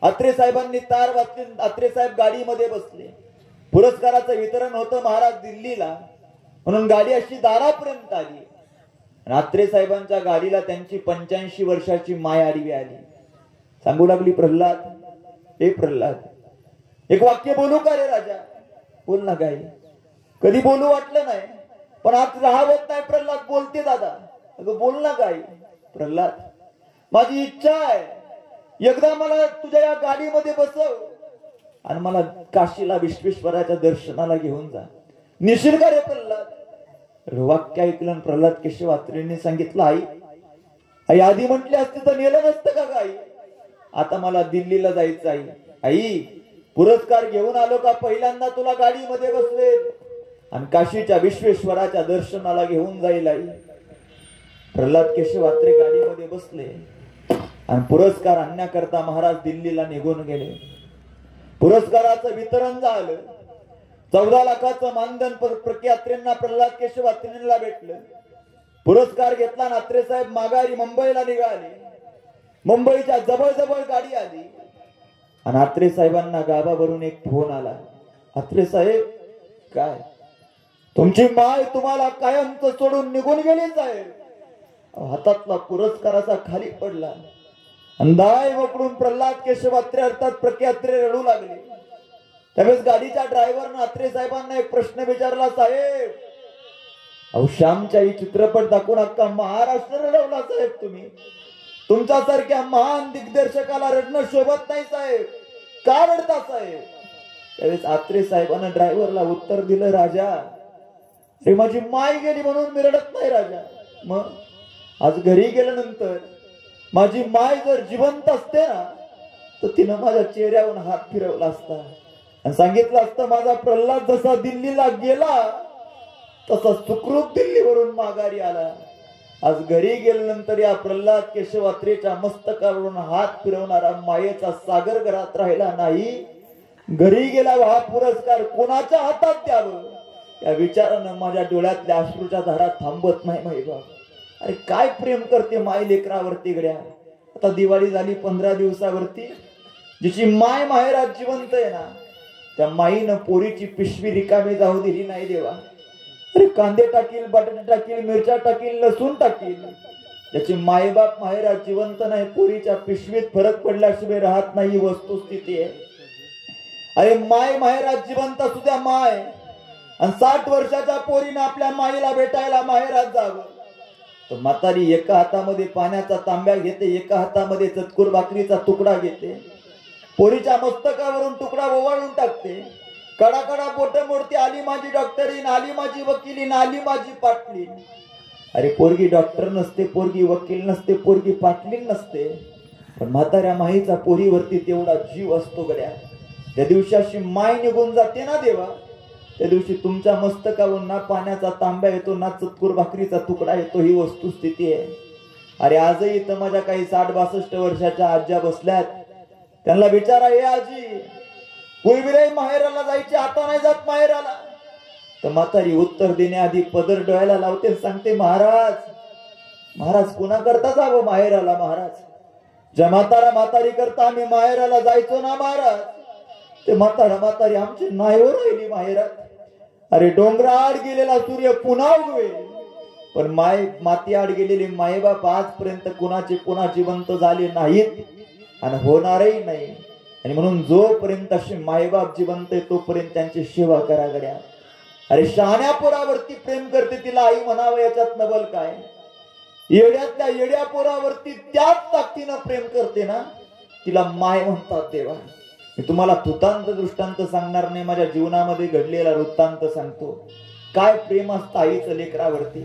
अत्रे साहेबांनी तार वाचली. अत्रे साहेब गाडीमध्ये बसले. पुरस्काराचं वितरण होतं महाराज दिल्लीला, म्हणून गाडी अशी दारापर्यंत आली. अत्रे साहेबांच्या गाडीला त्यांची 85 वर्षाची माय आडवी आली. सांगू लागली, प्रल्हाद, हे प्रल्हाद, एक वाक्य बोलू का रे राजा? बोल ना. काय कधी बोलू वाटलं नाही, पण आज राहावत नाही. प्रल्हाद बोलते दादा. अगं बोल ना. काय प्रल्हाद, माझी इच्छा आहे एकदा मला तुझ्या या गाडीमध्ये बसव आणि मला काशीला विश्वेश्वराच्या दर्शनाला घेऊन जा. निशील का रे प्रल्हाद? वाक्य ऐकलं प्रल्हाद केशव अत्रेंनी सांगितलं, आई, आई आधी म्हटली असते तर नेलं नसतं का गाई? आता मला दिल्लीला जायचं आहे. आई, पुरस्कार घेऊन आलो का पहिल्यांदा तुला गाडीमध्ये बसवेल आणि काशीच्या विश्वेश्वराच्या दर्शनाला घेऊन जाईल. आई, प्रल्हाद केशव अत्रे गाडीमध्ये बसले आणि पुरस्कार आणण्याकरता महाराज दिल्लीला निघून गेले. पुरस्काराचं वितरण झालं. 14 लाखाचं मानधन प्रके अत्रेंना प्रल्हाद केशव अत्रेंना भेटलं. पुरस्कार घेतला. अत्रे साहेब माघारी मुंबईला निघाले. मुंबईच्या जवळ गाडी आली आणि अत्रे साहेबांना गावावरून एक फोन आला. अत्रे साहेब, काय तुमची माय तुम्हाला कायमच सोडून निघून गेली साहेब. हातातला पुरस्काराचा खाली पडला. अंधाय वकडून प्रल्हाद केशव अत्रे अर्थात प्रके अत्रे रडू लागले. त्यावेळेस गाडीच्या ड्रायव्हरने अत्रे साहेबांना एक प्रश्न विचारला, साहेब, अहो श्यामची आई चित्रपट दाखवून अख्खा महाराष्ट्र रडवला साहेब. तुम्ही तुमच्यासारख्या महान दिग्दर्शकाला रडणं शोभत नाही साहेब. का रडता साहेब? त्यावेळेस अत्रे साहेबांना ड्रायव्हरला उत्तर दिलं, राजा, रे माझी माय गेली म्हणून मी रडत नाही राजा. मग आज घरी गेल्यानंतर माझी माय जर जिवंत असते ना तर तिनं माझ्या चेहऱ्यावरून हात फिरवला असता आणि सांगितलं असतं, माझा प्रल्हाद जसा दिल्लीला गेला तसा सुखरूप दिल्लीवरून माघारी आला. आज घरी गेल्यानंतर या प्रल्हाद केशव अत्रेच्या मस्तकावरून हात फिरवणारा मायेचा सागर घरात राहिला नाही. घरी गेला हा पुरस्कार कोणाच्या हातात द्यावं या विचारानं माझ्या डोळ्यातल्या अश्रूच्या धारा थांबत नाही. माई बाप, अरे काय प्रेम करते माय लेकरावरती गड्या. आता दिवाळी झाली 15 दिवसावरती. जिची माय माहेरात जिवंत आहे ना त्या माईनं पोरीची पिशवी रिकामी जाऊ दिली नाही देवा. अरे कांदे टाकील, बटाटे टाकील, मिरच्या टाकील, लसूण टाकील. त्याची मायबाप माहेरात जिवंत नाही, पोरीच्या पिशवीत फरक पडल्याशिवाय राहत नाही, वस्तुस्थिती आहे. अरे माय माहेरात जिवंत असू द्या माय, आणि 60 वर्षाच्या पोरीनं आपल्या माईला भेटायला माहेरात जावं तर म्हातारी एका हातामध्ये पाण्याचा तांब्या घेते, एका हातामध्ये चतकुर भाकरीचा तुकडा घेते, पोरीच्या मस्तकावरून तुकडा ओवाळून टाकते कडा कडा बोट मोडते, आली माझी डॉक्टरीन, आली माझी वकिलीन, आली माझी पाटलीन. अरे पोरगी डॉक्टर नसते, पोरगी वकील नसते, पोरगी पाटलीन नसते, पण म्हाताऱ्या माईचा पोरीवरती तेवढा जीव असतो गड्या. त्या दिवशी अशी माय निघून जाते ना देवा, त्या दिवशी तुमच्या मस्तकावर ना पाण्याचा तांब्या येतो, ना चतकुर भाकरीचा तुकडा येतो. ही वस्तुस्थिती आहे. अरे आजही इथं माझ्या काही 60-62 वर्षाच्या आज्या बसल्यात. त्यांना विचारा, हे आजी पूर्वी माहेराला जायची, आता नाही जात माहेराला? तर म्हातारी उत्तर देण्याआधी पदर डोळ्याला लावते, सांगते, महाराज महाराज कुणा करता जावं माहेराला? महाराज ज्या म्हातारी करता आम्ही माहेराला जायचो ना महाराज, ते म्हातारी आमची नाही हो राहिली माहेरात. अरे डोंगराआड गेलेला सूर्य पुन्हा उगवेल, पण माती आड गेलेले मायबाप आजपर्यंत कुणाचे पुन्हा जिवंत झाले नाहीत आणि होणारही नाही. आणि म्हणून जोपर्यंत असे मायबाप जिवंत आहे तोपर्यंत त्यांची सेवा करा गड्या. अरे शहाण्या पोरावरती प्रेम करते, तिला आई म्हणावं याच्यात नवल काय? येड्यातल्या येड्या पोरावरती त्याच ताकदीनं प्रेम करते ना, तिला माय म्हणतात देवा. मी तुम्हाला वृत्तांत दृष्टांत सांगणार नाही, माझ्या जीवनामध्ये घडलेला वृत्तांत सांगतो. काय प्रेम असतं आईचं लेकरावरती.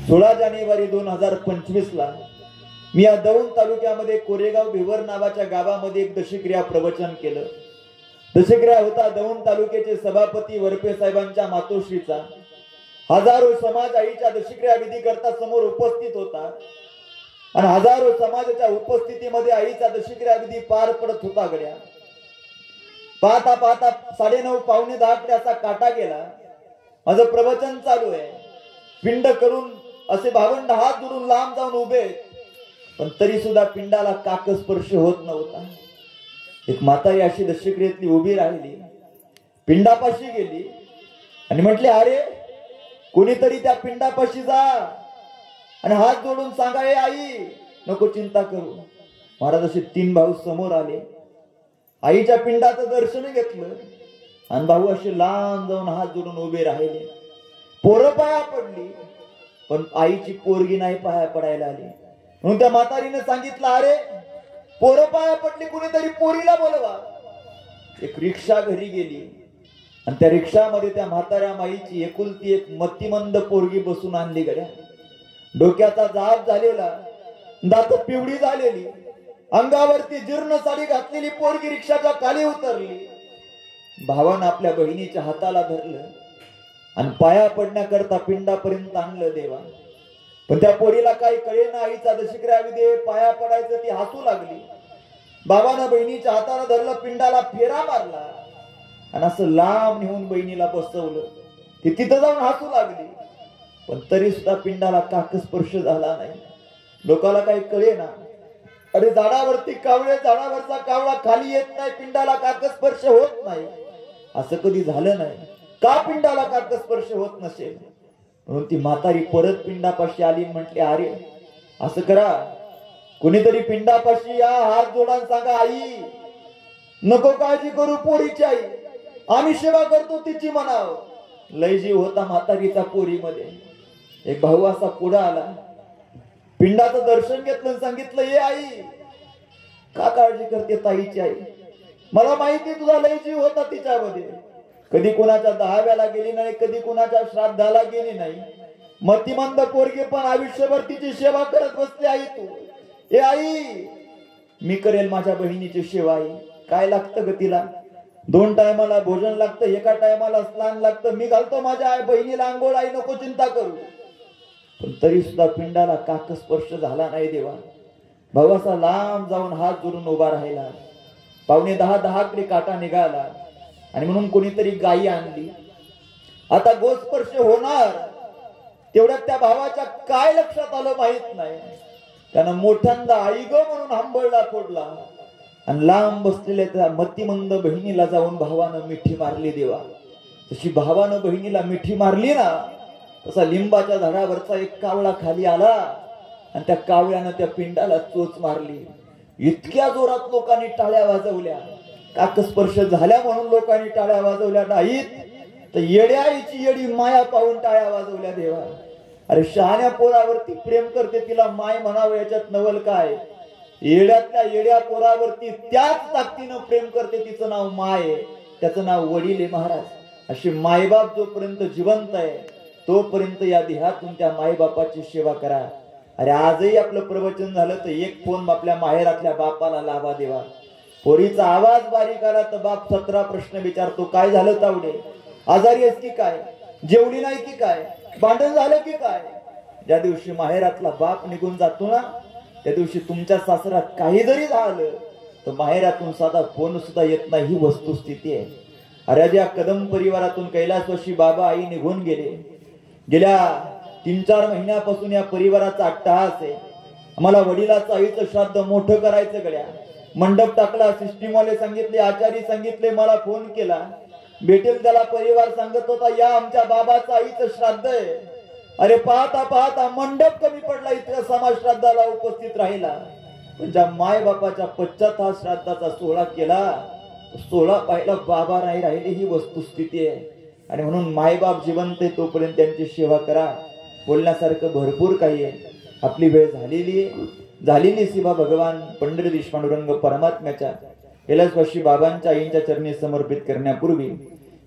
16 जानेवारी 2025 मी या दौंड तालुक्यामध्ये कोरेगाव भिवर नावाच्या गावामध्ये एक दशक्रिया प्रवचन केलं. दशक्रिया होता दौंड तालुक्याचे सभापती वरपे साहेबांच्या मातोश्रीचा. हजारो समाज आईच्या दशक्रिया विधी करता समोर उपस्थित होता आणि हजारो समाजाच्या उपस्थितीमध्ये आईचा दशक्रिया विधी पार पडत होता गड्या. पाहता पाहता 9:30 पावणे 10 असा काटा गेला. माझं प्रवचन चालू आहे. पिंड करून असे भावंड हात जोडून लांब जाऊन उभे, पण तरी सुद्धा पिंडाला काकस्पर्श होत नव्हता. एक म्हातारी अशी दशक्रियेतली उभी राहिली, पिंडापाशी गेली आणि म्हटले, अरे कोणीतरी त्या पिंडापाशी जा आणि हात जोडून सांगा, ए आई नको चिंता करू. महाराज असे 3 भाऊ समोर आले, आईच्या पिंडाचं दर्शन घेतलं आणि भाऊ असे लांब जाऊन हात जोडून उभे राहिले. पोरं पाया पडली, पण आईची पोरगी नाही पाया पडायला आली. म्हणून त्या म्हातारीने सांगितलं, अरे पोरं पाया पडली, कुणीतरी पोरीला बोलवा. एक रिक्षा घरी गेली आणि त्या रिक्षामध्ये त्या म्हाताऱ्या माईची एकुलती एक मतिमंद पोरगी बसून आणली गड्या. डोक्याचा जाब झालेला, दात पिवळी झालेली, अंगावरती जीर्ण साडी घातलेली पोरगी रिक्षाच्या खाली उतरली. भावानं आपल्या बहिणीच्या हाताला धरलं आणि पाया पडण्याकरता पिंडापर्यंत आणलं देवा. पण त्या पोरीला काही कळेना, आईचा दशक्रिया विधी पाया पडायचं ती हसू लागली. बाबानं बहिणीच्या हाताला धरलं, पिंडाला फेरा मारला आणि असं लांब नेऊन बहिणीला बसवलं. ती तिथं जाऊन हसू लागली, पण तरी सुद्धा पिंडाला काकस्पर्श झाला नाही. लोकाला काही कळेना. अरे झाडावरती कावळे, झाडावरचा कावळा खाली येत नाही, पिंडाला काकस्पर्श होत नाही. असं कधी झालं नाही. का पिंडाला काकस्पर्श होत नसेल? म्हणून ती म्हातारी परत पिंडापाशी आली, म्हटली, अरे असं करा, कोणीतरी पिंडापाशी या, हात जोडून सांगा, आई नको काळजी करू, पोरीची आई, आम्ही सेवा करतो तिची म्हणाव. लय जीव होता म्हातारीचा पोरीमध्ये. एक भाऊ असा पुढे आला, पिंडाचं दर्शन घेतलं, सांगितलं, ये आई का काळजी करते ताईची आई? मला माहिती तुझा लय जीव होता तिच्यामध्ये. कधी कुणाच्या 10व्याला गेली नाही, कधी कुणाच्या श्राद्धाला गेली नाही. मतिमंद पोरगी पण आयुष्यभर तिची सेवा करत बसली. आई तू, ए आई मी करेल माझ्या बहिणीची सेवा. आई काय लागतं ग तिला? 2 टायमाला भोजन लागतं, एका टायमाला स्नान लागतं. मी घालतो माझ्या आई बहिणीला अंघोळ, आई नको चिंता करू. पण तरी सुद्धा पिंडाला काकस्पर्श झाला नाही देवा. भाऊ असा लांब जाऊन हात जोडून उभा राहिला. 9:45 काटा निघाला आणि म्हणून कोणीतरी गायी आणली. आता गोस्पर्श होणार तेवढ्यात त्या भावाच्या काय लक्षात आलं माहित नाही. त्यानं मोठ्यांदा आई ग म्हणून हंबळला फोडला आणि लांब बसलेल्या त्या मतिमंद बहिणीला जाऊन भावानं मिठी मारली देवा. तशी भावानं बहिणीला मिठी मारली ना, तसा लिंबाच्या झाडावरचा एक कावळा खाली आला आणि त्या कावळ्यानं त्या पिंडाला चोच मारली. इतक्या जोरात लोकांनी टाळ्या वाजवल्या. काकस्पर्श झाल्या म्हणून लोकांनी टाळ्या वाजवल्या नाहीत, तर येड्याची येडी माया पाहून टाळ्या वाजवल्या देवा. अरे शहाण्या पोरावरती प्रेम करते, तिला माय म्हणावं याच्यात नवल काय? येड्यातल्या येड्या पोरावरती त्याच ताकदीनं प्रेम करते, तिचं नाव माय. त्याचं नाव वडील आहे महाराज. अशी मायबाप जोपर्यंत जिवंत आहे तोपर्यंत या देहातून त्या मायबापाची सेवा करा. अरे आजही आपलं प्रवचन झालं तर एक फोन आपल्या माहेरातल्या बापाला लावा देवा. पोरीचा आवाज बारीक आला तर बाप 17 प्रश्न विचारतो, काय झालं तावडे, आजारी आहेस की काय, जेवली नाही की काय, भांडण झालं की काय. ज्या दिवशी माहेरातला बाप निघून जातो ना त्या दिवशी तुमच्या सासरात काही जरी झालं तर माहेरातून साधा फोन सुद्धा येत नाही, ही वस्तुस्थिती आहे. अरे ज्या कदम परिवारातून कैलासवासी बाबा आई निघून गेले, गेल्या 3-4 महिन्यापासून या परिवाराचा अट्टहास आहे. आम्हाला वडिलाचं आईचं श्राद्ध मोठं करायचं गड्या. मंडप टाकला, सिस्टीमवाले सांगितले, आचारी सांगितले, मला फोन केला, भेटेल त्याला परिवार सांगत होता या आमच्या बाबाचं आईचं श्राद्ध आहे. अरे पाहता पाहता मंडप कमी पडला, इतका समाज श्राद्धाला उपस्थित राहिला. पण ज्या माय बापाच्या पश्चात श्राद्धाचा सोहळा केला, सोहळा पाहिला बाबा नाही राहिले, ही वस्तुस्थिती आहे. आणि म्हणून मायबाप जिवंत आहे तोपर्यंत त्यांची सेवा करा. बोलण्यासारखं भरपूर काही आहे. आपली वेळ झालेली शिवा भगवान पंढरीश पांडुरंग परमात्म्याच्या कैलासवासी बाबांच्या आईंच्या चरणी समर्पित करण्यापूर्वी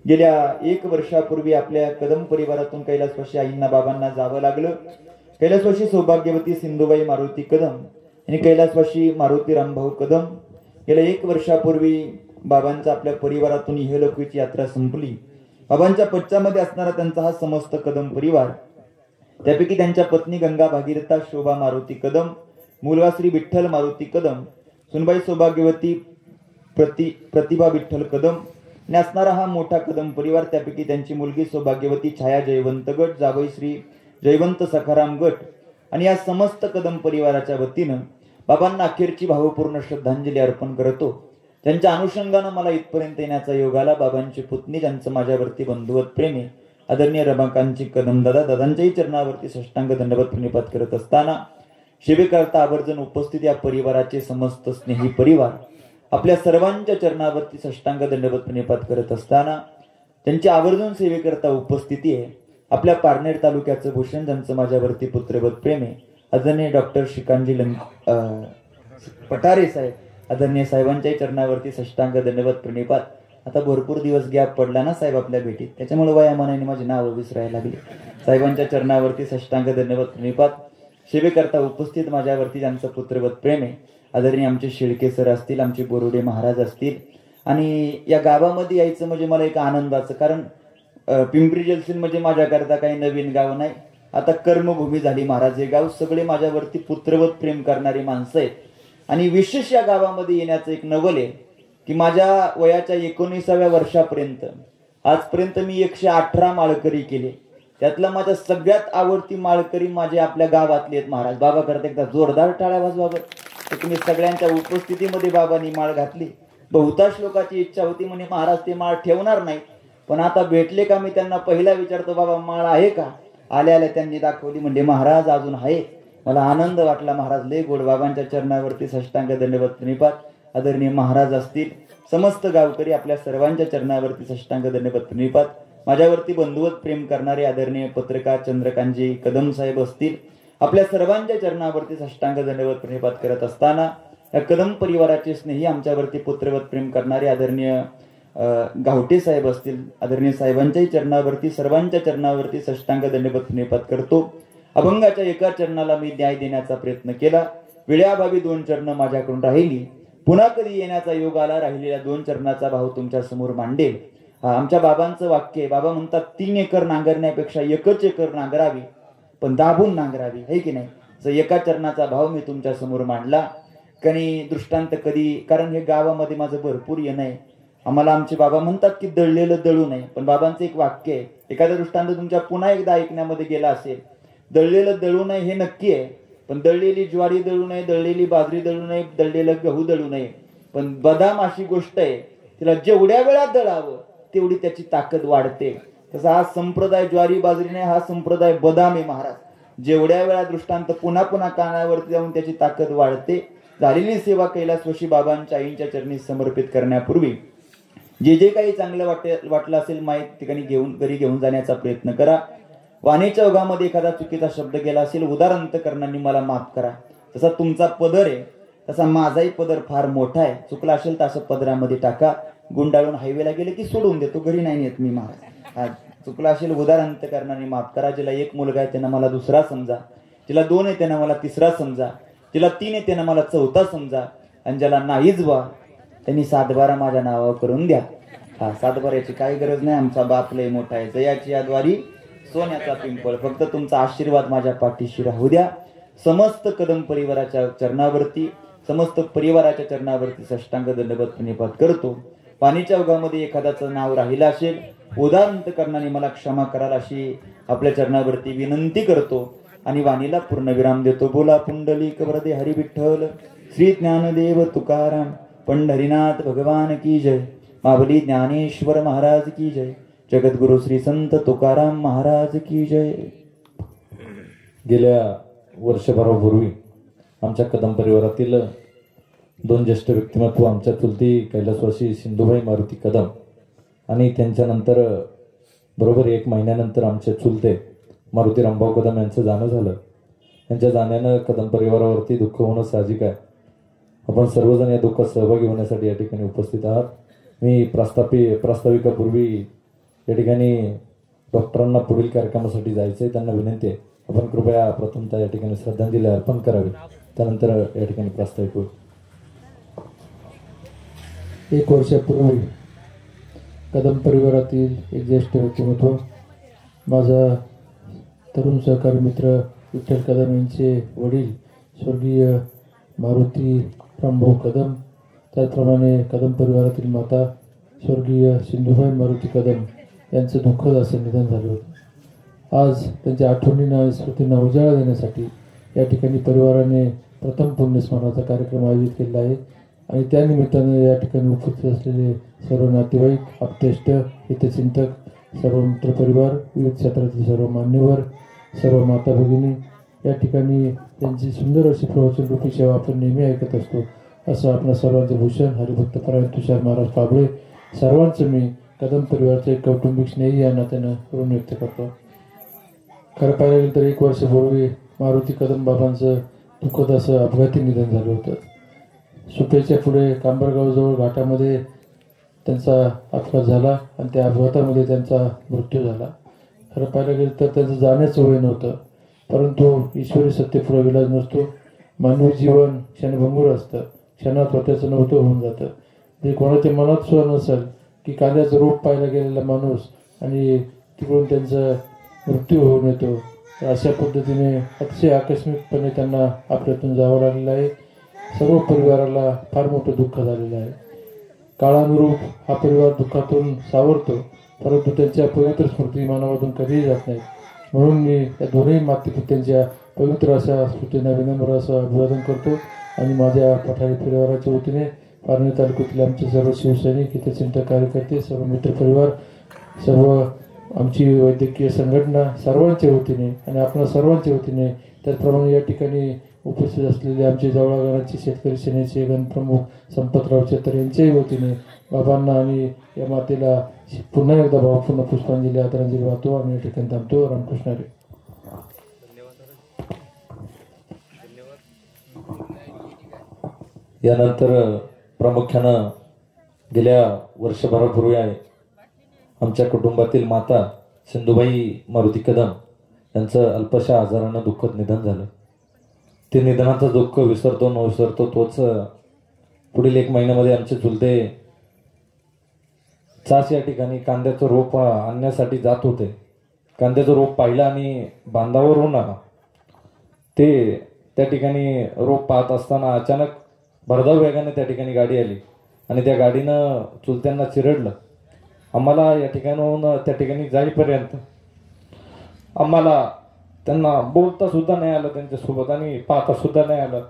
गेल्या 1 वर्षापूर्वी आपल्या कदम परिवारातून कैलासवासी आईंना बाबांना जावं लागलं. कैलासवासी सौभाग्यवती सिंधुबाई मारुती कदम आणि कैलासवासी मारुती रामभाऊ कदम गेल्या 1 वर्षापूर्वी बाबांचा आपल्या परिवारातून इहलोकीची यात्रा संपली. बाबांच्या पश्चामध्ये असणारा त्यांचा हा समस्त कदम परिवार, त्यापैकी त्यांच्या पत्नी गंगा भागीरथा शोभा मारुती कदम, मुलगा श्री विठ्ठल मारुती कदम, सुनबाई सौभाग्यवती प्रतिभा विठ्ठल कदम आणि असणारा हा मोठा कदम परिवार, त्यापैकी त्यांची मुलगी सौभाग्यवती छाया जयवंत गट, जावई श्री जयवंत सखाराम गट आणि या समस्त कदम परिवाराच्या वतीनं बाबांना अखेरची भावपूर्ण श्रद्धांजली अर्पण करतो. त्यांच्या अनुषंगानं मला इथपर्यंत येण्याचा योग आला. बाबांची पुतणी, ज्यांचं माझ्यावरती बंधुवत प्रेम आहे, आदरणीय रमाकांतजी कदम दादांच्याही चरणावरती साष्टांग दंडवत प्रणिपात करत असताना सेवेकरता आवर्जून उपस्थित या परिवाराचे समस्त स्नेही परिवार आपल्या सर्वांच्या चरणावरती साष्टांग दंडवत प्रणिपात करत असताना त्यांची आवर्जून सेवेकरता उपस्थिती आहे आपल्या पारनेर तालुक्याचं भूषण, ज्यांचं माझ्यावरती पुत्रवत प्रेम आहे, आदरणीय डॉक्टर श्रीकांतजी पठारे साहेब, आदरणीय साहेबांच्याही चरणावरती साष्टांग दंडवत प्रणिपात. आता भरपूर दिवस गॅप पडला ना साहेब आपल्या भेटीत, त्याच्यामुळे वयामानाने माझी नावं विसरायला लागली. साहेबांच्या चरणावरती साष्टांग दंडवत प्रणिपात. सेवेकरता उपस्थित माझ्यावरती ज्यांचं पुत्रवत प्रेम आहे, आदरणीय आमचे शेळके सर असतील, आमचे बोरुडे महाराज असतील. आणि या गावामध्ये यायचं म्हणजे मला एक आनंदाचं, कारण पिंपरी चिंचवड म्हणजे माझ्याकरता काही नवीन गाव नाही, आता कर्मभूमी झाली महाराज. हे गाव सगळे माझ्यावरती पुत्रवत प्रेम करणारी माणसं आहेत. आणि विशेष या गावामध्ये येण्याचं एक नवल आहे की माझ्या वयाच्या 19व्या वर्षापर्यंत आजपर्यंत मी 118 माळकरी केले. त्यातला माझ्या सगळ्यात आवडती माळकरी माझे आपल्या गावातले आहेत महाराज. बाबा करता एकदा जोरदार टाळ्या वाजवा. तुम्ही सगळ्यांच्या उपस्थितीमध्ये बाबांनी माळ घातली. बहुतांश लोकांची इच्छा होती म्हणे महाराज ते माळ ठेवणार नाही, पण आता भेटले का मी त्यांना पहिला विचारतो, बाबा माळ आहे का? आल्या आल्या त्यांनी दाखवली, म्हणजे महाराज अजून आहे. मला आनंद वाटला. महाराज लय गोड. बाबांच्या चरणावरती साष्टांग दंडवत प्रणिपात. आदरणीय महाराज असतील, समस्त गावकरी आपल्या सर्वांच्या चरणावरती साष्टांग दंडवत प्रणिपात. माझ्यावरती बंधुवत प्रेम करणारे आदरणीय पत्रकार चंद्रकांतजी कदम साहेब असतील, आपल्या सर्वांच्या चरणावरती साष्टांग दंडवत प्रणिपात करत असताना या कदम परिवाराचे स्नेही, आमच्यावरती पुत्रवत प्रेम करणारे आदरणीय गावटे साहेब असतील, आदरणीय साहेबांच्याही चरणावरती सर्वांच्या चरणावरती साष्टांग दंडवत प्रणिपात करतो. अभंगाच्या एका चरणाला मी न्याय देण्याचा प्रयत्न केला. वेळाभावी 2 चरण माझ्याकडून राहिली. पुन्हा कधी येण्याचा योग आला, राहिलेल्या 2 चरणाचा भाव तुमच्या समोर मांडेल. आमच्या बाबांचं वाक्य आहे. बाबा म्हणतात 3 एकर नांगरण्यापेक्षा 1 एकर नांगरावी, पण दाबून नांगरावी, है की नाही. तर एका चरणाचा भाव मी तुमच्या समोर मांडला. कधी दृष्टांत कधी, कारण हे गावामध्ये माझं भरपूर येणं आहे. आम्हाला आमचे बाबा म्हणतात की दळलेलं दळू नये, पण बाबांचं एक वाक्य आहे, एखादा दृष्टांत तुमच्या पुन्हा एकदा ऐकण्यामध्ये गेला असेल. दळलेलं दळू नये हे नक्की आहे, पण दळलेली ज्वारी दळू नये, दळलेली बाजरी दळू नये, दळलेलं गहू दळू नये. पण बदाम अशी गोष्ट आहे, तिला जेवढ्या वेळात दळावं तेवढी त्याची ताकद वाढते. तसा हा संप्रदाय ज्वारी बाजरी नाही, हा संप्रदाय बदाम आहे महाराज. जेवढ्या वेळा दृष्टांत पुन्हा पुन्हा कानावरती जाऊन त्याची ताकद वाढते. झालेली सेवा कैलासवासी बाबांच्या आईंच्या चरणी समर्पित करण्यापूर्वी जे जे काही चांगलं वाटलं असेल माहीत ठिकाणी घरी घेऊन जाण्याचा प्रयत्न करा. वाणीच्या ओघामध्ये एखादा चुकीचा शब्द गेला असेल, उदार अंतकरणांनी मला माफ करा. तसा तुमचा पदर आहे, तसा माझाही पदर फार मोठा आहे. चुकला असेल तर असं पदरामध्ये टाका. गुंडाळून हायवेला गेले की सोडून देतो, घरी नाही येत मी महाराज. हा चुकला असेल उदाहरण करणारी माफ करा. जिला एक मुलगा आहे त्यांना मला दुसरा समजा, जिला 2 आहे त्यांना मला तिसरा समजा, जिला 3 आहे त्यांना मला चौथा समजा, आणि ज्याला नाहीच बा त्यांनी 7-12 माझ्या नावावर करून द्या. हा 7-12ची काही गरज नाही, आमचा बाप लय मोठा आहे. जयाची याद्वारी सोन्याचा पिंपळ, फक्त तुमचा आशीर्वाद माझ्या पाठीशी राहू द्या. समस्त कदम परिवाराच्या चरणावरती, समस्त परिवाराच्या चरणावरती साष्टांग दंडवत प्रणिपात करतो. पाणीच्या ओघामध्ये एखाद्याचं नाव राहिलं असेल, उदाहरण करणारी मला क्षमा कराल अशी आपल्या चरणावरती विनंती करतो आणि वाणीला पूर्णविराम देतो. बोला पुंडलिक वरदे हरी विठ्ठल श्री ज्ञानदेव तुकाराम पंढरीनाथ भगवान की जय. माऊली ज्ञानेश्वर महाराज की जय. जगद्गुरु श्री संत तुकाराम महाराज की जय. गेल्या वर्षभरापूर्वी आमच्या कदम परिवारातील 2 ज्येष्ठ व्यक्तिमत्व, आमच्या चुलती कैलासवासी सिंधुबाई मारुती कदम आणि त्यांच्यानंतर बरोबर 1 महिन्यानंतर आमचे चुलते मारुती रामभाऊ कदम यांचं जाणं झालं. यांच्या जाण्यानं कदम परिवारावरती दुःख होणं साहजिक आहे. आपण सर्वजण या दुःखात सहभागी होण्यासाठी या ठिकाणी उपस्थित आहात. मी प्रास्ताविकापूर्वी या ठिकाणी डॉक्टरांना पुढील कार्यक्रमासाठी जायचं आहे, त्यांना विनंती आहे आपण कृपया प्रथमतः या ठिकाणी श्रद्धांजली अर्पण करावी, त्यानंतर या ठिकाणी प्रास्ताविक होईल. 1 वर्षापूर्वी कदम परिवारातील एक ज्येष्ठ व्यक्तिमत्व, माझा तरुण सहकारी मित्र विठ्ठल कदम यांचे वडील स्वर्गीय मारुती रामभाऊ कदम, त्याचप्रमाणे कदम परिवारातील माता स्वर्गीय सिंधुबाई मारुती कदम यांचं दुःखद असं निधन झालं होतं. आज त्यांच्या आठवणींना आणि स्मृतींना उजाळा देण्यासाठी या ठिकाणी परिवाराने प्रथम पुण्यस्मरणाचा कार्यक्रम आयोजित केला आहे आणि त्यानिमित्तानं या ठिकाणी उपस्थित असलेले सर्व नातेवाईक, आप्तेष्ट, हितचिंतक, सर्व मित्रपरिवार, विविध क्षेत्रातील सर्व मान्यवर, सर्व माता भगिनी या ठिकाणी त्यांची सुंदर अशी प्रवचनरूपी सेवा आपण नेहमी ऐकत असतो. असं आपल्या सर्वांचे भूषण हरिभक्तपरायण तुषार महाराज पाबळे सर्वांचं मी कदम परिवाराचे एक कौटुंबिक स्नेही या नात्यानं ऋण व्यक्त करतो. खरं पाहायला गेलं तर 1 वर्षापूर्वी मारुती कदम बाबांचं दुःखद असं अपघाती निधन झालं होतं. सुपेच्या पुढे कांबरगावजवळ घाटामध्ये त्यांचा अपघात झाला आणि त्या अपघातामध्ये त्यांचा मृत्यू झाला. खरं पाहायला गेलं तर त्यांचं जाण्याचं वय नव्हतं, परंतु ईश्वरी सत्तेपुढे विलाज नसतो. मानवी जीवन क्षणभंगूर असतं, क्षणात होत्याचं नव्हतं होऊन जातं. ते कोणाच्या मनात सुद्धा नसेल की कांद्याचं रोप पाहायला गेलेला माणूस आणि तिकडून त्यांचा मृत्यू होऊन येतो. अशा पद्धतीने अतिशय आकस्मिकपणे त्यांना आपल्यातून जावं लागलेलं आहे. सर्व परिवाराला फार मोठं दुःख झालेलं आहे. काळानुरूप हा परिवार दुःखातून सावरतो, परंतु त्यांच्या पवित्र स्मृती मानवातून कधीही जात नाहीत. म्हणून मी या दोन्ही मातेपित्यांच्या पवित्र अशा स्मृतींना विनम्र असं अभिवादन करतो आणि माझ्या पठारी परिवाराच्या वतीने पारनेर तालुक्यातील आमचे सर्व शिवसैनिक, हितचिंतक, कार्यकर्ते, सर्व मित्रपरिवार, सर्व आमची वैद्यकीय संघटना सर्वांच्या वतीने आणि आपल्या सर्वांच्या वतीने, त्याचप्रमाणे या ठिकाणी उपस्थित असलेले आमचे जवळगावांचे शेतकरी सेनेचे गणप्रमुख संपतराव चेतर यांच्याही वतीने बाबांना आणि या मातेला पुन्हा एकदा भावपूर्ण पुष्पांजली आदरांजली वाहतो आणि या ठिकाणी थांबतो. रामकृष्ण हरी. यानंतर प्रामुख्यानं गेल्या वर्षभरापूर्वी आमच्या कुटुंबातील माता सिंधुबाई मारुती कदम यांचं अल्पशा आजारानं दुःखद निधन झालं. ते निधनाचं दुःख विसरतो न विसरतो तोच पुढील 1 महिन्यामध्ये आमचे चुलते चास या ठिकाणी कांद्याचं रोप आणण्यासाठी जात होते. कांद्याचं रोप पाहिलं आणि बांधावरून ते त्या ठिकाणी रोप पाहत असताना अचानक भरधाव वेगाने त्या ठिकाणी गाडी आली आणि त्या गाडीनं चुलत्यांना चिरडलं. आम्हाला या ठिकाणाहून त्या ठिकाणी जाईपर्यंत आम्हाला त्यांना बोलता सुद्धा नाही आलं त्यांच्यासोबत आणि पाहता सुद्धा नाही आलं.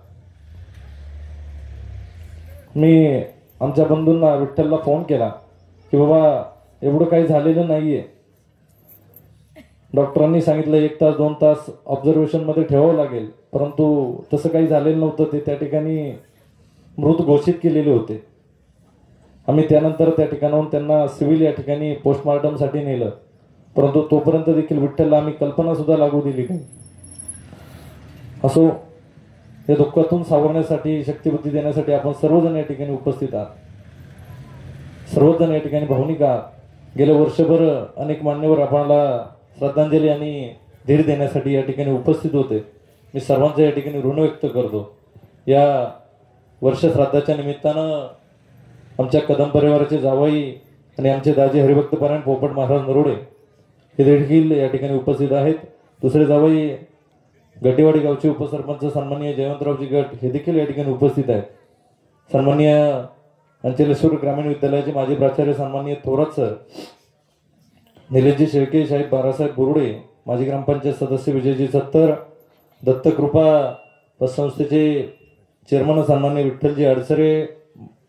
मी आमच्या बंधूंना विठ्ठलला फोन केला की बाबा एवढं काही झालेलं नाहीये. डॉक्टरांनी सांगितलं 1 तास 2 तास ऑब्झर्वेशनमध्ये ठेवावं लागेल, परंतु तसं काही झालेलं नव्हतं. ते त्या ठिकाणी मृत घोषित केलेले होते. आम्ही त्यानंतर त्या ठिकाणाहून त्यांना सिव्हिल या ठिकाणी पोस्टमॉर्टमसाठी नेलं, परंतु तोपर्यंत देखील विठ्ठलला आम्ही कल्पना सुद्धा लागू दिली नाही. असो, या दुःखातून सावरण्यासाठी, शक्तिबुद्धी देण्यासाठी आपण सर्वजण या ठिकाणी उपस्थित आहात. सर्वजण या ठिकाणी भावनिक आहात। गेल्या वर्षभर अनेक मान्यवर आपल्याला श्रद्धांजली आणि धीर देण्यासाठी या ठिकाणी उपस्थित होते। मी सर्वांचं या ठिकाणी ऋण व्यक्त करतो। या वर्ष श्राद्धाच्या निमित्तानं आमच्या कदम परिवाराचे जावई आणि आमचे दाजी हरिभक्त पारायण पोपट महाराज नरोडे हे देखील या ठिकाणी उपस्थित आहेत। दुसरे जावई गड्डेवाडी गावचे उपसरपंच सन्माननीय जयवंतरावजी गट हे देखील या ठिकाणी उपस्थित आहेत। सन्माननीय अंचलेश्वर ग्रामीण विद्यालयाचे माजी प्राचार्य सन्माननीय थोरात सर, निलेशजी शेळके, साहेब बारासाहेब बोरुडे, माजी ग्रामपंचायत सदस्य विजयजी सत्तर, दत्तकृपा पतसंस्थेचे चेअरमन सन्माननीय विठ्ठलजी अडसरे,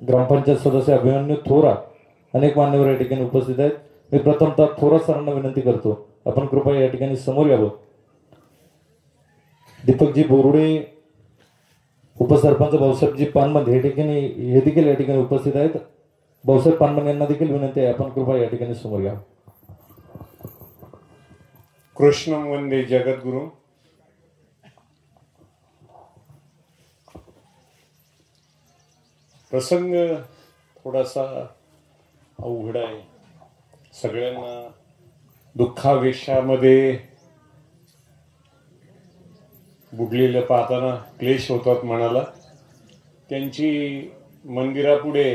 ग्रामपंचायत सदस्य अभिमन्यू थोरा, अनेक मान्यवर या ठिकाणी उपस्थित आहेत। मी प्रथमतः थोरात सरांना विनंती करतो, आपण कृपया या ठिकाणी समोर यावं। दीपकजी बोरुडे, उपसरपंच भाऊसाहेबजी पानमंद हे देखील या ठिकाणी उपस्थित आहेत। भाऊसाहेब पानमंद यांना देखील विनंती आहे, आपण कृपया या ठिकाणी समोर यावं। कृष्ण वंदे जगद्गुरु। प्रसंग थोडासा अवघड आहे, सगळ्यांना दुःखावेशामध्ये बुडलेलं पाहताना क्लेश होतात मनाला। त्यांची मंदिरापुढे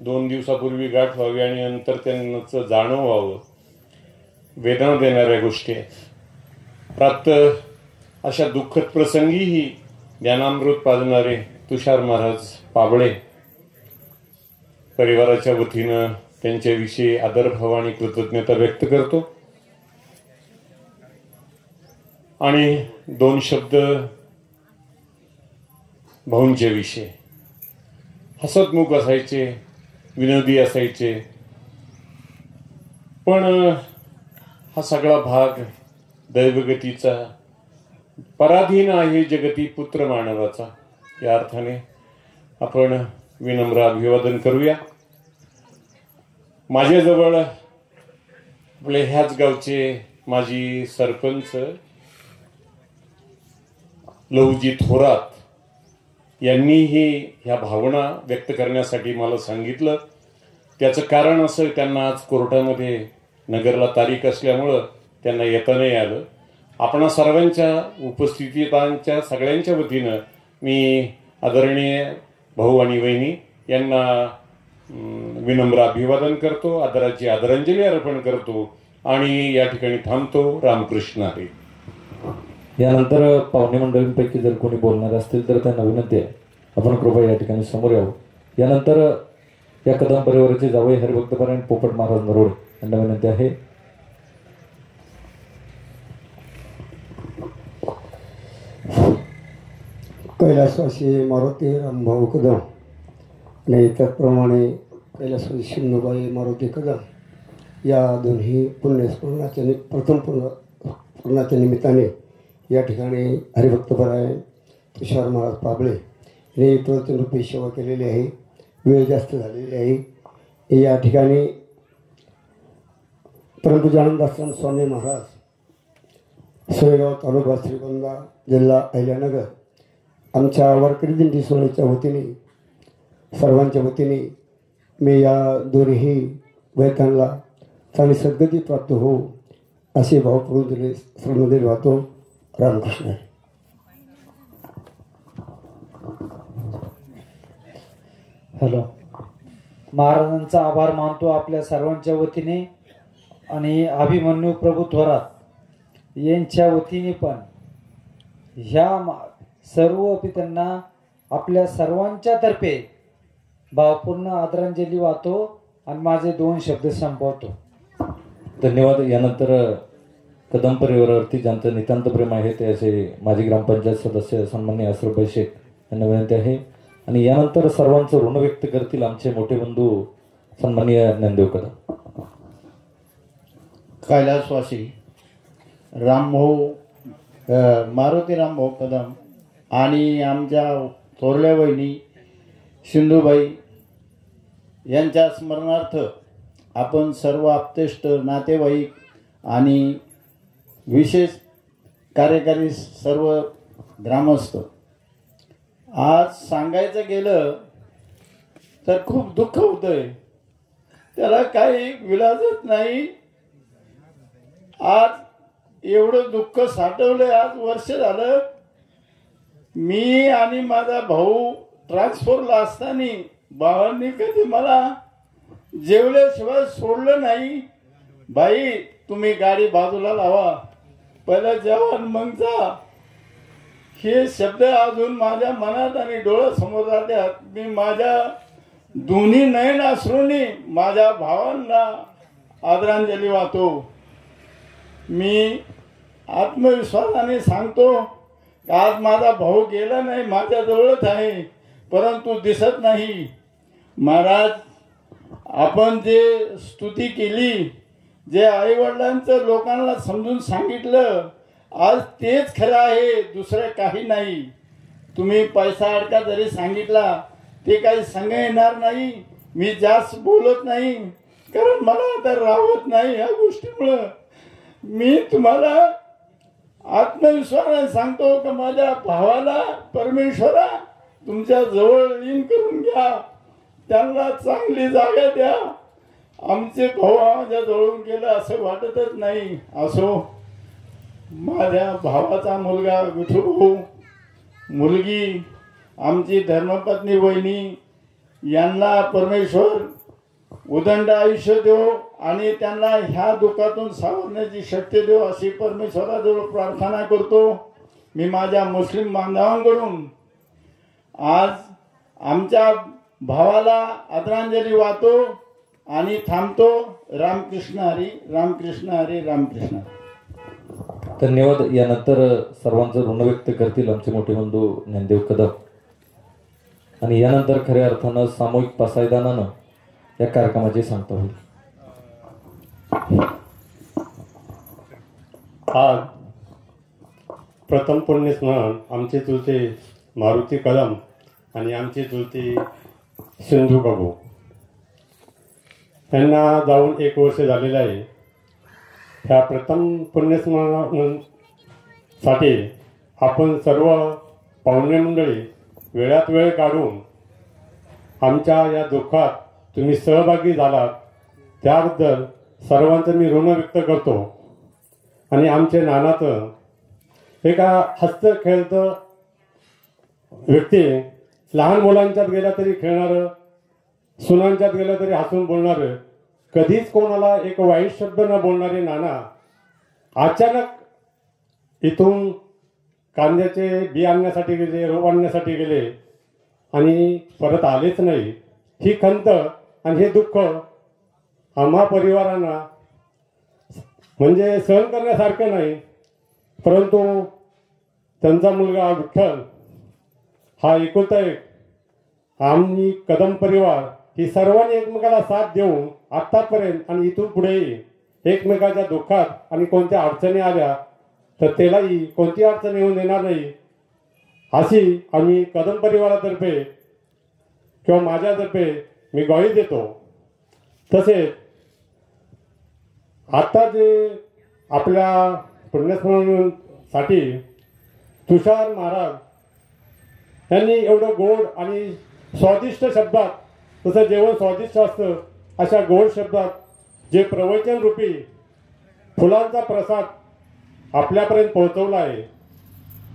2 दिवसापूर्वी गाठ व्हावी आणि नंतर त्यांचं जाणं व्हावं, वेदना देणाऱ्या गोष्टी आहेत। प्रातः अशा दुःखद प्रसंगीही ज्ञानामृत पाजणारे तुषार महाराज पाबळे परिवाराच्या वतीनं त्यांच्याविषयी आदरभाव आणि कृतज्ञता व्यक्त करतो आणि 2 शब्द भाऊंच्या विषयी। हसतमुख असायचे, विनोदी असायचे, पण हा सगळा भाग दैवगतीचा, पराधीन आहे जगती पुत्र मानवाचा, या अर्थाने आपण विनम्र अभिवादन करूया। माझ्याजवळ आपले ह्याच गावचे माजी सरपंच लहुजी थोरात यांनीही ह्या भावना व्यक्त करण्यासाठी मला सांगितलं। त्याचं कारण असं, त्यांना आज कोर्टामध्ये नगरला तारीख असल्यामुळं त्यांना येता नाही आलं। आपणा सर्वांच्या उपस्थितांच्या सगळ्यांच्या वतीनं मी आदरणीय भाऊ आणि वहिनी यांना विनम्र अभिवादन करतो, आदराची आदरांजली अर्पण करतो आणि या ठिकाणी थांबतो। रामकृष्ण हरी। यानंतर पाहुणे मंडळींपैकी जर कोणी बोलणार असतील तर त्यांना विनंती आहे, आपण कृपया या ठिकाणी समोर यावं। यानंतर या कदम परिवाराचे जावई हरिभक्त पारायण पोपट महाराज नरोडे यांना विनंती आहे। कैलासवासी मारुती रामभाऊ कदम आणि त्याचप्रमाणे कैलासवासी शिन्नूबाई मारुती कदम या दोन्ही पुण्यस्मरणाच्या पुण्याच्या निमित्ताने या ठिकाणी हरिभक्तपरायण तुषार महाराज पाबळे यांनी प्रवचनरूपी सेवा केलेली आहे। वेळ जास्त झालेली आहे। या ठिकाणी परमपूज्यानंद आश्रम स्वामी महाराज सोयगाव तालुका श्रीगोंदा जिल्हा अहिल्यानगर आमच्या वारकरी दिंडी सोहळ्याच्या वतीने सर्वांच्या वतीने मी या दोन्ही वैतांना चांगली सद्गती प्राप्त हो असे भावपूर्ण श्रमदेव वाहतो। रामकृष्ण। हॅलो, महाराजांचा आभार मानतो आपल्या सर्वांच्या वतीने आणि अभिमन्यू प्रभू थोरात यांच्या वतीने पण ह्या सर्व त्यांना आपल्या सर्वांच्या तर्फे भावपूर्ण आदरांजली वाहतो आणि माझे 2 शब्द संपवतो। धन्यवाद। यानंतर कदम परिवारावरती ज्यांचं नितांत प्रेम आहे ते असे माजी ग्रामपंचायत सदस्य सन्माननीय असरफभाई शेख यांना विनंती आहे आणि यानंतर सर्वांचं ऋण व्यक्त करतील आमचे मोठे बंधू सन्माननीय ज्ञानदेव कदम। कैलासवासी रामभाऊ मारुती रामभाऊ कदम आणि आमच्या थोरल्या बहिणी सिंधुबाई यांच्या स्मरणार्थ आपण सर्व आप्तेष्ट नातेवाईक आणि विशेष कार्यकारी सर्व ग्रामस्थ आज सांगायचं गेलं तर खूप दुःख होतंय, त्याला काही विलाजच नाही. आज एवढं दुःख साठवलंय. आज वर्ष झालं. मी आणि माझा भाऊ ट्रान्सफरला असताना भावांनी कधी मला जेवल्याशिवाय सोडलं नाही. बाई तुम्ही गाडी बाजूला लावा, पहिलं जेवण मग जा. हे शब्द अजून माझ्या मनात आणि डोळ्यासमोर राहतात. मी माझ्या दोन्ही नयन अश्रूंनी माझ्या भावांना आदरांजली वाहतो. मी आत्मविश्वासाने सांगतो, आज माझा भाऊ गेला नाही, माझ्या जवळच आहे, परंतु दिसत नाही. महाराज, आपण जे स्तुती केली, जे आई वडिलांचं लोकांना समजून सांगितलं, आज तेच खरं आहे, दुसरं काही नाही. तुम्ही पैसा अडका जरी सांगितला ते काही सांगा येणार नाही. मी जास्त बोलत नाही, कारण मला आता राहत नाही या गोष्टीमुळं. मी तुम्हाला आत्मविश्वासाने सांगतो की माझ्या भावाला परमेश्वरा तुमच्या जवळ लीन करून घ्या, त्यांना चांगली जागा द्या. आमचे भाऊ माझ्या जवळून गेलं असं वाटतच नाही. असो, माझ्या भावाचा मुलगा विठू भाऊ, मुलगी आमची धर्मपत्नी वहिनी यांना परमेश्वर उदंड आयुष्य देव आणि त्यांना ह्या दुःखातून सावरण्याची शक्ती देव अशी परमेश्वराजवळ प्रार्थना करतो. मी माझ्या मुस्लिम बांधवांकडून आज आमच्या भावाला आदरांजली वाहतो आणि थांबतो. रामकृष्ण हरी, रामकृष्ण हरी, रामकृष्ण. धन्यवाद. यानंतर सर्वांचं ऋण व्यक्त करतील आमचे मोठे बंधू ज्ञानदेव कदम. आणि यानंतर खऱ्या अर्थानं सामूहिक पसायदानानं या कार्यक्रमाची सांगता होईल. आज प्रथम पुण्यस्मरण आमचे चुलते मारुती कदम आणि आमची चुलती सिंधू काकू यांना जाऊन 1 वर्ष झालेलं आहे. ह्या प्रथम पुण्यस्मरणासाठी आपण सर्व पाहुणे मंडळी वेळात वेळ काढून आमच्या या दुःखात तुम्ही सहभागी झालात, त्याबद्दल सर्वांचं मी ऋण व्यक्त करतो. आणि आमचे नानाचं एका हस्त खेळतं व्यक्ती, लहान मुलांच्यात गेला तरी खेळणारं, सुनांच्यात गेलं तरी हसून बोलणारं, कधीच कोणाला एक वाईट शब्द न बोलणारे नाना अचानक इथून कांद्याचे बी आणण्यासाठी गेले, रोप आणण्यासाठी गेले आणि परत आलेच नाही. ही खंत आणि हे दुःख आम्हा परिवारांना म्हणजे सहन करण्यासारखं नाही. परंतु त्यांचा मुलगा विठ्ठल हा एकुलता एक, आम्ही कदम परिवार ही सर्वांनी एकमेकाला साथ देऊन आत्तापर्यंत आणि इथून पुढे एकमेकाच्या दुःखात आणि कोणत्या अडचणी आल्या तर त्यालाही कोणती अडचण येऊन देणार नाही अशी आम्ही कदम परिवारातर्फे किंवा माझ्यातर्फे मी ग्वाही देतो. तसेच आता जे आपल्या पुण्यस्मरणासाठी तुषार महाराज यांनी एवढं गोड आणि स्वादिष्ट शब्दात, तसं जेवण स्वादिष्ट असतं अशा गोड शब्दात जे प्रवचन रूपी फुलांचा प्रसाद आपल्यापर्यंत पोहोचवला आहे.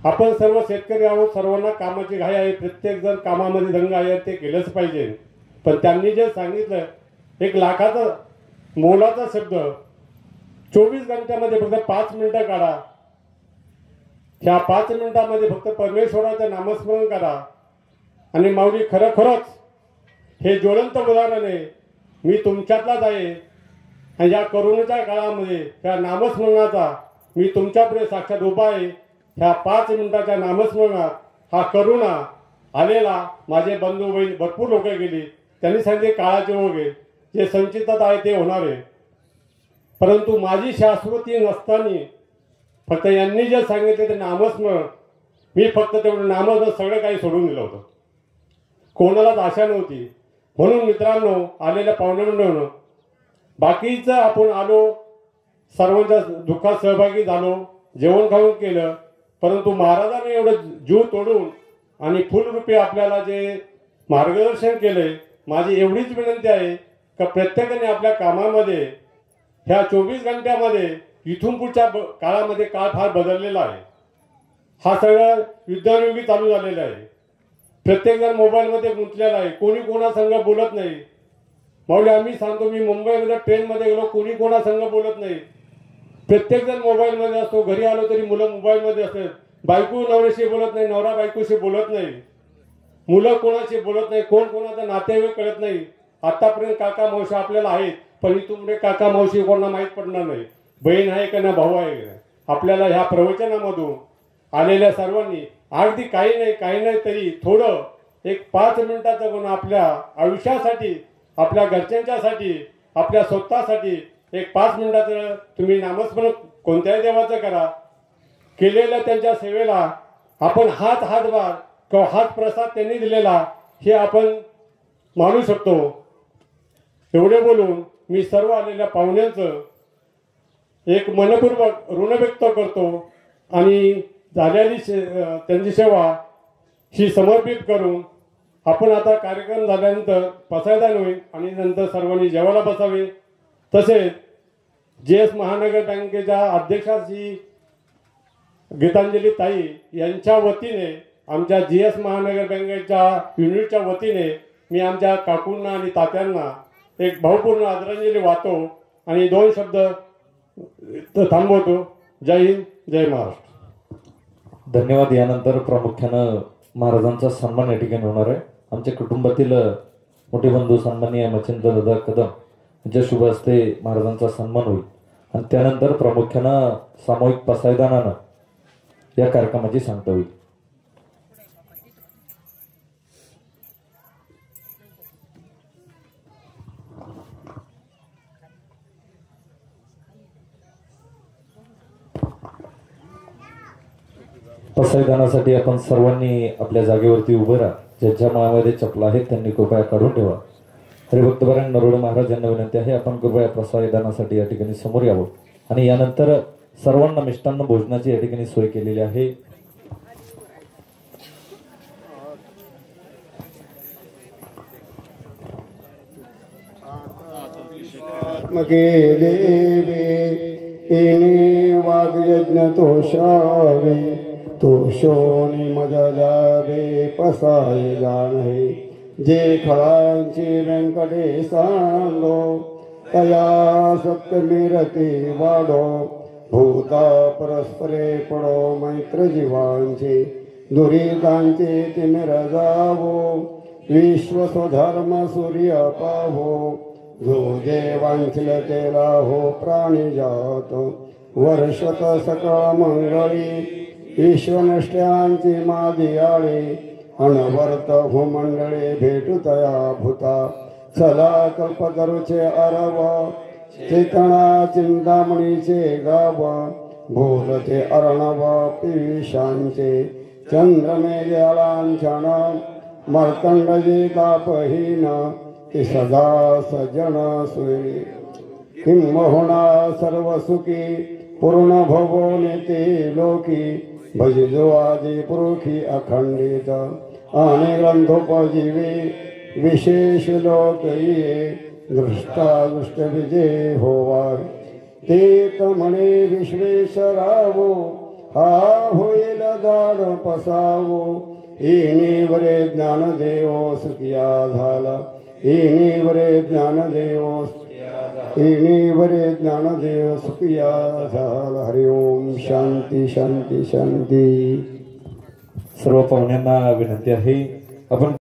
आपण सर्व शेतकरी आहोत, सर्वांना कामाची घाई आहे, प्रत्येक जण कामामध्ये दंग आहे, ते केलंच पाहिजे. पण त्यांनी जे सांगितलं 1 लाखाचा मोलाचा शब्द 24 घंट्यामध्ये फक्त 5 मिनिटं काढा. ह्या 5 मिनिटामध्ये फक्त परमेश्वराचं नामस्मरण करा आणि माऊली खरोखरच हे ज्वलंत उदाहरण आहे. मी तुमच्यातलाच आहे आणि या करोनाच्या काळामध्ये त्या नामस्मरणाचा मी तुमच्यापुढे साक्षात उभा आहे. ह्या 5 मिनिटाच्या नामस्मरणात हा करुणा आलेला माझे बंधू बहीण भरपूर लोक गेली. त्यांनी सांगितले काळाचे ओघ आहे, जे संचितात आहे ते होणार आहे. परंतु माझी शाश्वती नसताना फक्त यांनी जे सांगितले ते नामस्मरण, मी फक्त तेवढं नामस्मरण सगळं काही सोडून दिलं होतं. कोणालाच आशा नव्हती. म्हणून मित्रांनो, आलेल्या पाहुणे मंडळींनो, बाकीचं आपण आलो, सर्वांच्या दुःखात सहभागी झालो, जेवण खाऊन केलं, परंतु महाराजांनी एवढं जीव तोडून आणि फुलरूपी आपल्याला जे मार्गदर्शन केलंय, माझी एवढीच विनंती आहे का प्रत्येकाने आपल्या कामामध्ये ह्या 24 घंट्यामध्ये इथून पुढच्या काळामध्ये काळ फार बदललेला आहे. हा सगळं युद्धयोगी चालू झालेला आहे. प्रत्येकजण मोबाईलमध्ये गुंतलेला आहे. कोणी कोणासंग बोलत नाही. माऊली आम्ही सांगतो, मी मुंबईमध्ये ट्रेनमध्ये गेलो, कोणी कोणासंग बोलत नाही. प्रत्येकजण मोबाईलमध्ये असतो. घरी आलो तरी मुलं मोबाईलमध्ये असतात. बायको नवऱ्याशी बोलत नाही, नवरा बायकोशी बोलत नाही, मुलं कोणाशी बोलत नाही, कोण कोणाचा नातेवाईक कळत नाही. आतापर्यंत काका मावशी आपल्याला आहेत, पण इथून पुढे काका मावशी कोणाला माहीत पडणार नाही. बहीण आहे का ना भाऊ आहे का. आपल्याला ह्या प्रवचनामधून आलेल्या सर्वांनी अगदी काही नाही तरी थोडं एक 5 मिनिटाचं गुण आपल्या आयुष्यासाठी, आपल्या घरच्यांच्यासाठी, आपल्या स्वतःसाठी एक 5 मिनिटाचं तुम्ही नामस्मरण कोणत्याही देवाचं करा. केलेल्या त्यांच्या सेवेला आपण हातभार किंवा हात प्रसाद त्यांनी दिलेला हे आपण मानू शकतो. एवढे बोलून मी सर्व आलेल्या पाहुण्यांचं एक मनपूर्वक ऋण व्यक्त करतो आणि झालेली त्यांची सेवा ही समर्पित करून आपण आता कार्यक्रम झाल्यानंतर पसायदान होईल आणि नंतर सर्वांनी जेवायला बसावे. तसेच JS महानगर बँकेच्या अध्यक्षाची गीतांजली ताई यांच्या वतीने, आमच्या JS महानगर बँकेच्या युनिटच्या वतीने मी आमच्या काकूंना आणि तात्यांना एक भावपूर्ण आदरांजली वाहतो आणि 2 शब्द थांबवतो. जय हिंद, जय महाराष्ट्र. धन्यवाद. यानंतर प्रामुख्यानं महाराजांचा सन्मान या ठिकाणी होणार आहे. आमच्या कुटुंबातील मोठे बंधू सन्माननीय मच्छिंद्रदादा कदम यांच्या शुभ हस्ते महाराजांचा सन्मान होईल आणि त्यानंतर प्रामुख्यानं सामूहिक पसायदानानं या कार्यक्रमाची सांगता होईल. पसायदानासाठी आपण सर्वांनी आपल्या जागेवरती उभं राहा. ज्यांच्या माळामध्ये चपला आहेत त्यांनी कृपया काढून ठेवा. हरिभक्तपरायण नरोडे महाराज यांना विनंती आहे, आपण कृपया पसायदानासाठी या ठिकाणी समोर यावं आणि यानंतर सर्वांना मिष्टान्न भोजनाची या ठिकाणी सोय केलेली आहे. वाग्यज्ञ तोषावे तोषोनी मदलावे पसाय जाणे जे खळांची व्यंकटेशांडो तया सप्तमीरती वाडो भूता परस्परे पडो मैत्र जीवांचे दुरितांचे तिमिर जावो विश्वस्वधर्म सूर्य पाहो जो देवांचल केला हो प्राणी जात वर्षत सकळ मंगळी ईश्वनष्ट्यांची मादी आळे अनवर्त हो मंडळे भेटुतया भूता चला कल्पतरुचे अरव चेतना चिंतामणीचे गाव भोलते अर्णव पिशांचे चंद्रमेल्यालांछण मर्तंडजी तापहीन ते सदा सजन सोयी किंबहुना सर्व सुखी पूर्ण भवो नेते लोकी भजिजो आदि पुरुखी अखंडित आणि ग्रंथोपजीवे विशेष लोक ये दृष्टादृष्ट विजय होवा ते म्हणे विश्वेश्वरावो हा होईल दाड पसावो इनीवरे ज्ञानदेव सुखिया झाला इनीवरे ज्ञानदेव सुखिया झाला. हरि ओम. शांती शांती शांती. सर्व पाहुण्यांना विनंती आहे, आपण